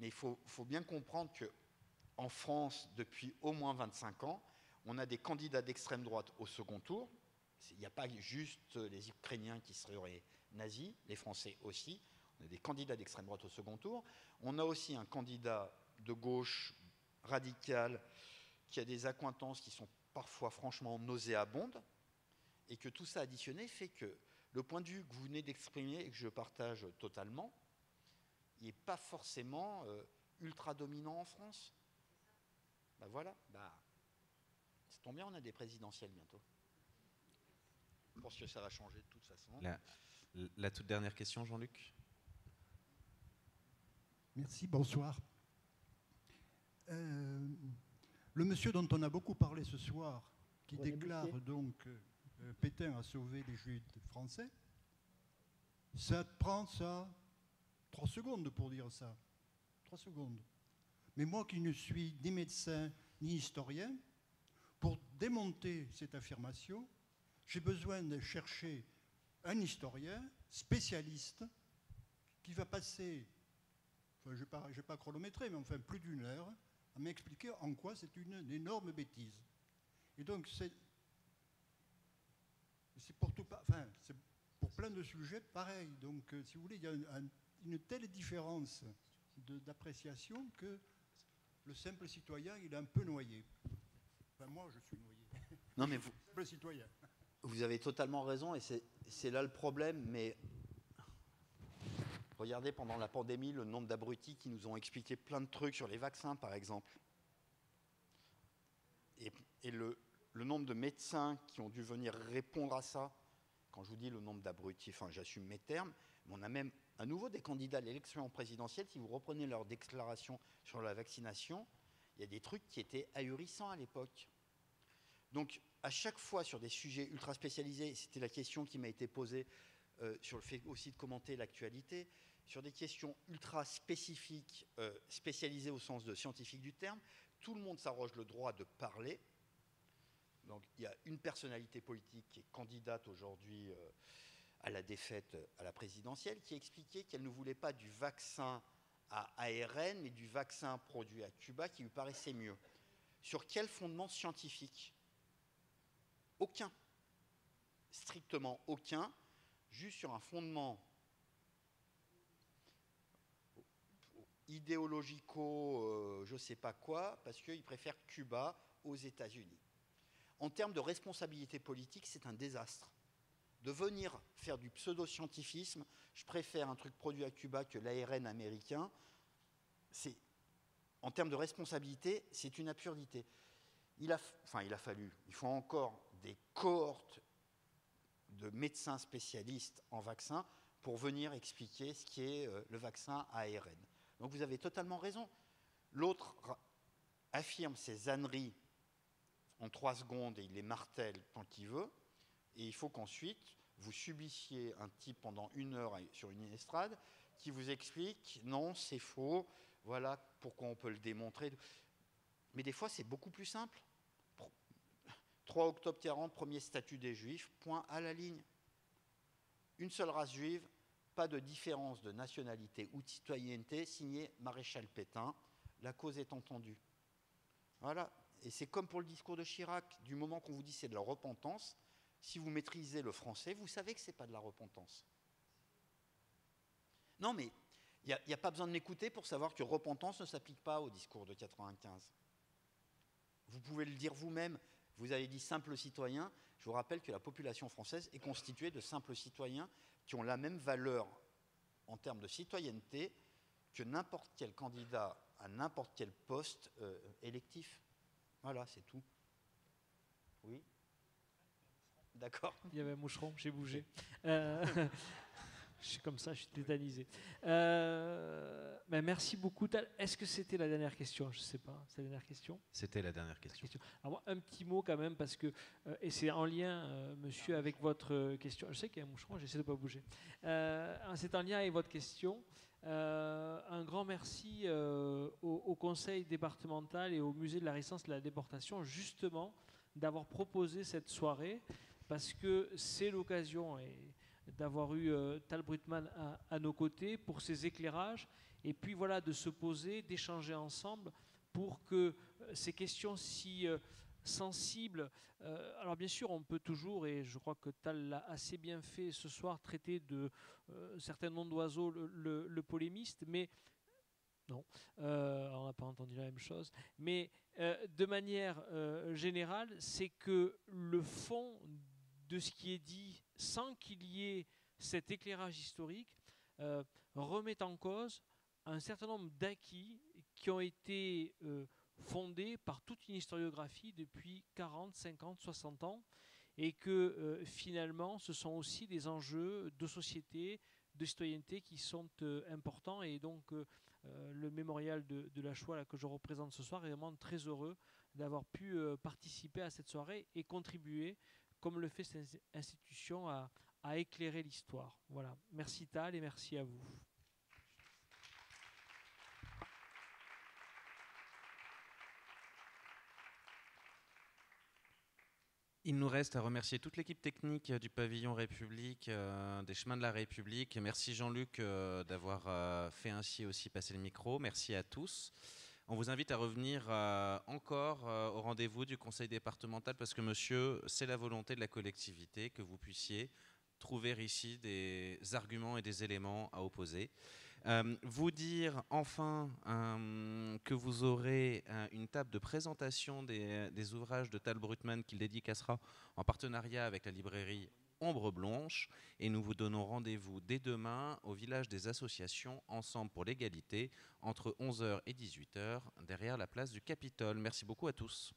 mais il faut bien comprendre qu'en France, depuis au moins 25 ans, on a des candidats d'extrême droite au second tour. Il n'y a pas juste les Ukrainiens qui seraient nazis, les Français aussi. On a des candidats d'extrême droite au second tour. On a aussi un candidat de gauche radical qui a des accointances qui sont parfois franchement nauséabondes, et que tout ça additionné fait que le point de vue que vous venez d'exprimer et que je partage totalement, il n'est pas forcément ultra dominant en France. Ben voilà, ça tombe bien, on a des présidentielles bientôt. Je pense que ça va changer de toute façon. La toute dernière question, Jean-Luc. Merci, bonsoir. Le monsieur dont on a beaucoup parlé ce soir, qui déclare donc Pétain a sauvé les Juifs français, ça prend 3 secondes pour dire ça. 3 secondes. Mais moi qui ne suis ni médecin ni historien, pour démonter cette affirmation, j'ai besoin de chercher un historien spécialiste qui va passer, enfin, je ne vais pas chronométrer, mais enfin plus d'1 heure, à m'expliquer en quoi c'est une énorme bêtise. Et donc c'est pour tout, enfin, c'est pour plein de sujets pareil. Donc si vous voulez, il y a une telle différence d'appréciation que le simple citoyen, il est un peu noyé. Enfin, moi, je suis noyé. Non, mais vous, simple citoyen. Vous avez totalement raison, et c'est là le problème, mais regardez, pendant la pandémie, le nombre d'abrutis qui nous ont expliqué plein de trucs sur les vaccins, par exemple. Et le nombre de médecins qui ont dû venir répondre à ça, quand je vous dis le nombre d'abrutis, enfin j'assume mes termes, mais on a même à nouveau des candidats à l'élection présidentielle, si vous reprenez leur déclaration sur la vaccination, il y a des trucs qui étaient ahurissants à l'époque. Donc à chaque fois sur des sujets ultra spécialisés, c'était la question qui m'a été posée sur le fait aussi de commenter l'actualité, sur des questions ultra spécifiques, spécialisées au sens de scientifique du terme, tout le monde s'arroge le droit de parler. Donc il y a une personnalité politique qui est candidate aujourd'hui à la défaite à la présidentielle, qui expliquait qu'elle ne voulait pas du vaccin à ARN, mais du vaccin produit à Cuba qui lui paraissait mieux. Sur quel fondement scientifique? Aucun. Strictement aucun. Juste sur un fondement idéologico, je ne sais pas quoi, parce qu'il préfère Cuba aux États-Unis. En termes de responsabilité politique, c'est un désastre. De venir faire du pseudo-scientifisme, je préfère un truc produit à Cuba que l'ARN américain, en termes de responsabilité, c'est une absurdité. Il faut encore des cohortes de médecins spécialistes en vaccins pour venir expliquer ce qui est le vaccin ARN. Donc vous avez totalement raison. L'autre affirme ses âneries en 3 secondes et il les martèle tant qu'il veut. Et il faut qu'ensuite, vous subissiez un type pendant 1 heure sur une estrade qui vous explique « non, c'est faux, voilà pourquoi on peut le démontrer ». Mais des fois, c'est beaucoup plus simple. 3 octobre 40, premier statut des Juifs, point à la ligne. Une seule race juive, pas de différence de nationalité ou de citoyenneté, signé Maréchal Pétain, la cause est entendue. Voilà. Et c'est comme pour le discours de Chirac, du moment qu'on vous dit c'est de la repentance, si vous maîtrisez le français, vous savez que ce n'est pas de la repentance. Non, mais il n'y a pas besoin de m'écouter pour savoir que repentance ne s'applique pas au discours de 95. Vous pouvez le dire vous-même. Vous avez dit simple citoyen. Je vous rappelle que la population française est constituée de simples citoyens qui ont la même valeur en termes de citoyenneté que n'importe quel candidat à n'importe quel poste électif. Voilà, c'est tout. Oui ? D'accord. Il y avait un moucheron, j'ai bougé. Je suis comme ça, je suis tétanisé. Merci beaucoup. Est-ce que c'était la dernière question? Je ne sais pas. C'est la dernière question? C'était la dernière question. Alors, un petit mot quand même, parce que, et c'est en lien, monsieur, avec votre question. Je sais qu'il y a un moucheron, j'essaie de ne pas bouger. C'est en lien avec votre question. Un grand merci au conseil départemental et au musée de la Résistance et de la déportation, justement, d'avoir proposé cette soirée, parce que c'est l'occasion d'avoir eu Tal Brutmann à nos côtés pour ses éclairages, et puis voilà, de se poser, d'échanger ensemble pour que ces questions si sensibles, alors bien sûr on peut toujours, et je crois que Tal l'a assez bien fait ce soir, traiter de certains noms d'oiseaux le polémiste, mais non, on n'a pas entendu la même chose, mais de manière générale, c'est que le fond de ce qui est dit, sans qu'il y ait cet éclairage historique, remet en cause un certain nombre d'acquis qui ont été fondés par toute une historiographie depuis 40, 50, 60 ans, et que finalement, ce sont aussi des enjeux de société, de citoyenneté qui sont importants, et donc le mémorial de la Shoah là, que je représente ce soir est vraiment très heureux d'avoir pu participer à cette soirée et contribuer, comme le fait cette institution, à éclairer l'histoire. Voilà. Merci Tal et merci à vous. Il nous reste à remercier toute l'équipe technique du pavillon République, des chemins de la République. Merci Jean-Luc d'avoir fait ainsi aussi passer le micro. Merci à tous. On vous invite à revenir encore au rendez-vous du conseil départemental, parce que monsieur, c'est la volonté de la collectivité que vous puissiez trouver ici des arguments et des éléments à opposer. Vous dire enfin que vous aurez une table de présentation des ouvrages de Tal Brutmann qu'il dédicacera en partenariat avec la librairie Ombre Blanche, et nous vous donnons rendez-vous dès demain au village des associations Ensemble pour l'égalité entre 11h et 18h derrière la place du Capitole. Merci beaucoup à tous.